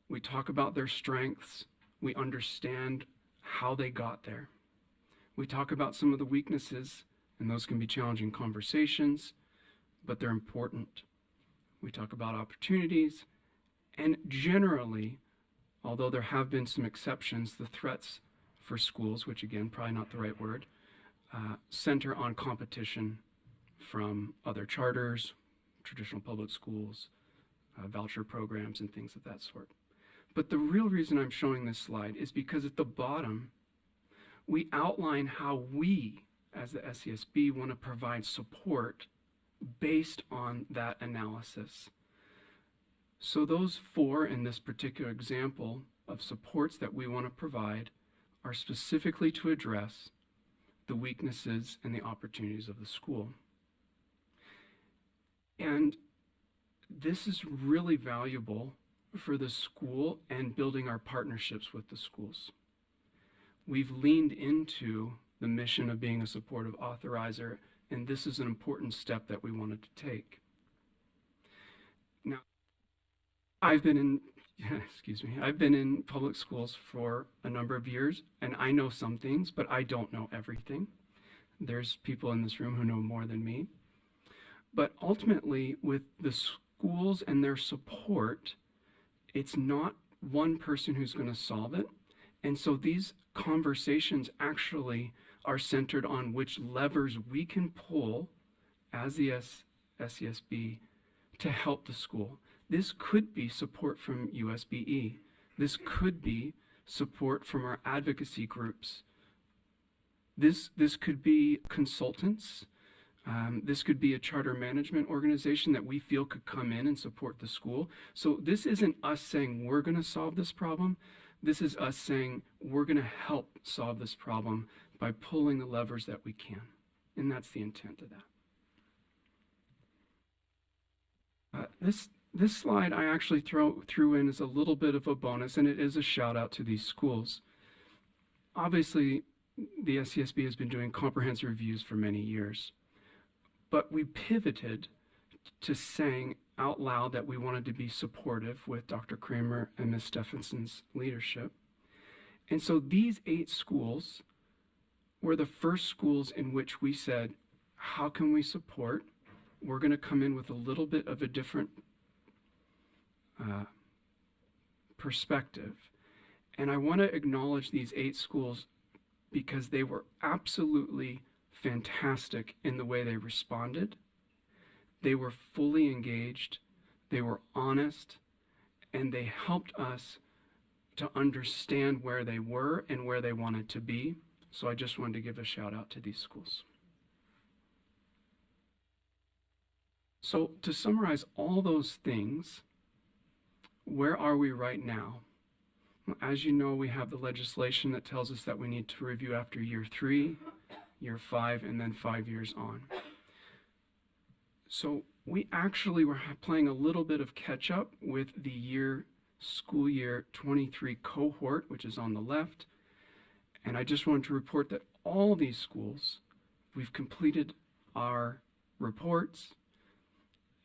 We talk about their strengths. We understand how they got there. We talk about some of the weaknesses, and those can be challenging conversations, but they're important. We talk about opportunities, and generally, although there have been some exceptions, the threats for schools, which again, probably not the right word, center on competition from other charters, traditional public schools, voucher programs, and things of that sort. But the real reason I'm showing this slide is because at the bottom, we outline how we, as the SCSB, want to provide support based on that analysis. So those 4 in this particular example of supports that we want to provide are specifically to address the weaknesses and the opportunities of the school. And this is really valuable for the school and building our partnerships with the schools. We've leaned into the mission of being a supportive authorizer, and this is an important step that we wanted to take. Now, I've been in excuse me, I've been in public schools for a number of years, and I know some things, but I don't know everything. There's people in this room who know more than me. But ultimately, with the schools and their support, it's not one person who's going to solve it. And so these conversations actually are centered on which levers we can pull as the SESB to help the school. This could be support from USBE. This could be support from our advocacy groups. This could be consultants. This could be a charter management organization that we feel could come in and support the school. So this isn't us saying we're going to solve this problem. This is us saying we're going to help solve this problem by pulling the levers that we can. And that's the intent of that. This slide I actually threw in as a little bit of a bonus, and it is a shout out to these schools. Obviously, the SCSB has been doing comprehensive reviews for many years, but we pivoted to saying out loud that we wanted to be supportive with Dr. Kramer and Ms. Stephenson's leadership. And so these 8 schools were the first schools in which we said, how can we support? We're going to come in with a little bit of a different perspective. And I want to acknowledge these 8 schools because they were absolutely fantastic in the way they responded. They were fully engaged, they were honest, and they helped us to understand where they were and where they wanted to be. So I just wanted to give a shout out to these schools. So to summarize all those things, where are we right now? Well, as you know, we have the legislation that tells us that we need to review after year 3, year 5, and then 5 years on. So we actually were playing a little bit of catch up with the school year 23 cohort, which is on the left. And I just wanted to report that all these schools, we've completed our reports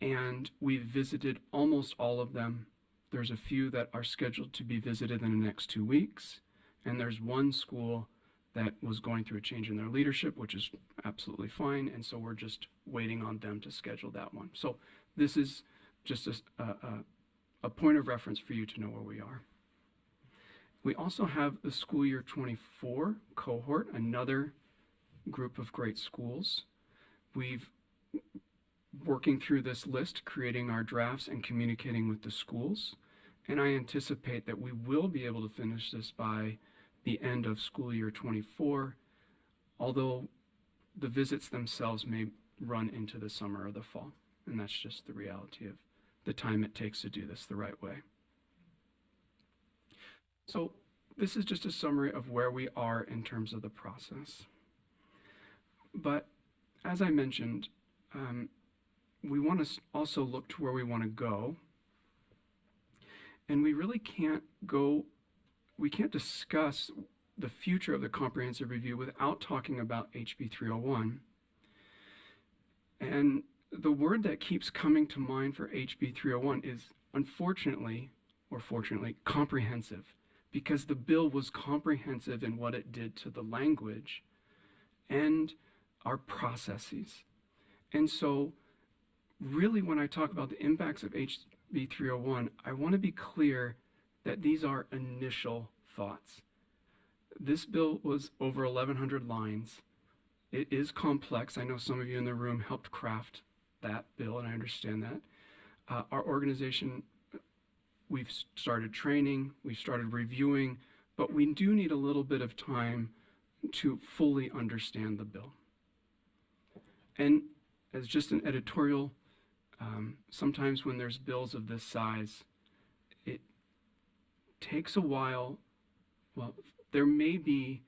and we've visited almost all of them. There's a few that are scheduled to be visited in the next 2 weeks. And there's one school that was going through a change in their leadership, which is absolutely fine. And so we're just waiting on them to schedule that one. So this is just a point of reference for you to know where we are. We also have the school year 24 cohort, another group of great schools. We've working through this list, creating our drafts and communicating with the schools. And I anticipate that we will be able to finish this by the end of school year 24, although the visits themselves may run into the summer or the fall. And that's just the reality of the time it takes to do this the right way. So this is just a summary of where we are in terms of the process. But as I mentioned, we want to also look to where we want to go. And we really can't discuss the future of the comprehensive review without talking about HB 301. And the word that keeps coming to mind for HB 301 is unfortunately, or fortunately, comprehensive, because the bill was comprehensive in what it did to the language and our processes. And so really when I talk about the impacts of HB 301, I want to be clear that these are initial thoughts. This bill was over 1,100 lines. It is complex. I know some of you in the room helped craft that bill, and I understand that. Our organization, we've started training, we've started reviewing, but we do need a little bit of time to fully understand the bill. And as just an editorial, sometimes when there's bills of this size, it takes a while. Well, there may be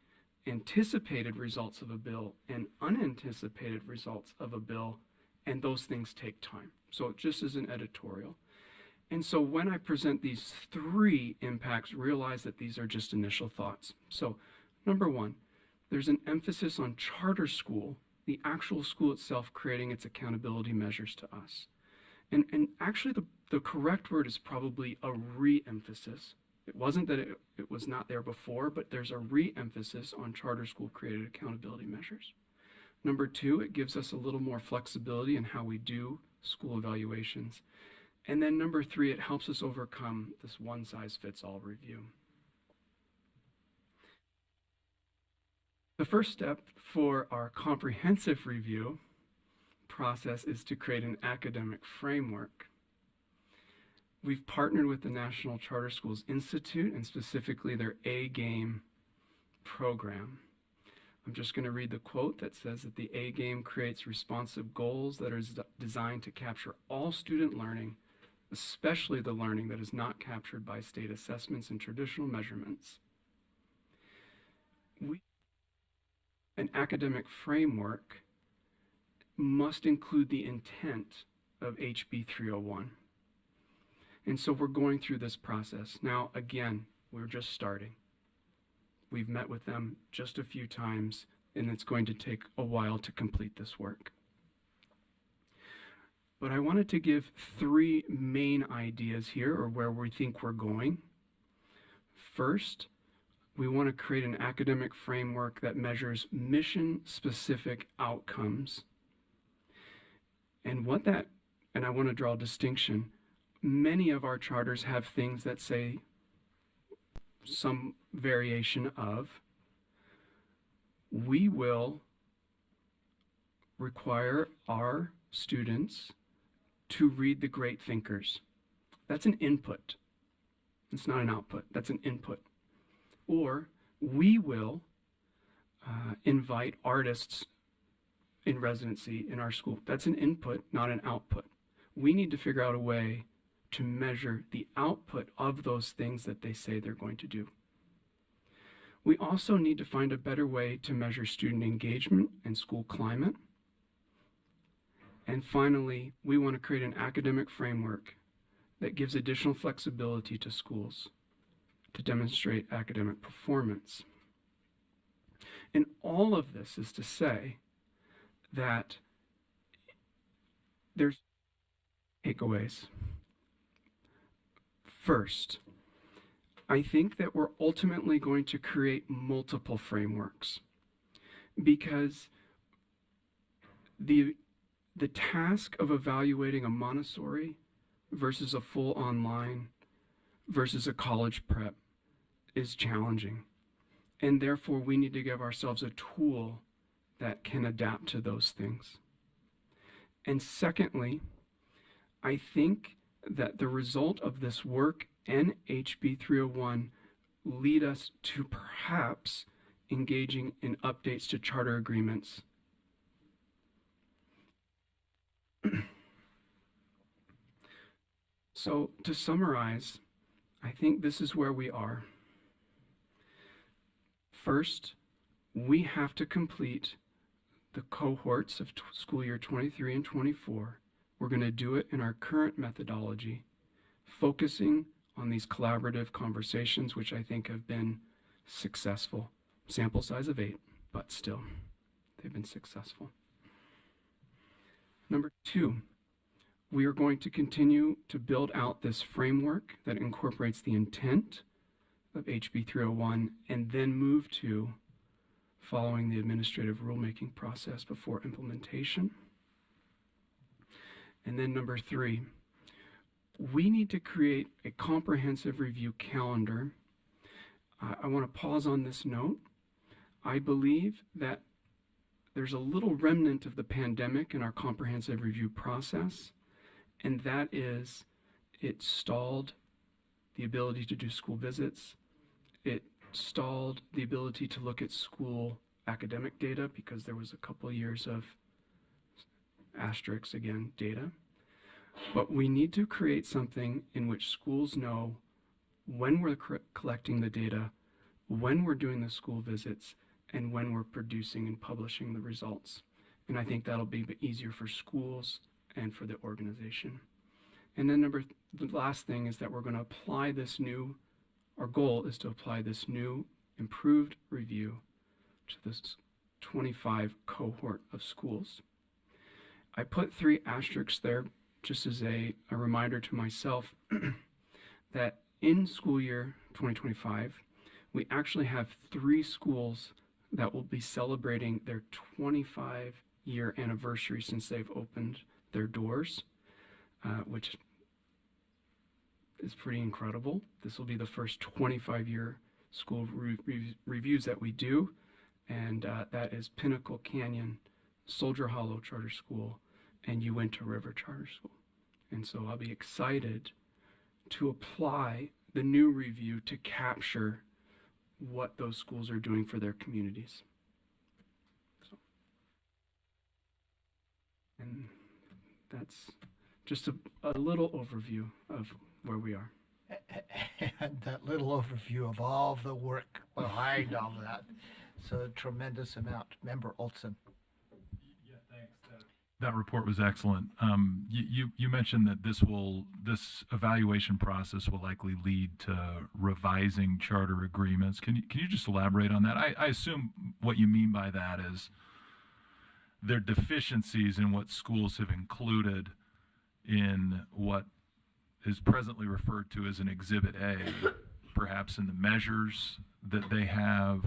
anticipated results of a bill and unanticipated results of a bill, and those things take time. So just as an editorial. And so when I present these 3 impacts, realize that these are just initial thoughts. So number 1, there's an emphasis on charter school, the actual school itself creating its accountability measures to us. And actually, the correct word is probably a re-emphasis. It wasn't that it was not there before, but there's a re-emphasis on charter school created accountability measures. Number two, it gives us a little more flexibility in how we do school evaluations. And then number three, it helps us overcome this one-size-fits-all review. The first step for our comprehensive review process is to create an academic framework. We've partnered with the National Charter Schools Institute and specifically their A-Game program. I'm just going to read the quote that says that the A-Game creates responsive goals that are designed to capture all student learning, especially the learning that is not captured by state assessments and traditional measurements. An academic framework must include the intent of HB 301. And so we're going through this process. Now, again, we're just starting. We've met with them just a few times, and it's going to take a while to complete this work. But I wanted to give three main ideas here, or where we think we're going. First, we want to create an academic framework that measures mission-specific outcomes. And I want to draw a distinction. Many of our charters have things that say some variation of, we will require our students to read the great thinkers. That's an input. It's not an output. That's an input. Or we will invite artists in residency in our school. That's an input, not an output. We need to figure out a way to measure the output of those things that they say they're going to do. We also need to find a better way to measure student engagement and school climate. And finally, we want to create an academic framework that gives additional flexibility to schools to demonstrate academic performance. And all of this is to say that there's takeaways. First, I think that we're ultimately going to create multiple frameworks because the task of evaluating a Montessori versus a full online versus a college prep is challenging. And therefore, we need to give ourselves a tool that can adapt to those things. And secondly, I think that the result of this work and HB 301 lead us to perhaps engaging in updates to charter agreements. So to summarize, I think this is where we are. First, we have to complete the cohorts of school year 23 and 24. We're going to do it in our current methodology, focusing on these collaborative conversations, which I think have been successful. Sample size of 8, but still, they've been successful. Number 2, we are going to continue to build out this framework that incorporates the intent of HB 301 and then move to following the administrative rulemaking process before implementation. And then number 3, we need to create a comprehensive review calendar. I want to pause on this note. I believe that there's a little remnant of the pandemic in our comprehensive review process, and that is it stalled the ability to do school visits. It stalled the ability to look at school academic data because there was a couple years of asterisks, again, data. But we need to create something in which schools know when we're collecting the data, when we're doing the school visits, and when we're producing and publishing the results. And I think that'll be easier for schools and for the organization. And then the last thing is that we're going to apply this new, our goal is to apply this new improved review to this 25 cohort of schools. I put 3 asterisks there just as a reminder to myself, that in school year 2025, we actually have 3 schools that will be celebrating their 25-year anniversary since they've opened their doors, which is pretty incredible. This will be the first 25-year school reviews that we do, and that is Pinnacle Canyon, Soldier Hollow Charter School, and Uinta River Charter School. And so I'll be excited to apply the new review to capture what those schools are doing for their communities. And that's just a little overview of where we are. And that little overview of all the work behind all that. So a tremendous amount. Member Olson. That report was excellent. You mentioned that this evaluation process will likely lead to revising charter agreements. Can you just elaborate on that? I assume what you mean by that is there are deficiencies in what schools have included in what is presently referred to as an Exhibit A, perhaps in the measures that they have,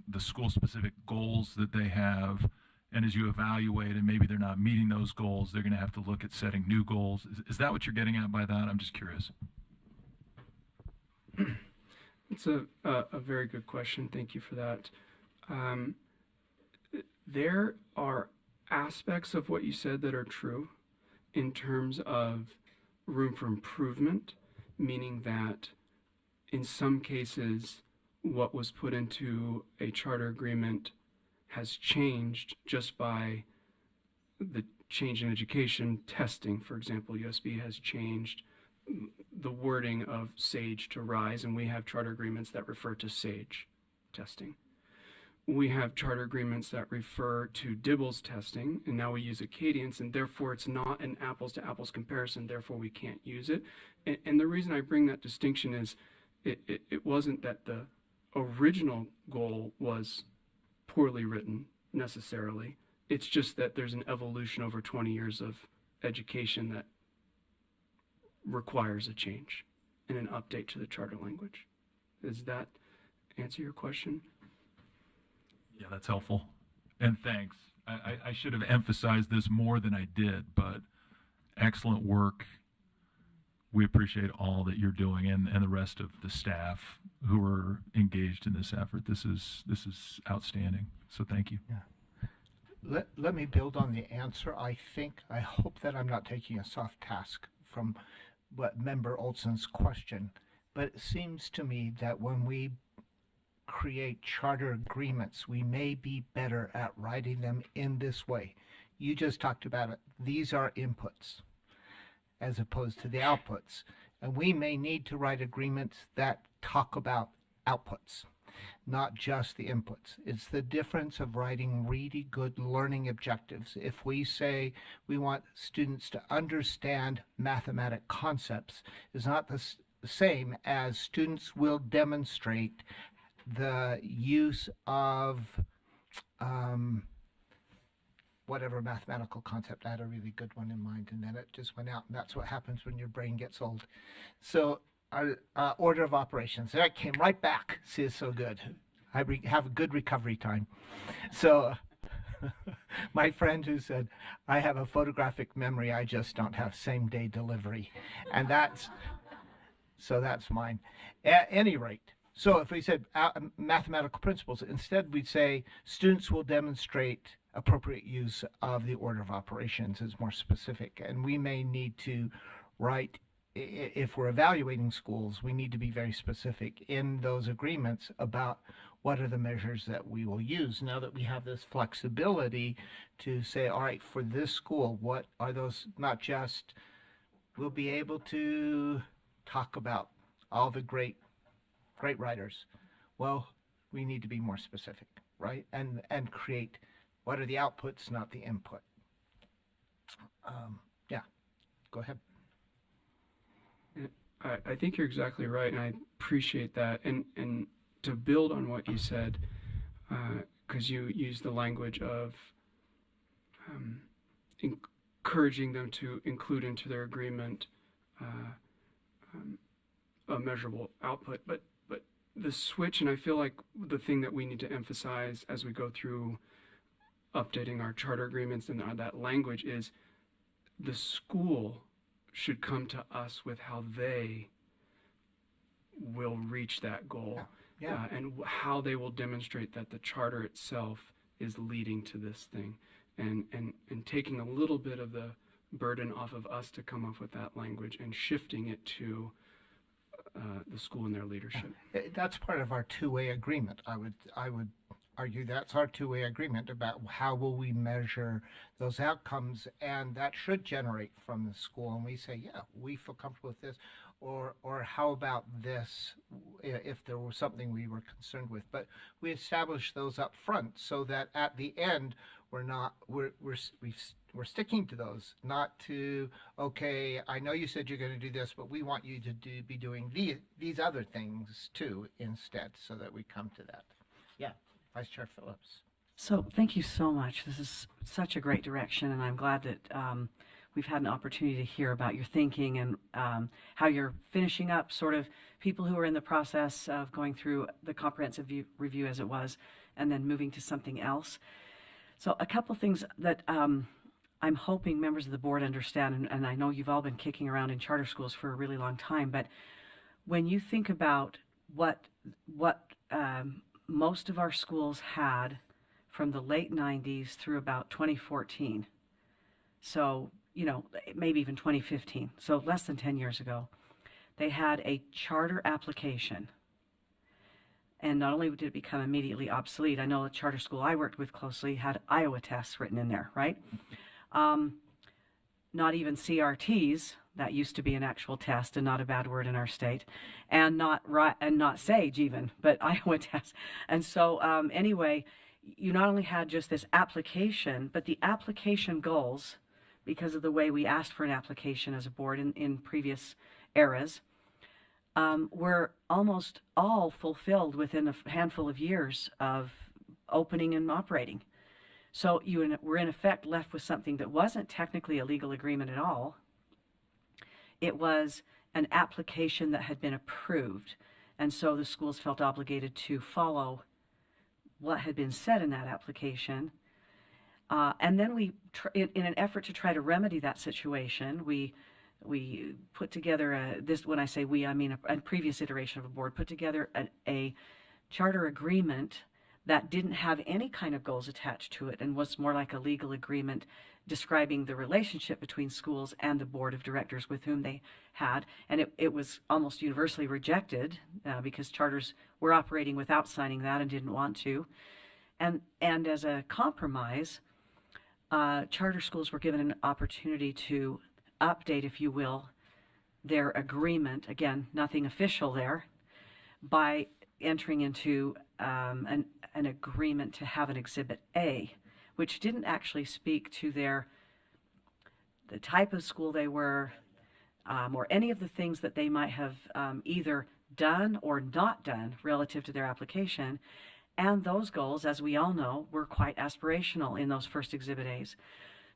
the school-specific goals that they have. And as you evaluate and maybe they're not meeting those goals, they're going to have to look at setting new goals. Is that what you're getting at by that? I'm just curious. It's a very good question. Thank you for that. There are aspects of what you said that are true in terms of room for improvement, meaning that in some cases, what was put into a charter agreement has changed just by the change in education testing. For example, USB has changed the wording of SAGE to RISE, and we have charter agreements that refer to SAGE testing. We have charter agreements that refer to DIBELS testing, and now we use Acadience, and therefore it's not an apples to apples comparison, therefore we can't use it. And the reason I bring that distinction is it wasn't that the original goal was poorly written necessarily. It's just that there's an evolution over 20 years of education that requires a change and an update to the charter language. Does that answer your question? Yeah, that's helpful. And thanks. I should have emphasized this more than I did, but excellent work. We appreciate all that you're doing and the rest of the staff who are engaged in this effort. This is outstanding. So thank you. Yeah. Let me build on the answer. I hope that I'm not taking a soft task from what Member Olson's question, but it seems to me that when we create charter agreements, we may be better at writing them in this way. You just talked about it. These are inputs as opposed to the outputs. And we may need to write agreements that talk about outputs, not just the inputs. It's the difference of writing really good learning objectives. If we say we want students to understand mathematic concepts, it's not the same as students will demonstrate the use of whatever mathematical concept. I had a really good one in mind and then it just went out, and that's what happens when your brain gets old. So our order of operations, that came right back. See, it's so good. I have a good recovery time. So my friend who said, I have a photographic memory, I just don't have same day delivery. And that's mine. At any rate, so if we said mathematical principles, instead we'd say students will demonstrate appropriate use of the order of operations is more specific. And we may need to write, if we're evaluating schools, we need to be very specific in those agreements about what are the measures that we will use. Now that we have this flexibility to say, all right, for this school, what are those, not just, we'll be able to talk about all the great writers. Well, we need to be more specific, right? And create, what are the outputs, not the input. Yeah, go ahead. I think you're exactly right, and I appreciate that. And to build on what you said, because you used the language of encouraging them to include into their agreement a measurable output. But the switch, and I feel like the thing that we need to emphasize as we go through updating our charter agreements and that language is the school should come to us with how they will reach that goal. Yeah. And how they will demonstrate that the charter itself is leading to this thing, and taking a little bit of the burden off of us to come up with that language and shifting it to the school and their leadership. That's part of our two-way agreement. I would argue that's our two-way agreement about how will we measure those outcomes, and that should generate from the school. And we say, yeah, we feel comfortable with this, or how about this, if there was something we were concerned with. But we establish those up front so that at the end we're sticking to those, not to, okay, I know you said you're going to do this, but we want you to be doing these other things too instead, so that we come to that. Yeah, Vice Chair Phillips. So thank you so much. This is such a great direction, and I'm glad that we've had an opportunity to hear about your thinking and how you're finishing up sort of people who are in the process of going through the comprehensive review as it was, and then moving to something else. So a couple of things that I'm hoping members of the board understand, and I know you've all been kicking around in charter schools for a really long time, but when you think about what most of our schools had from the late 90s through about 2014, so, you know, maybe even 2015, so less than 10 years ago, they had a charter application. And not only did it become immediately obsolete, I know the charter school I worked with closely had Iowa tests written in there, right? Not even CRTs, that used to be an actual test and not a bad word in our state, and not SAGE even, but Iowa tests. And so anyway, you not only had just this application, but the application goals, because of the way we asked for an application as a board in previous eras, were almost all fulfilled within a handful of years of opening and operating. So you were in effect left with something that wasn't technically a legal agreement at all. It was an application that had been approved. And so the schools felt obligated to follow what had been said in that application. And then we, in an effort to try to remedy that situation, we put together when I say we, I mean a previous iteration of a board, put together a charter agreement that didn't have any kind of goals attached to it and was more like a legal agreement describing the relationship between schools and the board of directors with whom they had. And it was almost universally rejected because charters were operating without signing that and didn't want to. And as a compromise, charter schools were given an opportunity to update, if you will, their agreement, again, nothing official there, by entering into an agreement to have an Exhibit A, which didn't actually speak to the type of school they were, or any of the things that they might have either done or not done relative to their application. And those goals, as we all know, were quite aspirational in those first Exhibit A's.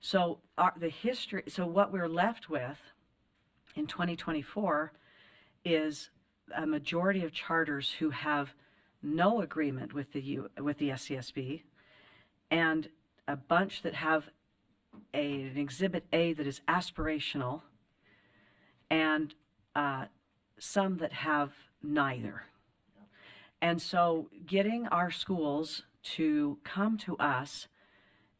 So so what we're left with in 2024 is a majority of charters who have no agreement with the SCSB, and a bunch that have an Exhibit A that is aspirational, and some that have neither. And so getting our schools to come to us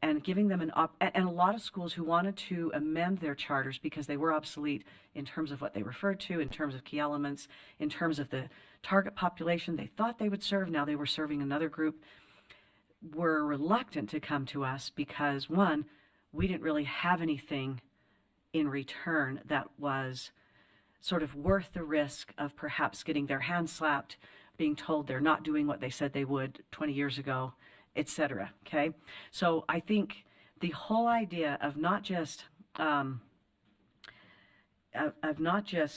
and giving them and a lot of schools who wanted to amend their charters because they were obsolete in terms of what they referred to, in terms of key elements, in terms of the target population they thought they would serve, now they were serving another group, were reluctant to come to us because, one, we didn't really have anything in return that was sort of worth the risk of perhaps getting their hands slapped, being told they're not doing what they said they would 20 years ago, etc. Okay, so I think the whole idea of not just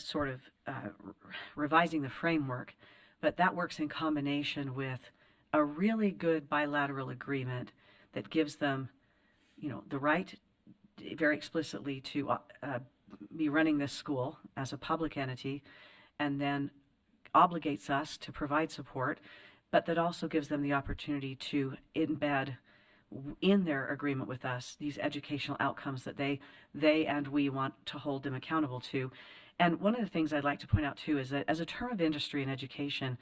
sort of revising the framework, but that works in combination with a really good bilateral agreement that gives them, you know, the right very explicitly to be running this school as a public entity, and then obligates us to provide support, but that also gives them the opportunity to embed in their agreement with us these educational outcomes that they and we want to hold them accountable to. And one of the things I'd like to point out too is that as a term of industry in education,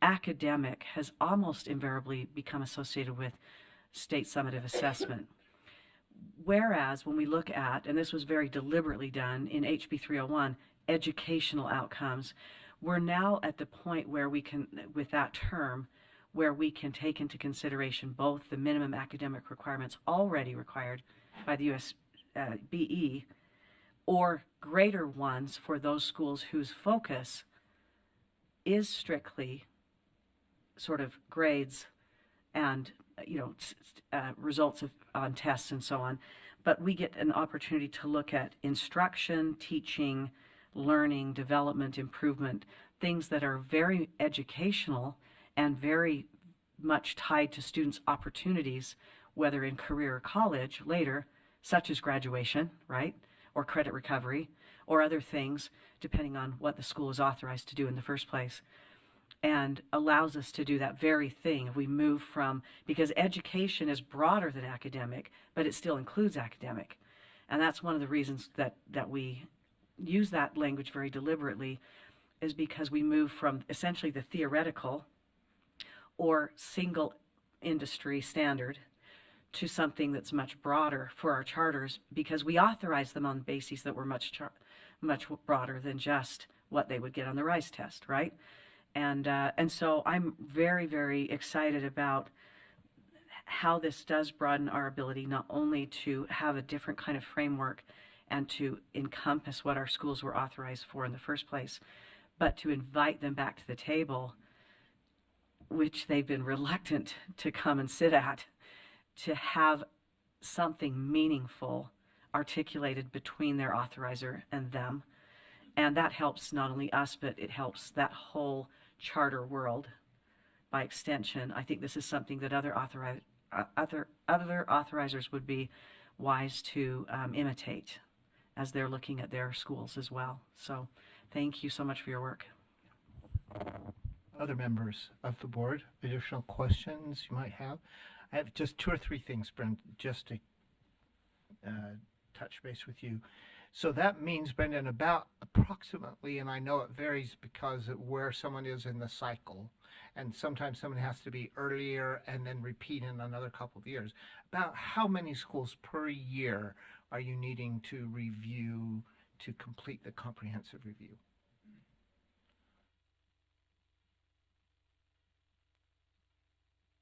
academic has almost invariably become associated with state summative assessment. Whereas when we look at, and this was very deliberately done in HB 301, educational outcomes, we're now at the point where we can, with that term, where we can take into consideration both the minimum academic requirements already required by the USBE or greater ones for those schools whose focus is strictly sort of grades and results on tests and so on. But we get an opportunity to look at instruction, teaching, learning, development, improvement, things that are very educational and very much tied to students' opportunities, whether in career or college later, such as graduation, right? Or credit recovery, or other things, depending on what the school is authorized to do in the first place. And allows us to do that very thing. We move from, because education is broader than academic, but it still includes academic. And that's one of the reasons that we use that language very deliberately, is because we move from essentially the theoretical or single industry standard to something that's much broader for our charters, because we authorize them on bases that were much broader than just what they would get on the RISE test, right? And so I'm very, very excited about how this does broaden our ability not only to have a different kind of framework and to encompass what our schools were authorized for in the first place, but to invite them back to the table, which they've been reluctant to come and sit at, to have something meaningful articulated between their authorizer and them. And that helps not only us, but it helps that whole charter world by extension. I think this is something that other authorizers would be wise to imitate as they're looking at their schools as well. So thank you so much for your work. Other members of the board, additional questions you might have? I have just 2 or 3 things, Brent, just to touch base with you. So that means, Brendan, about approximately, and I know it varies because of where someone is in the cycle, and sometimes someone has to be earlier and then repeat in another couple of years. About how many schools per year are you needing to review to complete the comprehensive review?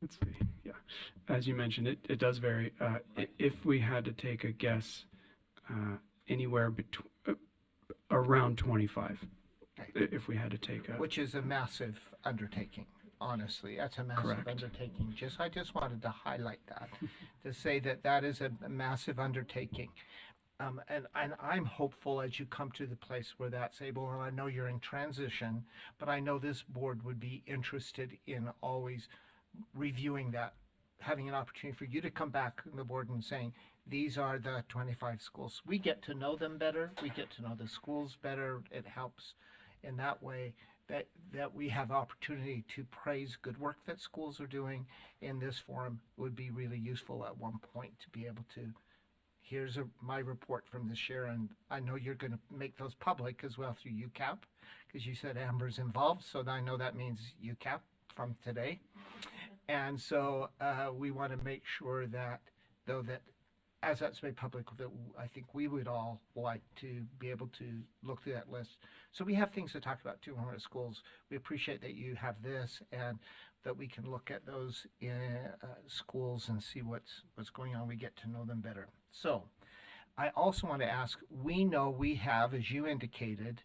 Let's see. Yeah, as you mentioned, it does vary. If we had to take a guess, anywhere between around 25. Okay. If we had to take a, Which is a massive undertaking. Honestly, that's a massive Correct. undertaking. I just wanted to highlight that, to say that that is a massive undertaking. And I'm hopeful as you come to the place where that's able, and I know you're in transition, but I know this board would be interested in always reviewing that, having an opportunity for you to come back on the board and saying, these are the 25 schools. We get to know them better. We get to know the schools better. It helps in that way that we have opportunity to praise good work that schools are doing in this forum. Would be really useful at one point to be able to, here's my report from this year, and I know you're going to make those public as well through UCAP, because you said Amber's involved, so I know that means UCAP from today. And so we want to make sure that, though, that as that's made public, that I think we would all like to be able to look through that list. So we have things to talk about too on our schools. We appreciate that you have this and that we can look at those in schools and see what's going on. We get to know them better. So I also want to ask, we know we have, as you indicated,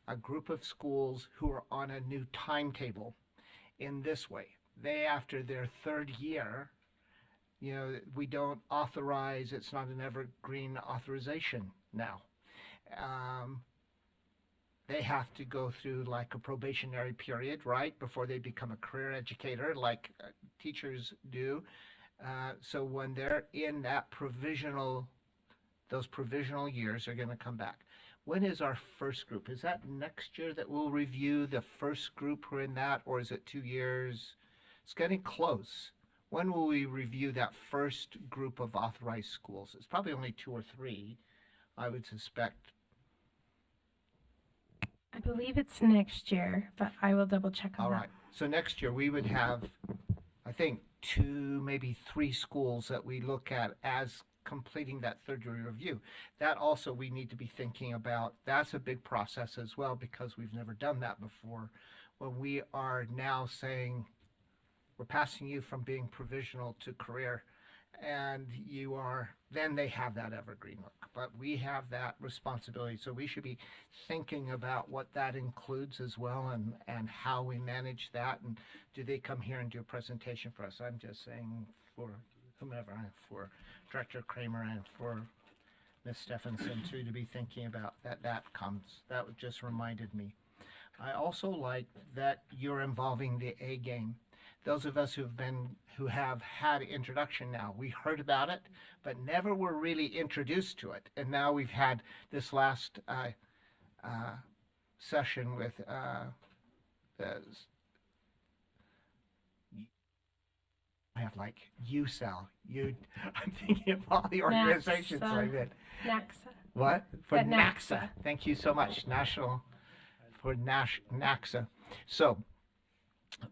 a group of schools who are on a new timetable in this way. They, after their 3rd year, we don't authorize, it's not an evergreen authorization now. They have to go through like a probationary period, right, before they become a career educator, like teachers do. So when they're in that provisional those provisional years are going to come back. When is our first group? Is that next year that we'll review the first group who are in that, or is it 2 years? It's getting close. When will we review that first group of authorized schools? It's probably only 2 or 3, I would suspect. I believe it's next year, but I will double check on All that. right. So next year we would have, I think, 2, maybe 3 schools that we look at as completing that third year review. That also we need to be thinking about. That's a big process as well, because we've never done that before. When we are now saying we're passing you from being provisional to career, and you are, then they have that evergreen look. But we have that responsibility, so we should be thinking about what that includes as well, and how we manage that, and do they come here and do a presentation for us? I'm just saying for whomever, for Director Kramer and for Ms. Stephenson too, to be thinking about that comes. That just reminded me. I also like that you're involving the A game. Those of us who have had introduction now, we heard about it, but never were really introduced to it. And now we've had this last session with I have like USAL. I'm thinking of all the organizations like that. NACSA. What? For At NACSA. NACSA. Thank you so much. NACSA. So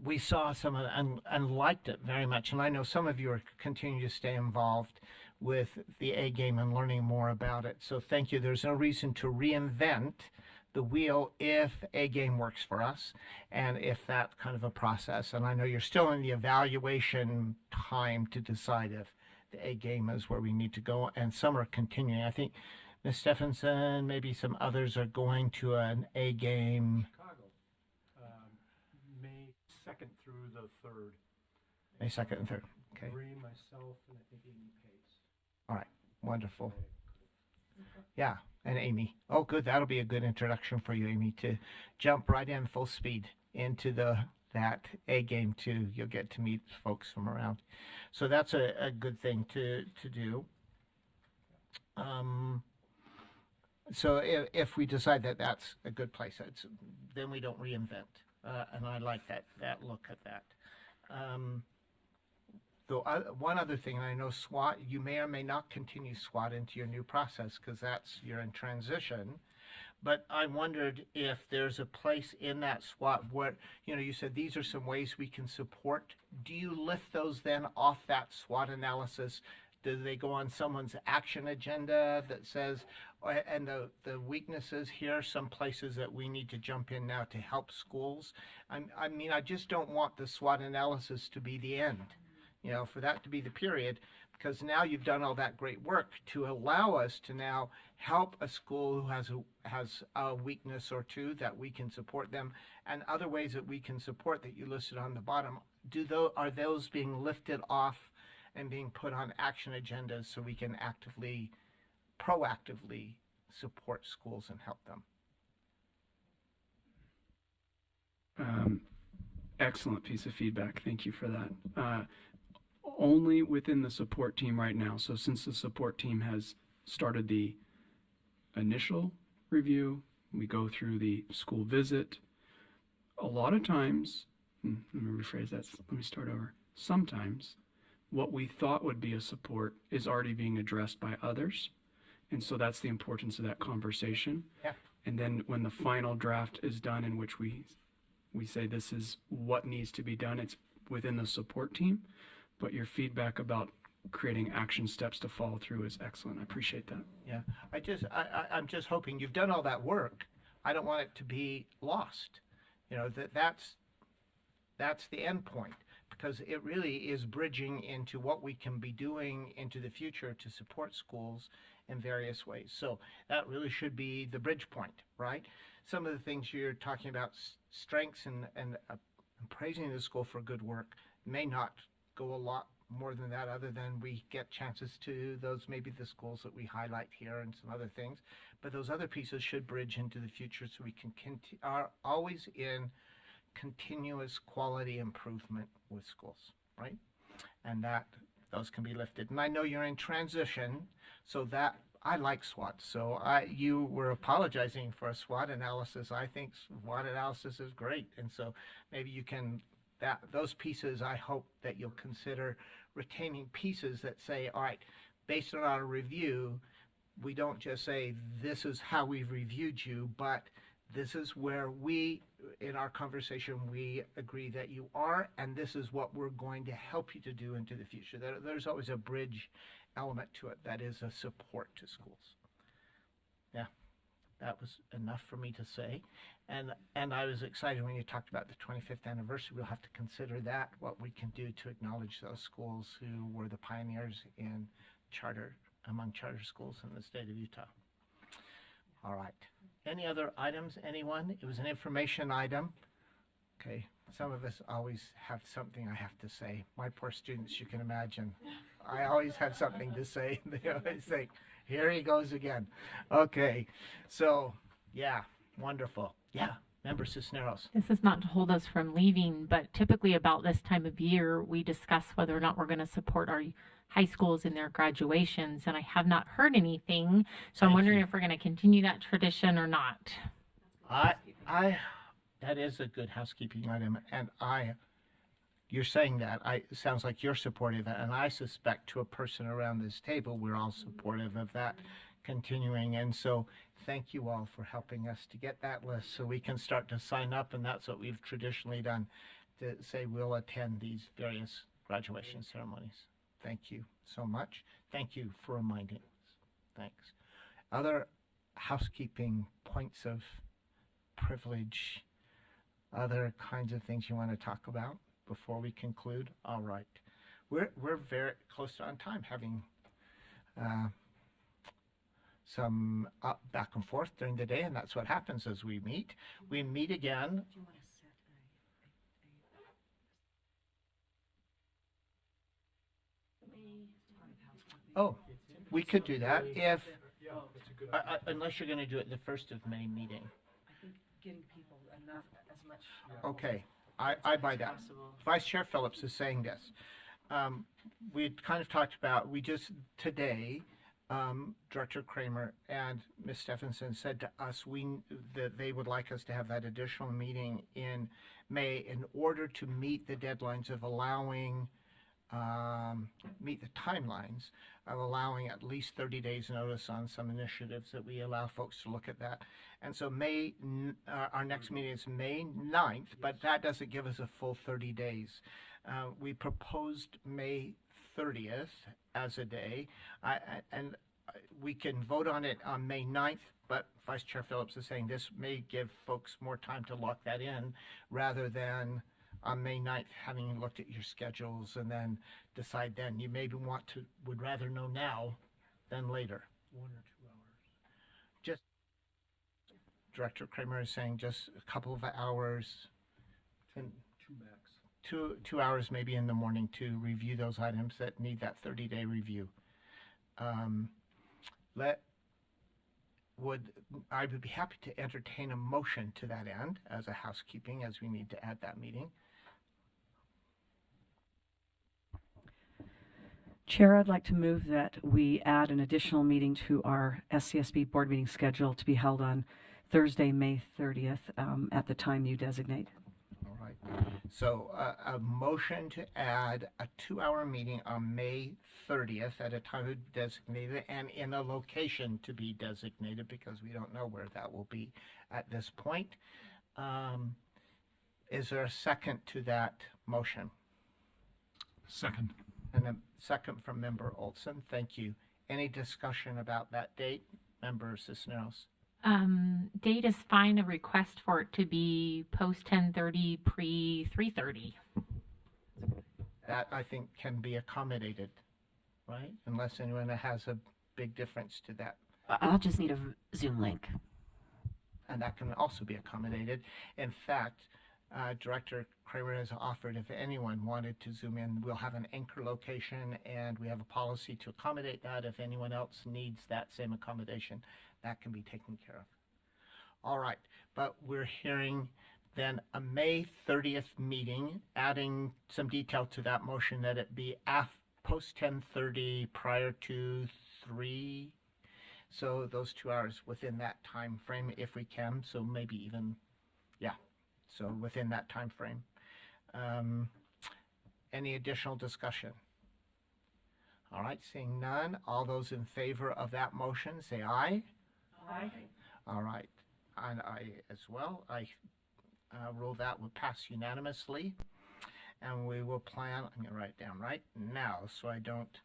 we saw some of and liked it very much. And I know some of you are continuing to stay involved with the A game and learning more about it. So thank you. There's no reason to reinvent the wheel if A game works for us, and if that kind of a process. And I know you're still in the evaluation time to decide if the A game is where we need to go, and some are continuing. I think Ms. Stephenson, maybe some others are going to an A game. Chicago, May 2nd through the 3rd. May 2nd and 3rd. Okay. Marie, myself, and I think Amy Pace. All right. Wonderful. Yeah, and Amy. Oh, good. That'll be a good introduction for you, Amy, to jump right in full speed into that A game too. You'll get to meet folks from around. So that's a good thing to do. So if we decide that that's a good place, then we don't reinvent. And I like that look at that. One other thing, and I know SWAT, you may or may not continue SWAT into your new process because you're in transition. But I wondered if there's a place in that SWAT where, you said these are some ways we can support. Do you lift those then off that SWOT analysis? Do they go on someone's action agenda that says, and the weaknesses, here are some places that we need to jump in now to help schools? I just don't want the SWOT analysis to be the end. For that to be the period, because now you've done all that great work to allow us to now help a school who has a weakness or two, that we can support them, and other ways that we can support that you listed on the bottom. Are those being lifted off and being put on action agendas so we can proactively support schools and help them? Excellent piece of feedback. Thank you for that. Only within the support team right now. So since the support team has started the initial review, we go through the school visit. A lot of times, let me rephrase that. Let me start over. Sometimes what we thought would be a support is already being addressed by others. And so that's the importance of that conversation. Yeah. And then when the final draft is done, in which we say this is what needs to be done, it's within the support team. But your feedback about creating action steps to follow through is excellent. I appreciate that. Yeah, I'm just hoping you've done all that work. I don't want it to be lost. That's the end point, because it really is bridging into what we can be doing into the future to support schools in various ways. So that really should be the bridge point, right? Some of the things you're talking about, strengths and praising the school for good work, may not go a lot more than that, other than we get chances to those, maybe the schools that we highlight here and some other things. But those other pieces should bridge into the future, so we can are always in continuous quality improvement with schools, right? And that those can be lifted. And I know you're in transition, so that I like SWOT. So you were apologizing for a SWOT analysis. I think SWOT analysis is great. And so maybe you can, those pieces, I hope that you'll consider retaining pieces that say, all right, based on our review, we don't just say, this is how we've reviewed you, but this is where we, in our conversation, we agree that you are, and this is what we're going to help you to do into the future. There's always a bridge element to it that is a support to schools. Yeah, that was enough for me to say. And I was excited when you talked about the 25th anniversary. We'll have to consider that, what we can do to acknowledge those schools who were the pioneers in among charter schools in the state of Utah. All right. Any other items, anyone? It was an information item. Okay, some of us always have something I have to say. My poor students, you can imagine. I always have something to say. They always think, here he goes again. Okay, so, yeah, wonderful. Yeah, Member Cisneros. This is not to hold us from leaving, but typically about this time of year, we discuss whether or not we're going to support our high schools in their graduations, and I have not heard anything, so I'm wondering if we're going to continue that tradition or not. That is a good housekeeping item, and you're saying that, it sounds like you're supportive, and I suspect to a person around this table, we're all supportive of that continuing, and so thank you all for helping us to get that list so we can start to sign up, and that's what we've traditionally done, to say we'll attend these various graduation ceremonies. Thank you so much. Thank you for reminding us. Thanks. Other housekeeping points of privilege, other kinds of things you want to talk about before we conclude? All right. We're very close to on time, having some back and forth during the day, and that's what happens as we meet. We meet again. Oh, we could do that if, unless you're going to do it the 1st of May meeting. I think getting people enough, as much. Okay, I buy that. Vice Chair Phillips is saying this. We kind of talked about, today, Director Kramer and Ms. Stephenson said to us that they would like us to have that additional meeting in May in order to meet the deadlines of allowing meet the timelines of allowing at least 30 days notice on some initiatives that we allow folks to look at that. And so our next meeting is May 9th, but that doesn't give us a full 30 days. We proposed May 30th as a day, and we can vote on it on May 9th, but Vice Chair Phillips is saying this may give folks more time to lock that in rather than on May 9th, having looked at your schedules and then decide then. You maybe would rather know now than later. 1 or 2 hours. Just, Director Kramer is saying just a couple of hours. And 2 max. 2 hours maybe in the morning to review those items that need that 30-day review. I would be happy to entertain a motion to that end as a housekeeping, as we need to add that meeting. Chair, I'd like to move that we add an additional meeting to our SCSB board meeting schedule to be held on Thursday, May 30th, at the time you designate. All right. So a motion to add a 2-hour meeting on May 30th at a time designated and in a location to be designated, because we don't know where that will be at this point. Is there a second to that motion? Second. And a second from Member Olson. Thank you. Any discussion about that date, Member Cisneros? Date is fine. A request for it to be post 10:30, pre 3:30. That I think can be accommodated, right? Unless anyone has a big difference to that. I'll just need a Zoom link. And that can also be accommodated. In fact, Director Kramer has offered if anyone wanted to Zoom in, we'll have an anchor location and we have a policy to accommodate that. If anyone else needs that same accommodation, that can be taken care of. All right, but we're hearing then a May 30th meeting, adding some detail to that motion that it be post 10:30 prior to 3, So those 2 hours within that time frame, if we can. So maybe even, yeah. So within that time frame. Any additional discussion? All right, seeing none. All those in favor of that motion, say aye. Aye. All right, and I as well. I rule that will pass unanimously, and we will plan. I'm gonna write it down right now so I don't.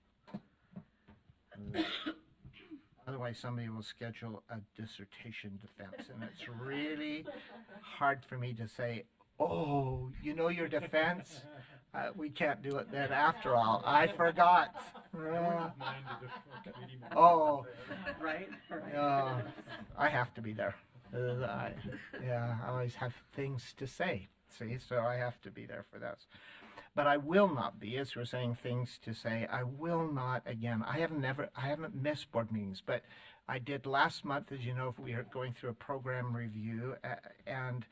Otherwise, somebody will schedule a dissertation defense, and it's really hard for me to say, "Oh, you know your defense." We can't do it then after all. I forgot. Oh, Right? I have to be there. I always have things to say. See, so I have to be there for this. But I will not be, as we're saying things to say, I will not, again, I haven't missed board meetings, but I did last month, as you know, we are going through a program review, and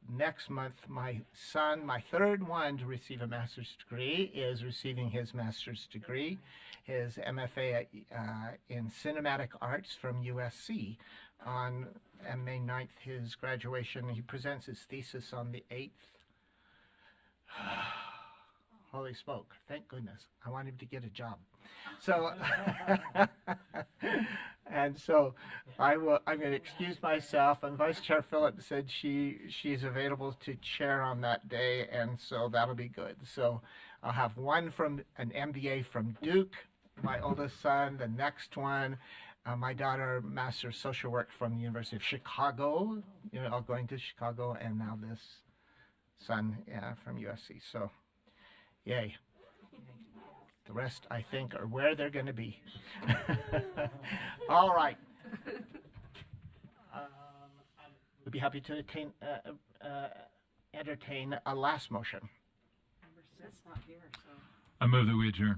next month, my son, my third one to receive a master's degree, is receiving his master's degree, his MFA in Cinematic Arts from USC. On May 9th, his graduation, he presents his thesis on the 8th. Holy smoke, thank goodness. I want him to get a job. So, and so I'm going to excuse myself. And Vice Chair Phillips said she's available to chair on that day, and so that'll be good. So I'll have one from an MBA from Duke, my oldest son. The next one, my daughter, Master of Social Work from the University of Chicago. You know, all going to Chicago, and now this son from USC. So, yay. The rest, I think, are where they're going to be. All right. We'd be happy to entertain a last motion. Number 6 not here, so. I move that we adjourn.